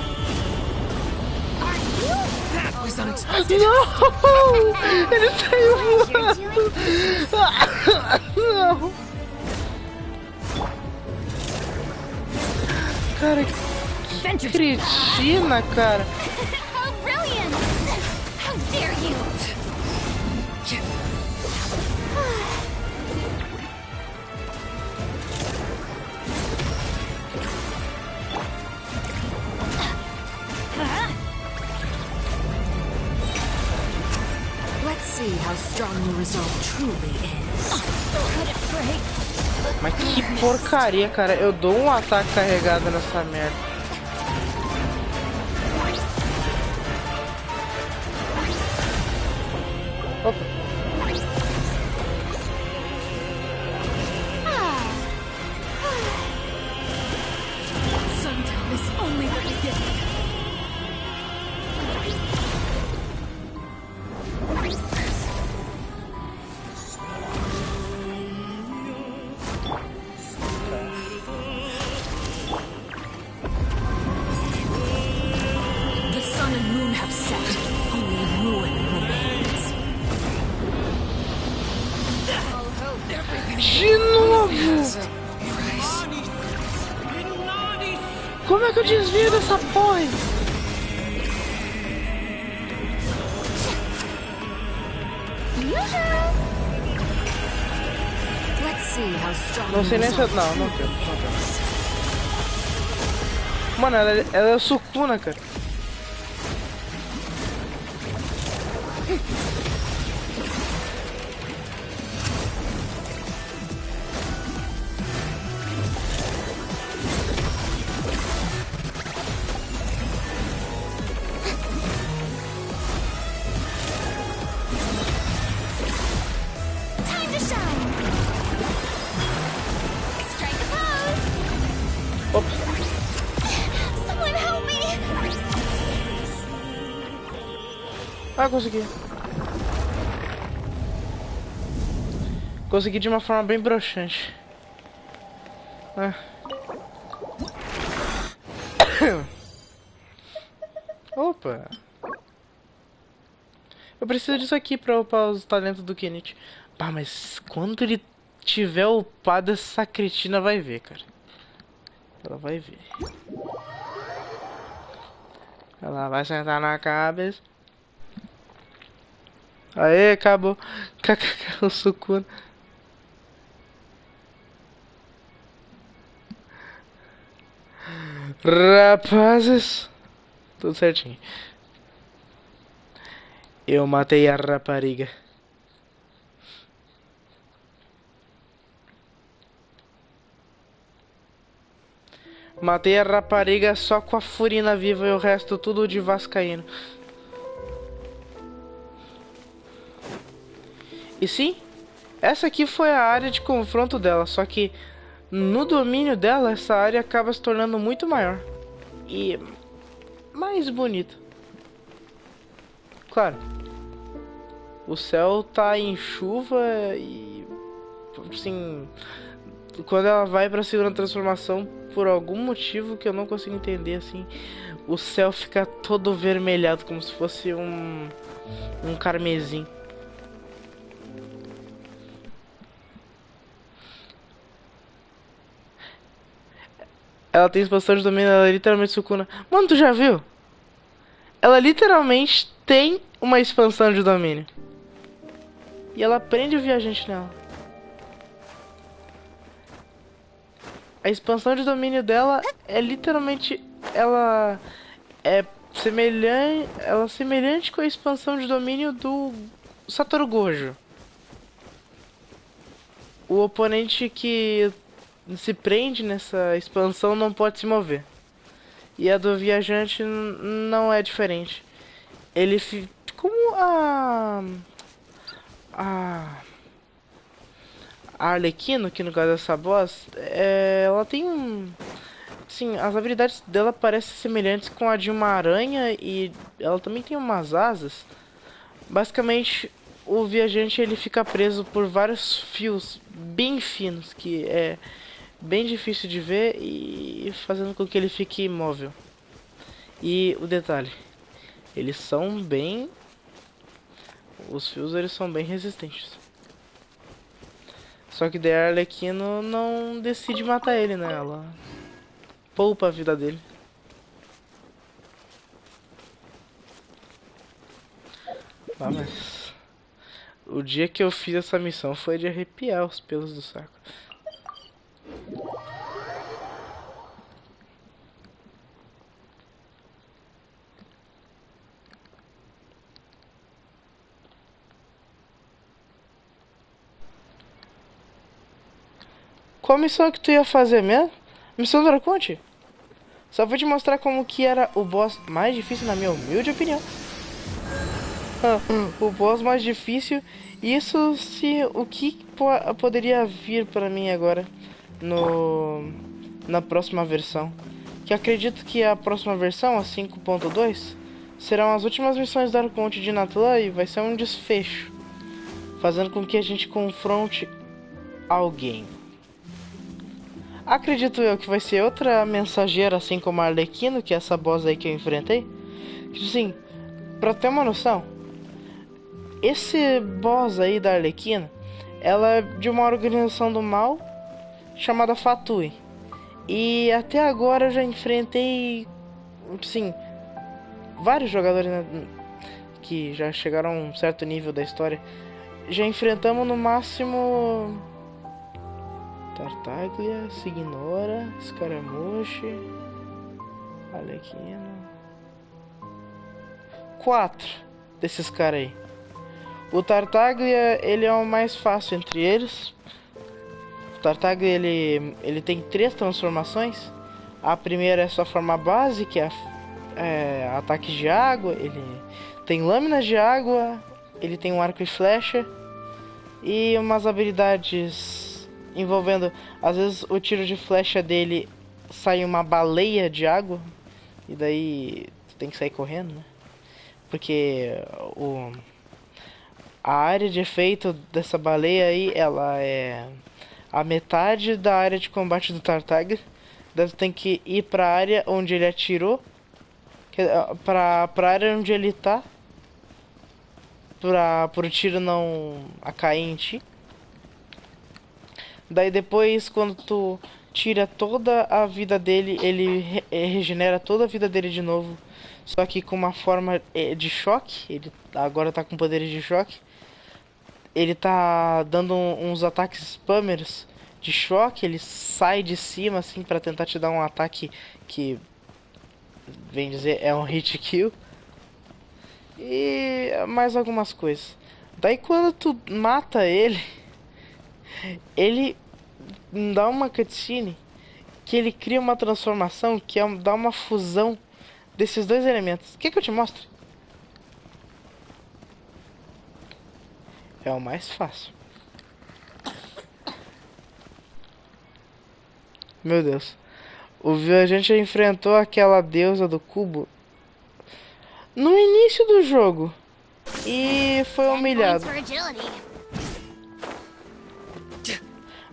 That was unexpected. Não! Ele saiu voando! Não! Cara, que cretina, cara! How brilliant! How dare you! Let's see how strong your resolve truly is. Let it break. Mas que porcaria, cara. Eu dou um ataque carregado nessa merda. Opa. Sundown is only the beginning. The sun and moon have set. Only ruin remains. All hope. De novo! Como é que eu desvio dessa porra? Let's see how strong Não sei nem se eu... Não, não tem. Mano, ela é sucuna, cara. Time to shine! Ah, consegui. Consegui de uma forma bem broxante. Ah. Opa. Eu preciso disso aqui pra upar os talentos do Rinite. Pá, mas quando ele tiver upado, essa cretina vai ver, cara. Ela vai ver. Ela vai sentar na cabeça. Aê, acabou. O Sukuna. Rapazes. Tudo certinho. Eu matei a rapariga. Matei a rapariga só com a furina viva e o resto tudo de vascaíno. E sim, essa aqui foi a área de confronto dela, só que no domínio dela essa área acaba se tornando muito maior e mais bonita. Claro, o céu tá em chuva e assim, quando ela vai pra segunda transformação, por algum motivo que eu não consigo entender, assim, o céu fica todo vermelhado, como se fosse um carmesim. Ela tem expansão de domínio, ela é literalmente Sukuna. Mano, tu já viu? Ela literalmente tem uma expansão de domínio. E ela prende o viajante nela. A expansão de domínio dela é literalmente... Ela é semelhante com a expansão de domínio do Satoru Gojo. O oponente que se prende nessa expansão não pode se mover. E a do viajante não é diferente. Ele como a Arlequino, que no caso dessa boss, ela tem sim, as habilidades dela parecem semelhantes com a de uma aranha e ela também tem umas asas. Basicamente, o viajante ele fica preso por vários fios bem finos, que é bem difícil de ver e fazendo com que ele fique imóvel. E o detalhe, eles são bem... Os fios eles são bem resistentes. Só que daí a Arlequino não decide matar ele, né? Ela poupa a vida dele. Ah, mas... O dia que eu fiz essa missão foi de arrepiar os pelos do saco. Qual missão que tu ia fazer mesmo? Missão do Arconte? Só vou te mostrar como que era o boss mais difícil na minha humilde opinião. O boss mais difícil. Isso se o que poderia vir para mim agora na próxima versão. Que acredito que a próxima versão, a 5.2, serão as últimas missões do Arconte de Natlan e vai ser um desfecho, fazendo com que a gente confronte alguém. Acredito eu que vai ser outra mensageira, assim como a Arlequino, que é essa boss aí que eu enfrentei. Assim, pra ter uma noção, esse boss aí da Arlequino, ela é de uma organização do mal chamada Fatui. E até agora eu já enfrentei, assim, vários jogadores, né, que já chegaram a um certo nível da história. Já enfrentamos no máximo... Tartaglia, Signora, Scaramucci, Arlequino. 4 desses caras aí. O Tartaglia, ele é o mais fácil entre eles. O Tartaglia, ele tem 3 transformações. A primeira é sua forma base, que é ataque de água. Ele tem lâminas de água. Ele tem um arco e flecha. E umas habilidades... envolvendo, às vezes o tiro de flecha dele sai uma baleia de água e daí tu tem que sair correndo, né? Porque a área de efeito dessa baleia aí, ela é a metade da área de combate do Tartag. Daí tu tem que ir pra área onde ele atirou, pra área onde ele tá, pro tiro não cair em ti. Daí depois, quando tu tira toda a vida dele, ele regenera toda a vida dele de novo. Só que com uma forma de choque. Ele agora tá com poderes de choque. Ele tá dando uns ataques spammers de choque. Ele sai de cima assim pra tentar te dar um ataque que, bem dizer, é um hit kill. E mais algumas coisas. Daí quando tu mata ele, ele dá uma cutscene que ele cria uma transformação que dá uma fusão desses dois elementos. Quer que eu te mostre? É o mais fácil. Meu Deus. O viajante enfrentou aquela deusa do cubo no início do jogo e foi humilhado.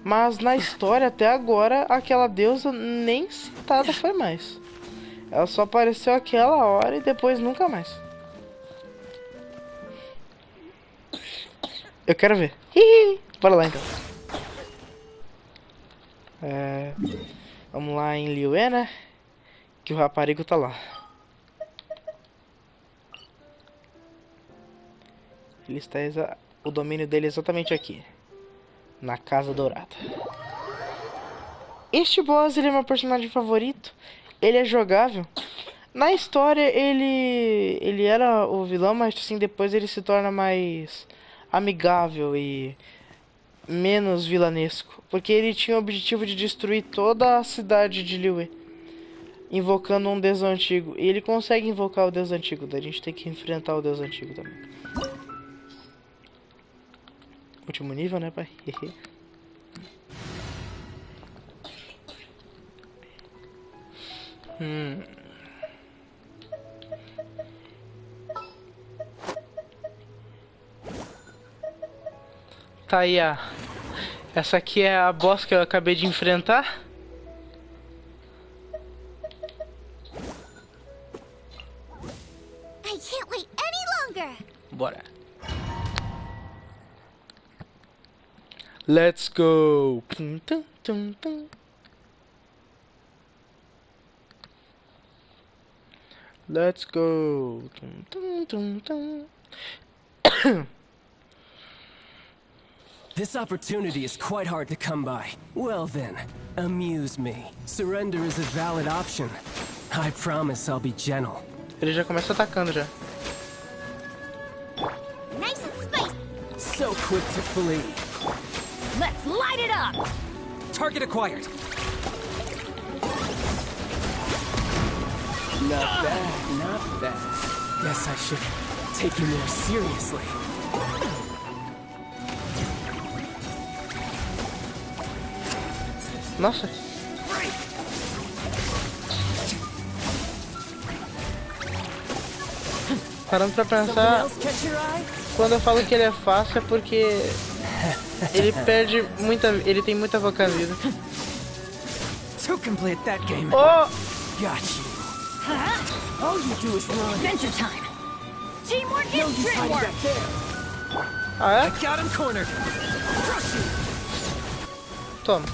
Mas na história até agora aquela deusa nem citada foi mais. Ela só apareceu aquela hora e depois nunca mais. Eu quero ver. Bora lá então. Vamos lá em Liyue, né? Que o raparigo tá lá. Ele está o domínio dele é exatamente aqui, na Casa Dourada. Este boss, ele é meu personagem favorito. Ele é jogável. Na história ele era o vilão, mas assim depois ele se torna mais amigável e menos vilanesco, porque ele tinha o objetivo de destruir toda a cidade de Liyue, invocando um deus antigo. E ele consegue invocar o deus antigo, daí a gente tem que enfrentar o deus antigo também. Último nível, né, pai? Tá aí essa aqui é a boss que eu acabei de enfrentar. I can't wait any longer. Bora. Let's go. Let's go. This opportunity is quite hard to come by. Well then, amuse me. Surrender is a valid option. I promise I'll be gentle. Ele já começa atacando já. Nice and spicy. So quick to flee. Let's light it up! Target acquired. Not bad, not bad. Guess I should take you more seriously. Nossa. Parando pra pensar, quando eu falo que ele é fácil é porque ele perde muita, ele tem muita pouca vida. To complete that game. Oh! Got you. All you do is run. Adventure time! Teamwork No is use hiding teamwork! back there. Ah, é? I got him cornered. Crush you. Toma.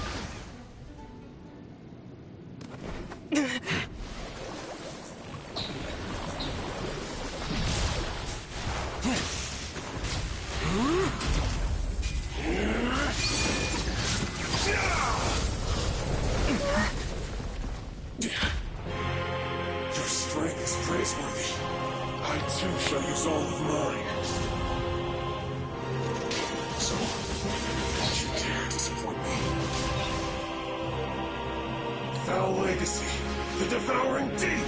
Your strength is praiseworthy. I too shall use all of mine. So, don't you dare disappoint me. Foul legacy, the devouring deep!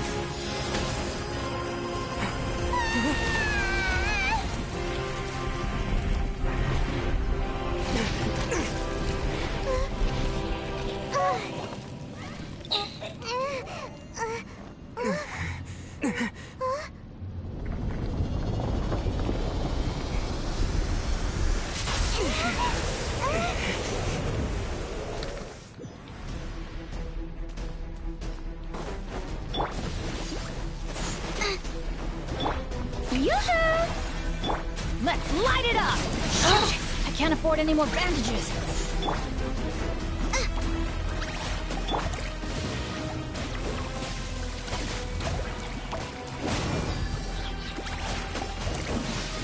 afford any more bandages.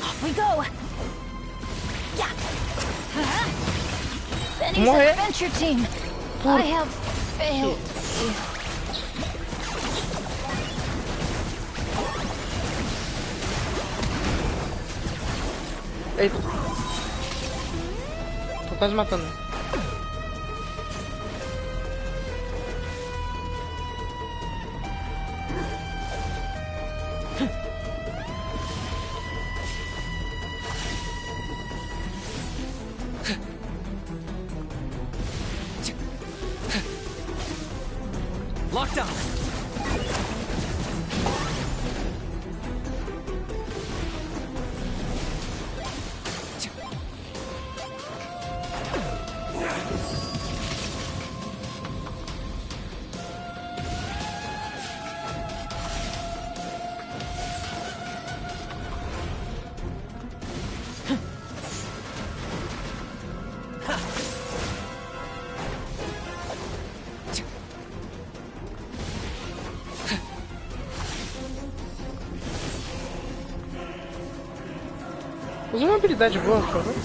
Off we go. Yeah. Benny's adventure team. I have failed. Eita. Tô quase matando. Locked on. Usa uma habilidade boa, por favor.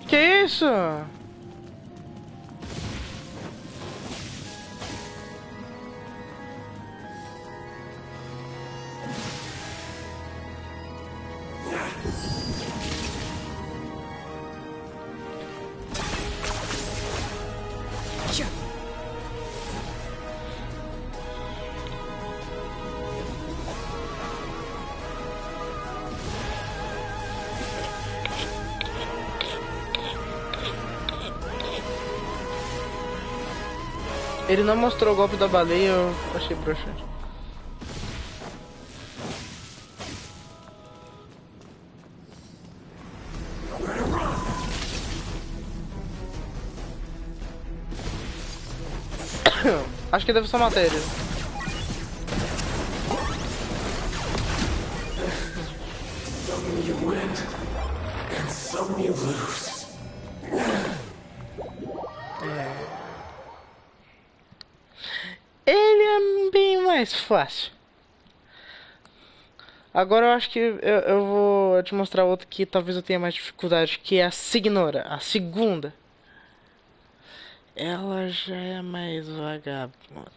Que isso? Ele não mostrou o golpe da baleia, eu achei broxante. Acho que deve ser matéria. Some you win, and some you lose. Ele é bem mais fácil. Agora eu acho que eu vou te mostrar outro que talvez eu tenha mais dificuldade, que é a Signora, a segunda. Ela já é mais vagabunda.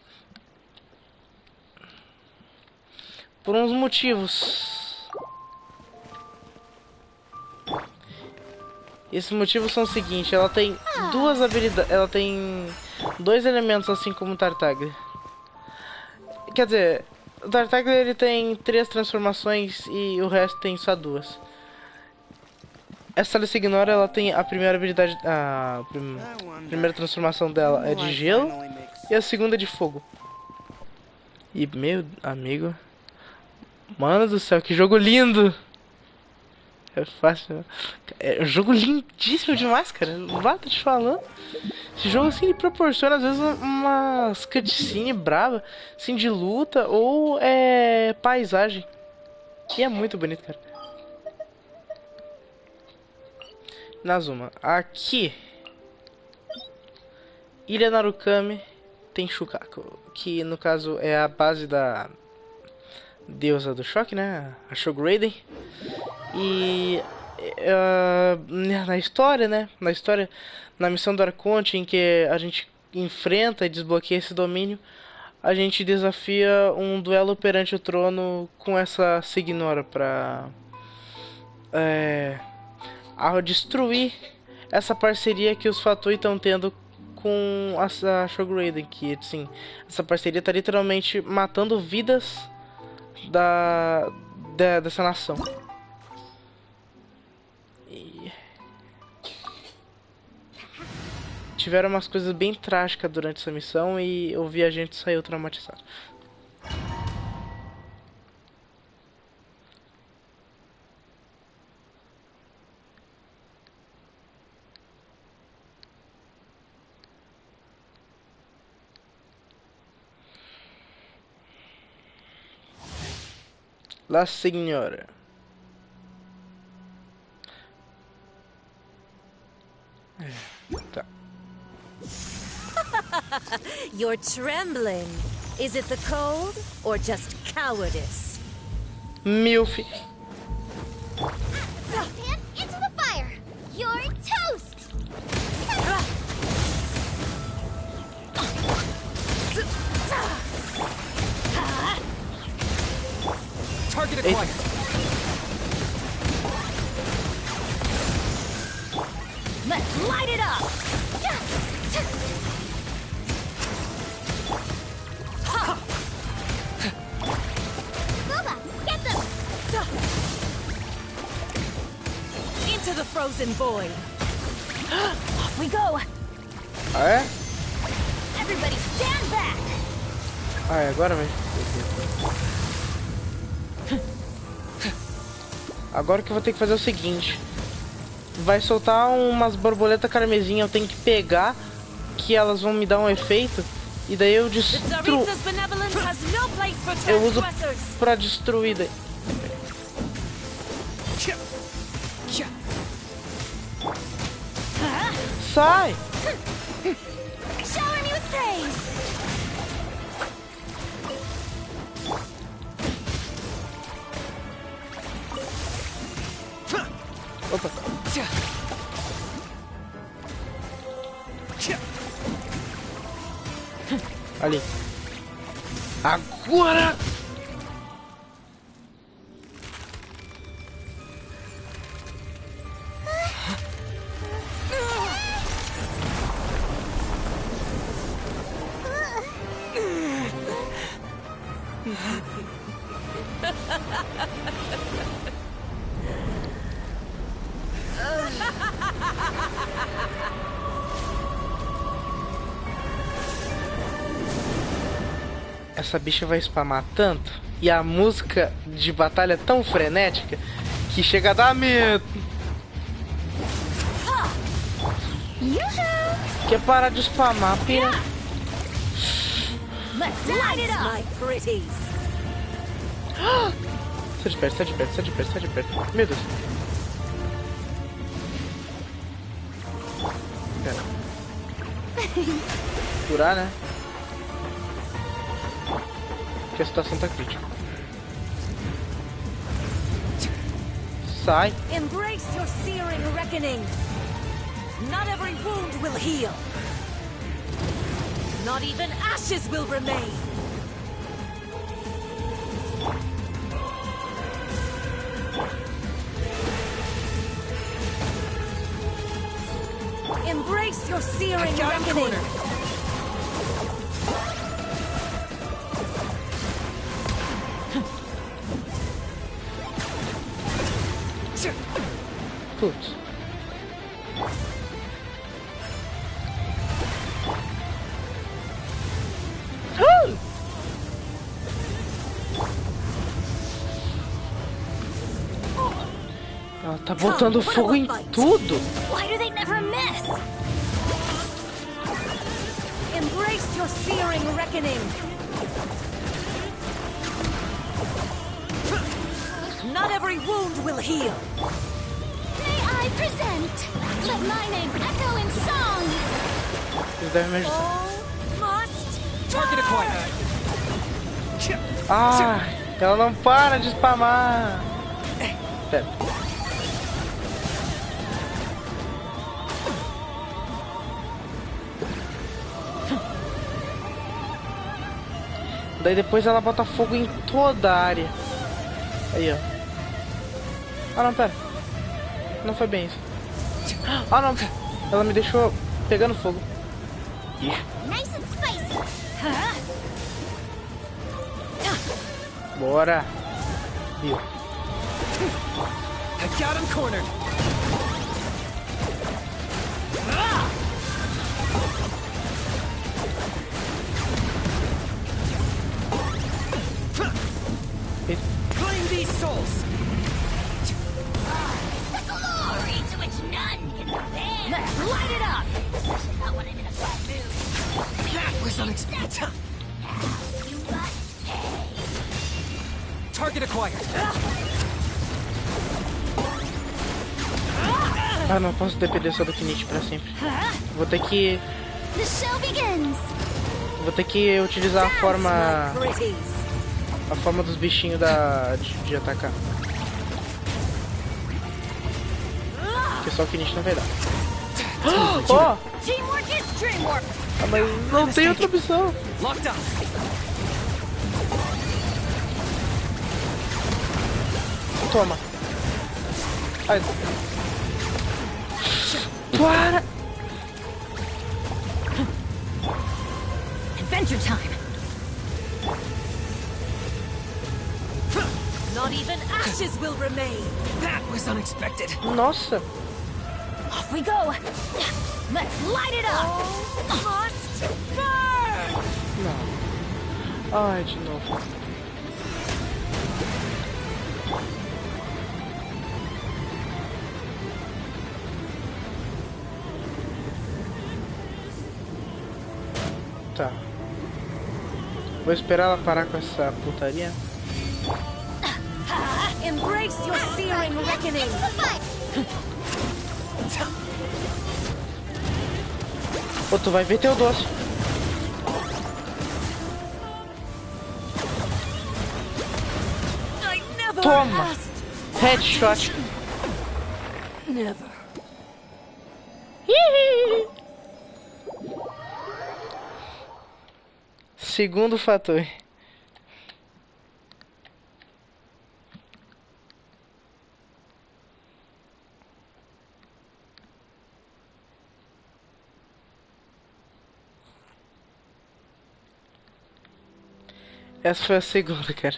Por uns motivos. Esses motivos são os seguintes, ela tem duas habilidades, ela tem dois elementos assim como o Tartaglia. Quer dizer, o Tartaglia ele tem 3 transformações e o resto tem só 2. Essa Alice Ignora, ela tem a primeira habilidade, a primeira transformação dela é de gelo e a segunda é de fogo. E meu amigo, mano do céu, que jogo lindo! É fácil, é um jogo lindíssimo demais, cara. Vá, tô te falando. Esse jogo assim ele proporciona às vezes umas cutscene brava, assim de luta ou paisagem. E é muito bonito, cara. Nazuma, aqui Ilha Narukami tem Shukaku, que no caso é a base da deusa do choque, né? A Shograden. E na história, né? Na missão do Arconte, em que a gente enfrenta e desbloqueia esse domínio, a gente desafia um duelo perante o trono com essa Signora pra destruir essa parceria que os Fatui estão tendo com a Shograden, que assim, essa parceria tá literalmente matando vidas dessa nação. E tiveram umas coisas bem trágicas durante essa missão e o viajante saiu traumatizado. La Senhora. Tá. You're trembling. Is it the cold or just cowardice? Milf. Pam, into the fire! You're toast! Target acquired. Let's light it up! Booba, get them! Into the frozen void. Off we go. Ah, é? Everybody stand back. Ah, é agora mesmo. Agora o que eu vou ter que fazer é o seguinte. Vai soltar umas borboletas carmesim. Eu tenho que pegar, que elas vão me dar um efeito. E daí eu destruo. Eu uso pra destruir daí. Sai! Shower me with praise. Opa! Ali. Agora! Essa bicha vai spamar tanto e a música de batalha é tão frenética que chega a dar medo. Quer parar de spamar, pia? Let's light it up, my pretties. Sai de perto, sai de perto, sai de perto, sai de perto. Meu Deus. Pera. Curar, né? Porque a situação tá crítica. Sai. Embrace your searing reckoning. Not every wound will heal. Not even ashes will remain. Embrace your searing reckoning. Putz. Ela tá botando fogo em tudo. Why do they never miss? Embrace your searing reckoning. Not every wound will heal. May I present? Let my name echo in song. Eles devem me ajudar. Must Target acquired. Ah, ela não para de spamar. Pera. Daí depois ela bota fogo em toda a área. Aí, ó. Ah, não, pera. Não foi bem isso. Ah, não. Ela me deixou pegando fogo. Ixi. Nice and spicy. Bora. Viu. I got him cornered. Claim these souls. The glory to which none can compare. Let's light it up. Especially not when I'm in a bad mood. That was unexpected. You must pay. Target Target acquired. Ah, não posso depender só do rinite pra sempre. Vou ter que... The show begins. Vou ter que utilizar a forma dos bichinhos de atacar. Porque só o rinite não vai dar. Oh! Teamwork is dreamwork. Ah, mas não tem outra opção. Locked up. Toma. Ai. Para! Adventure time. Not even ashes will remain. That was unexpected. Nossa. Off we go. Let's light it up. Must burn. Não. Ai, de novo. Tá. Vou esperar ela parar com essa putaria. Embrace your searing reckoning. Ô, tu vai ver teu doce. Toma! Headshot. Never. Segundo fator. Essa foi a segunda, cara.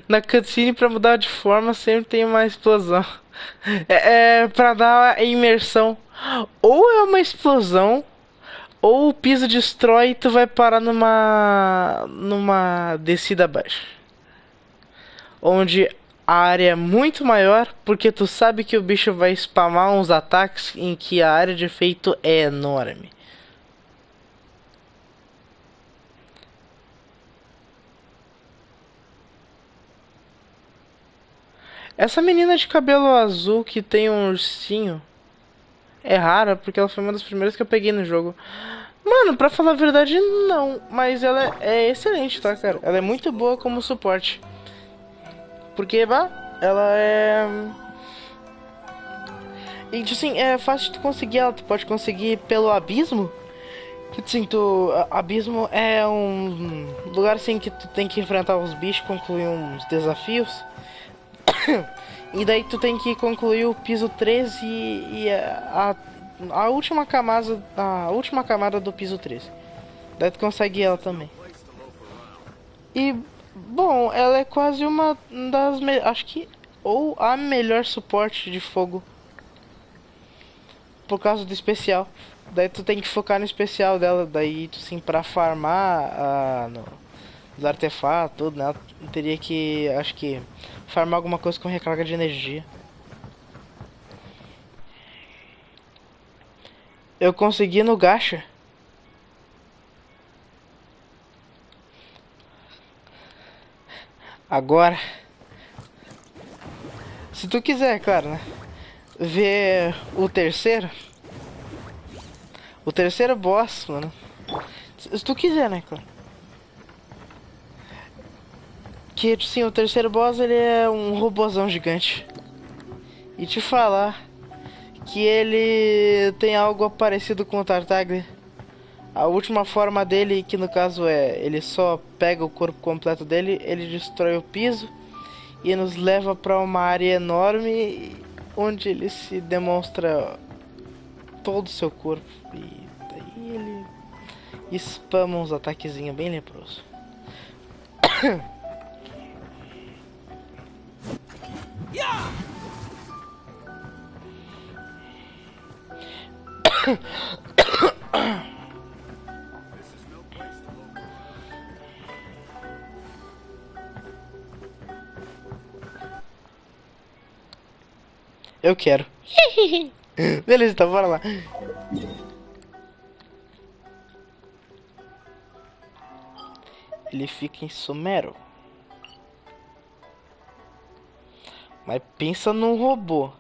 Na cutscene, pra mudar de forma, sempre tem uma explosão. Pra dar a imersão. Ou é uma explosão, ou o piso destrói e tu vai parar numa descida abaixo. Onde a área é muito maior, porque tu sabe que o bicho vai spamar uns ataques em que a área de efeito é enorme. Essa menina de cabelo azul que tem um ursinho é rara, porque ela foi uma das primeiras que eu peguei no jogo. Mano, pra falar a verdade, não. Mas ela é excelente, tá, cara? Ela é muito boa como suporte. Porque, ela é... E, assim, é fácil de conseguir ela. Tu pode conseguir pelo abismo. Que, assim, abismo é um lugar, assim, que tu tem que enfrentar os bichos, concluir uns desafios. E daí tu tem que concluir o piso 13 e a última camada do piso 13. Daí tu consegue ela também. E, bom, ela é quase uma das... Acho que... Ou a melhor suporte de fogo. Por causa do especial. Daí tu tem que focar no especial dela. Daí tu, sim, pra farmar os artefatos, tudo, né? Teria que, acho que, farmar alguma coisa com recarga de energia. Eu consegui no gacha. Agora, se tu quiser, claro, né? Ver o terceiro boss, mano. Se tu quiser, né, claro. Que, sim, o terceiro boss, ele é um robozão gigante. E te falar que ele tem algo parecido com o Tartaglia. A última forma dele, que no caso ele só pega o corpo completo dele, ele destrói o piso e nos leva para uma área enorme onde ele se demonstra todo o seu corpo. E daí ele spama uns ataquezinhos bem leprosos. Eu quero. Beleza, então bora lá. ele fica em Sumero. Mas pensa num robô.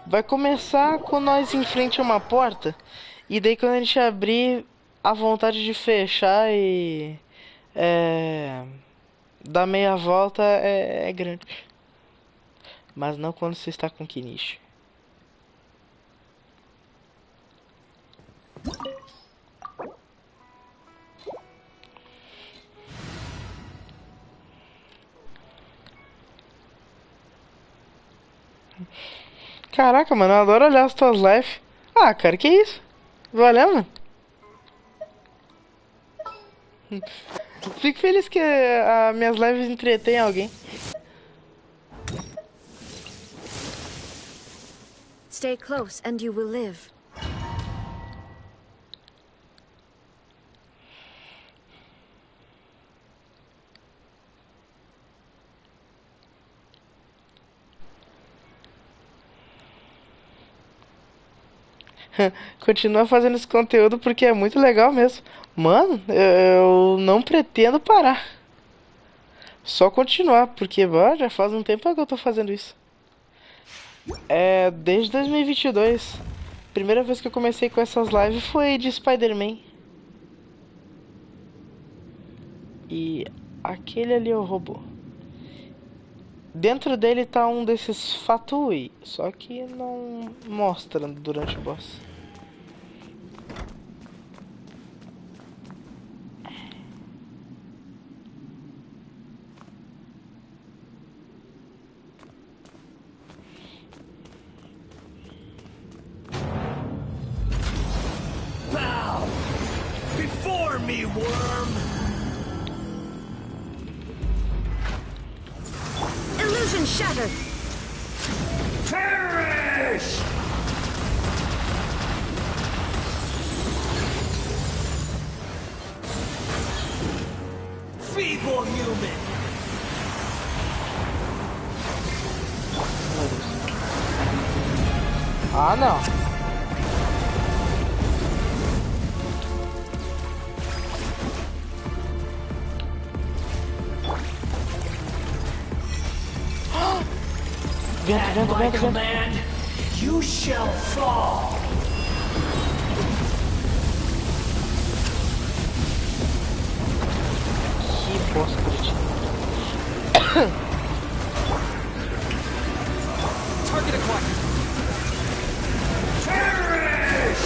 Vai começar com nós em frente a uma porta. E daí quando a gente abrir, a vontade de fechar e dar meia volta é grande. Mas não quando você está com Kinichi. Caraca, mano, eu adoro olhar as tuas lives. Ah, cara, que isso? Valeu, mano. Fico feliz que as minhas lives entretêm alguém. Stay close and you will live. Continua fazendo esse conteúdo porque é muito legal mesmo. Mano, eu não pretendo parar. Só continuar, porque já faz um tempo que eu tô fazendo isso. Desde 2022. Primeira vez que eu comecei com essas lives foi de Spider-Man. E aquele ali é o robô. Dentro dele tá um desses fatui, só que não mostra durante o boss. Bow before me, worm. Illusion shattered! Perish! Feeble human! Ah, não. At my command, you shall fall. Que bosta de Target acquired. Perish!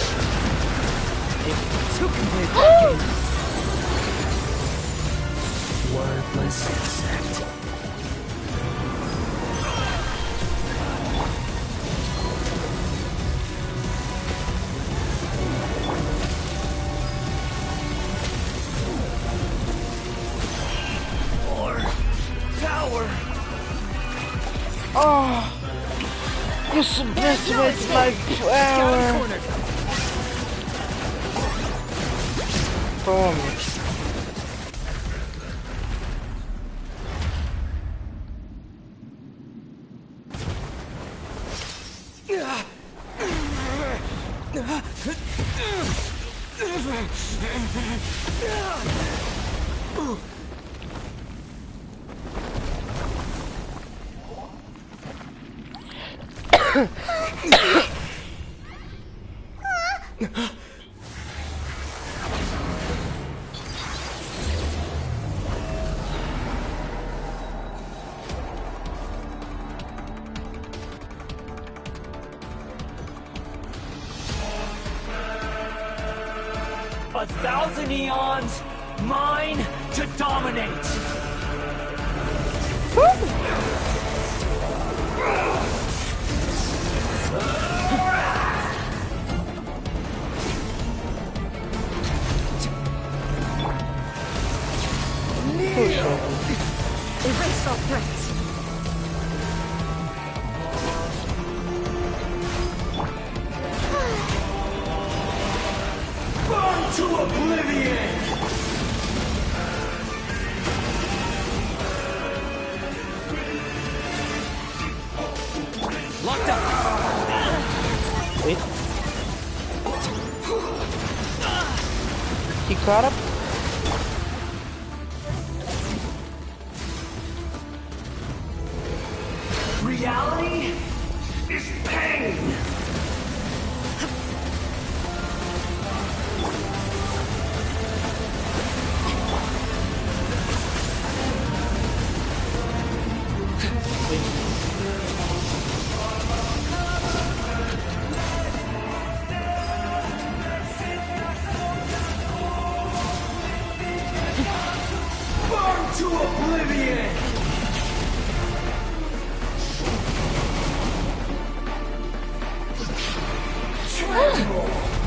Two complete package. Wordless insect. Oh, you subestimate my power. Tome. A thousand eons, mine to dominate. Erase all threats. Burn to oblivion! Locked up. Eita. Que cara.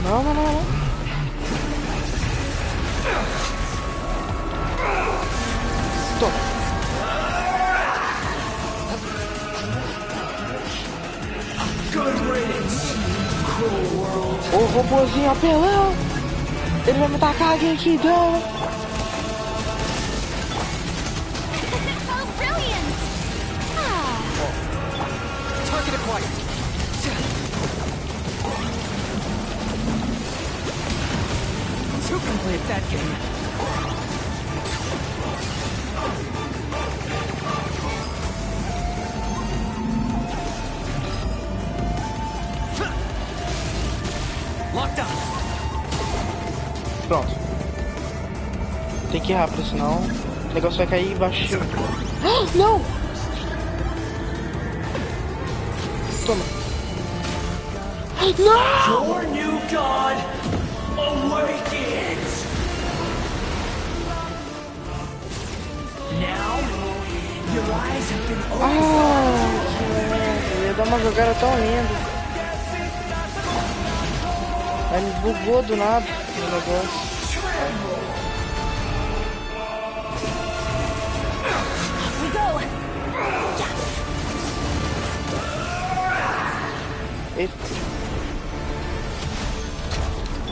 Não, não, não, não. Toma. O robôzinho apelão. Ele vai me tacar aqui, então. Oh, brilliant! Target acquired. To complete that game. Locked up. Pronto. Tem que ir rápido, senão o negócio vai cair embaixo. Não! Toma. Não! Your new god awakens! Now, your eyes have been opened. Que merda. Eu ia dar uma jogada tão linda. Aí me bugou do nada o negócio. Eita.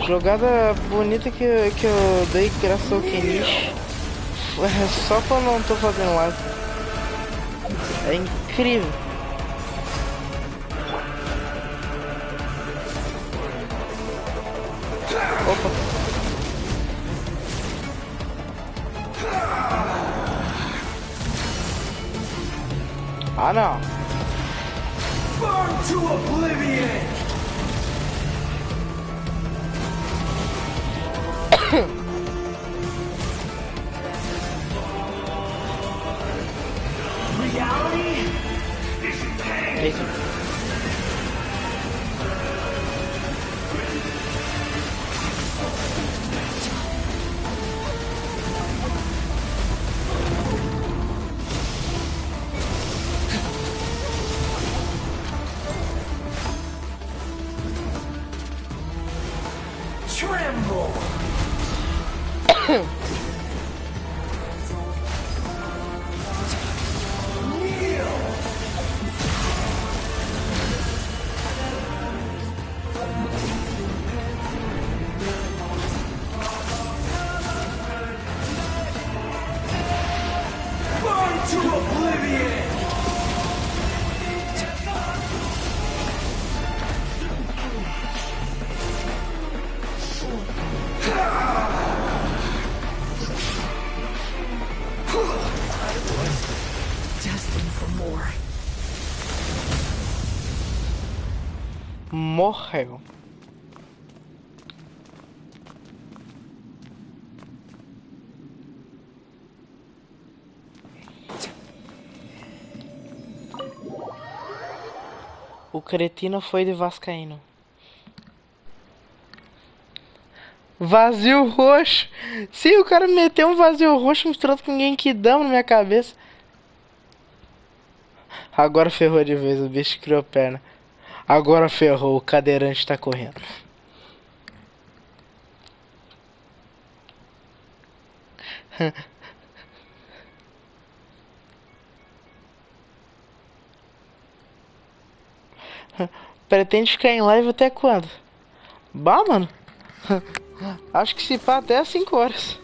Jogada bonita que eu dei graças ao rinite. É só quando eu não tô fazendo live. É incrível. Opa. Ah, não. Burn to oblivion! Reality is pain. Tremble! Burn to oblivion! Destined for more. Morreu. O cretino foi de vascaíno. Vazio roxo. Sim, o cara meteu um vazio roxo misturado com Genkidama na minha cabeça. Agora ferrou de vez, o bicho criou perna. Agora ferrou, o cadeirante tá correndo. Pretende ficar em live até quando? Bah, mano. Acho que se pá até às 5 horas.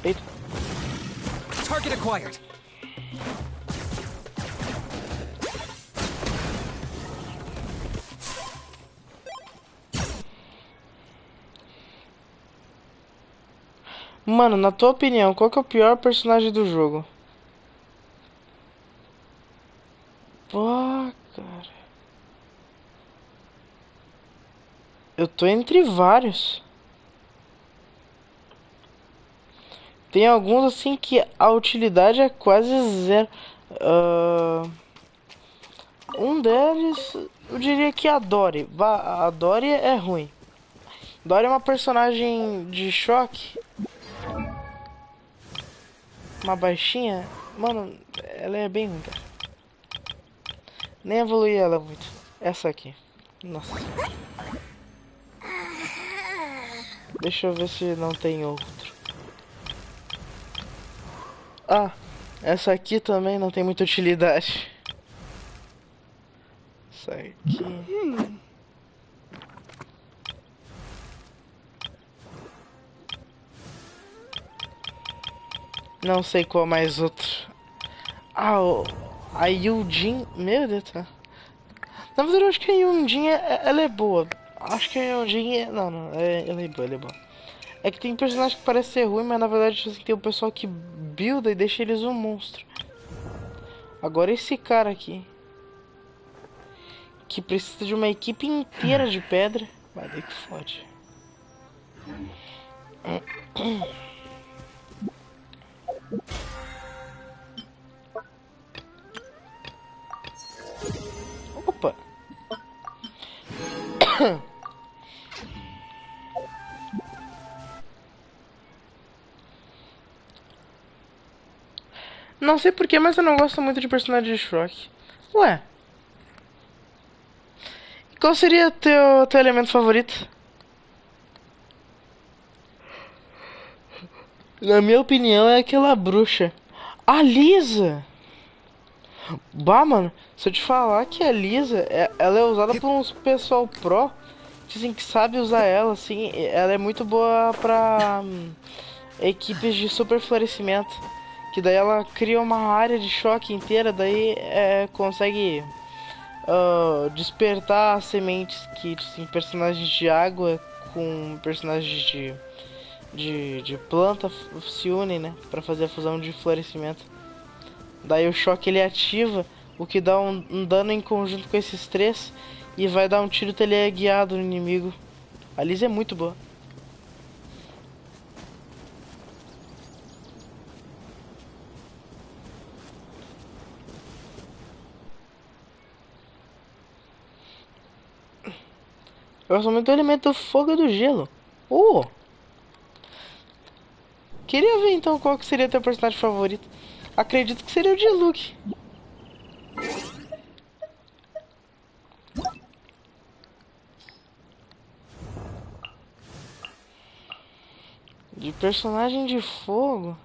Eita. Target acquired. Mano, na tua opinião, qual que é o pior personagem do jogo? Pô, cara. Eu tô entre vários. Tem alguns assim que a utilidade é quase zero. Um deles, eu diria que a Dory. A Dory é ruim. Dory é uma personagem de choque. Uma baixinha. Mano, ela é bem ruim, cara. Nem evolui ela muito. Essa aqui. Nossa. Deixa eu ver se não tem outro. Ah, essa aqui também não tem muita utilidade. Essa aqui. Não sei qual mais outro. Ah, a Yudin. Meu Deus do céu. Na verdade, eu acho que a Yudin ela é boa. Acho que a Yudin não, ela é boa, ela é boa. É que tem personagem que parece ser ruim, mas na verdade assim, tem o pessoal que builda e deixa eles um monstro. Agora esse cara aqui, que precisa de uma equipe inteira de pedra, vai daí que fode. Opa! Não sei porquê, mas eu não gosto muito de personagem de Shrek. Ué. Qual seria teu elemento favorito? Na minha opinião é aquela bruxa. A Lisa! Bah, mano, se eu te falar que a Lisa, ela é usada por uns pessoal pro, dizem que sabe usar ela, assim, ela é muito boa pra equipes de super florescimento. Que daí ela cria uma área de choque inteira, daí consegue despertar sementes que assim, personagens de água com personagens de planta se unem, né? Pra fazer a fusão de florescimento. Daí o choque ele ativa, o que dá um dano em conjunto com esses três e vai dar um tiro teleguiado no inimigo. A Liz é muito boa. Eu gosto muito do elemento do fogo e do gelo. Queria ver então qual que seria teu personagem favorito. Acredito que seria o de Luke. De personagem de fogo.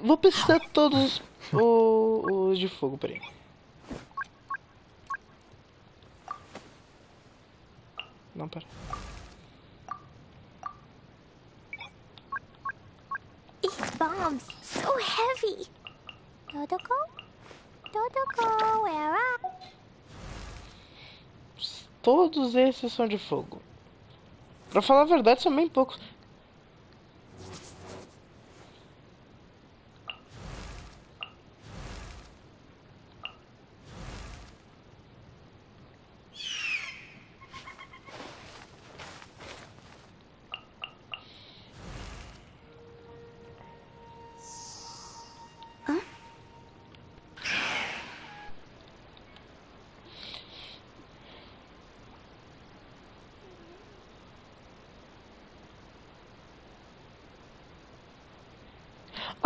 Vou pesquisar todos os de fogo, peraí. Não, pera. These bombs, so heavy. Dodoko? Dodoko, where are... Todos esses são de fogo. Pra falar a verdade, são bem poucos.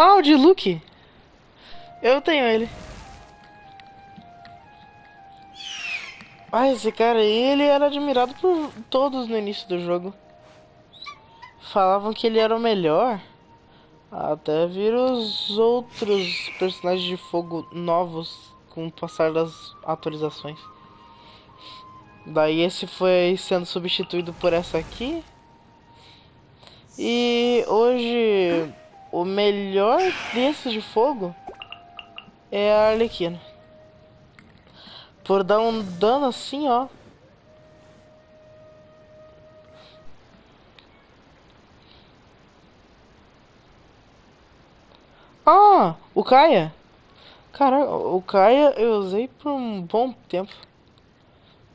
Ah, o de Luke. Eu tenho ele. Ah, esse cara aí, ele era admirado por todos no início do jogo. Falavam que ele era o melhor. Até vir os outros personagens de fogo novos com o passar das atualizações. Daí esse foi sendo substituído por essa aqui. E hoje o melhor desses de fogo é a Arlequina. Por dar um dano assim, ó. Ah, o Kaia. Caraca, o Kaia eu usei por um bom tempo.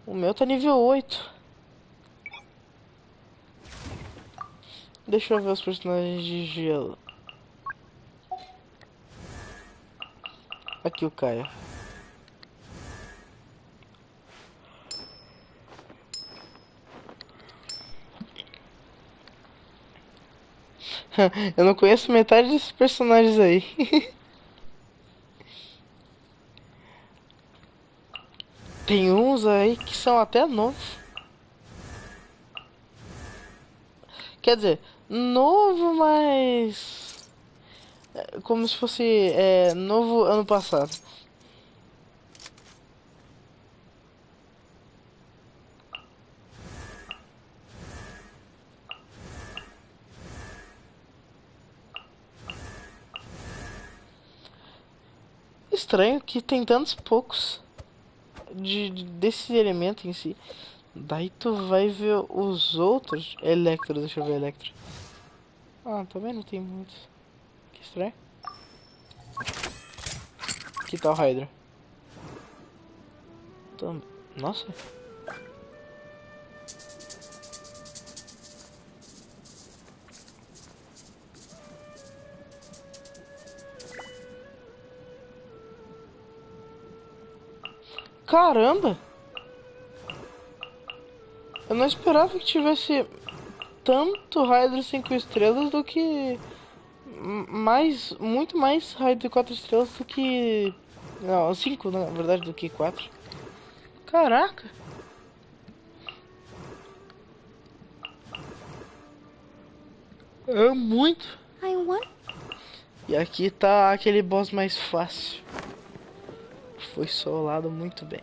O meu tá nível 8. Deixa eu ver os personagens de gelo. Aqui o Kaia. Eu não conheço metade desses personagens aí. Tem uns aí que são até novos. Quer dizer, novo, mas... como se fosse novo ano passado. Estranho que tem tantos poucos desse elemento em si. Daí tu vai ver os outros. Electro, deixa eu ver Electro. Ah, também não tem muitos. Que estranho. Que tal Hydra? Nossa. Caramba! Eu não esperava que tivesse tanto Hydra 5 estrelas do que... muito mais Hydra 4 estrelas do que... Não, 5 na verdade do que 4. Caraca! É muito! E aqui tá aquele boss mais fácil. Foi solado muito bem.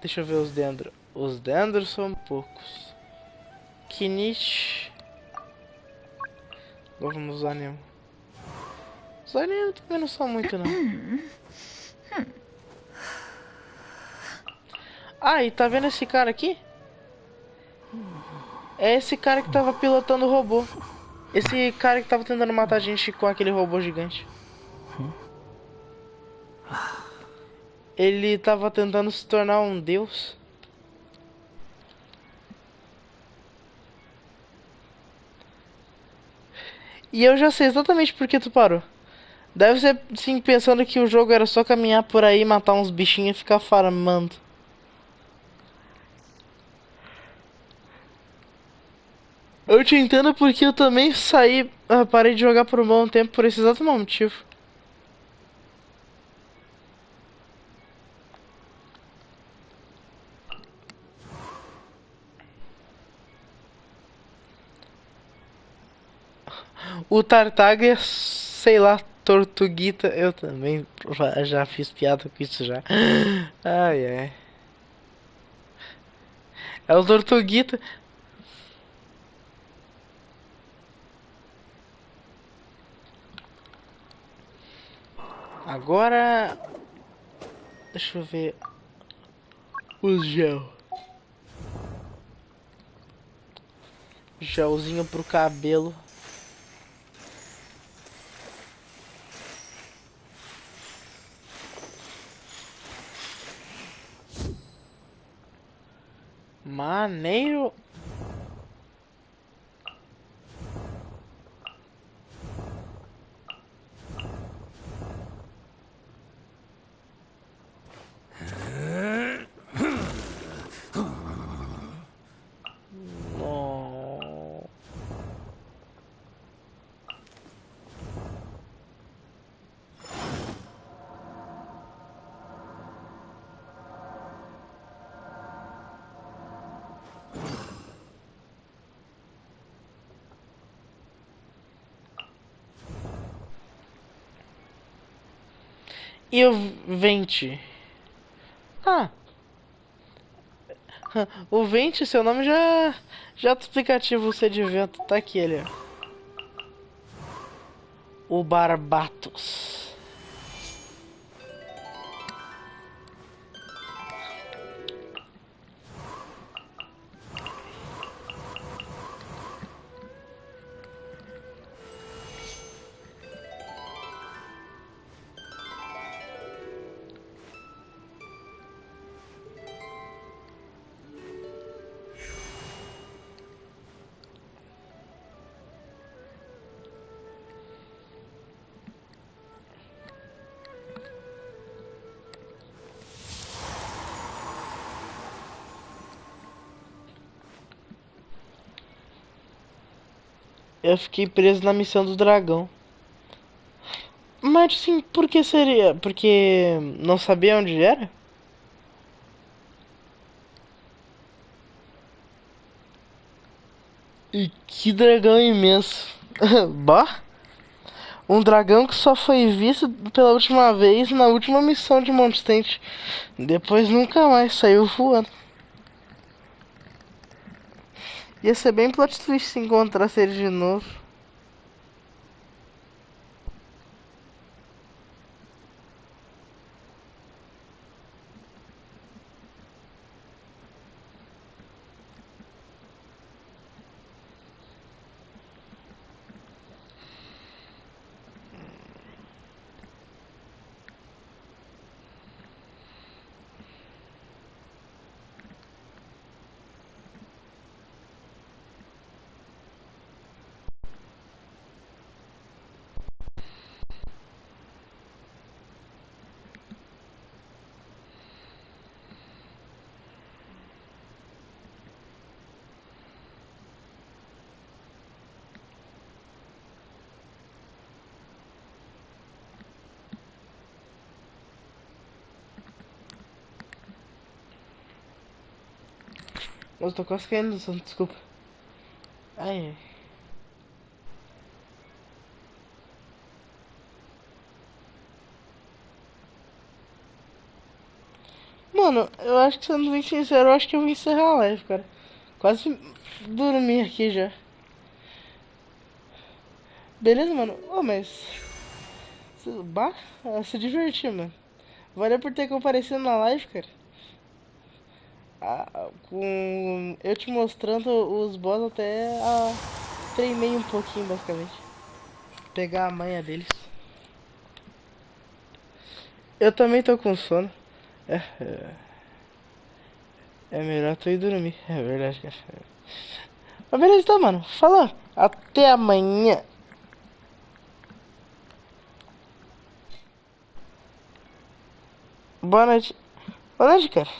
Deixa eu ver os dendros. Os dendros são poucos. Rinite. Agora vamos usar Nemo. Os animes também não são muito não. Ah, e tá vendo esse cara aqui? É esse cara que tava pilotando o robô. Esse cara que tava tentando matar a gente com aquele robô gigante. Ele tava tentando se tornar um deus. E eu já sei exatamente por que tu parou. Deve ser sim pensando que o jogo era só caminhar por aí, matar uns bichinhos e ficar farmando. Eu te entendo porque eu também saí, parei de jogar por um bom tempo por esse exato motivo. O Tartaga, sei lá, Tortuguita, eu também já fiz piada com isso já. Ai, ai. É o Tortuguita. Agora... deixa eu ver... os gel. Gelzinho pro cabelo. Maneiro. E o Vente? Ah. O Vente, seu nome já é explicativo, ser de vento. Tá aqui ele, ó. O Barbatos. Eu fiquei preso na missão do dragão. Mas assim, por que seria? Porque não sabia onde era? E que dragão imenso. Bah! Um dragão que só foi visto pela última vez na última missão de Monstente. Depois nunca mais saiu voando. Ia ser bem plot twist se encontrasse ele de novo. Eu tô quase caindo do sono, desculpa. Ai. Mano, eu acho que sendo bem sincero, eu acho que eu vou encerrar a live, cara. Quase dormi aqui já. Beleza, mano? Ô, mas... Bah, se divertir, mano. Valeu por ter comparecido na live, cara. Com eu te mostrando os boss até treinei um pouquinho, basicamente. Pegar a manha deles. Eu também tô com sono. É melhor tu ir dormir, é verdade, cara. Mas beleza então, mano. Falou. Até amanhã. Boa noite. Boa noite, cara.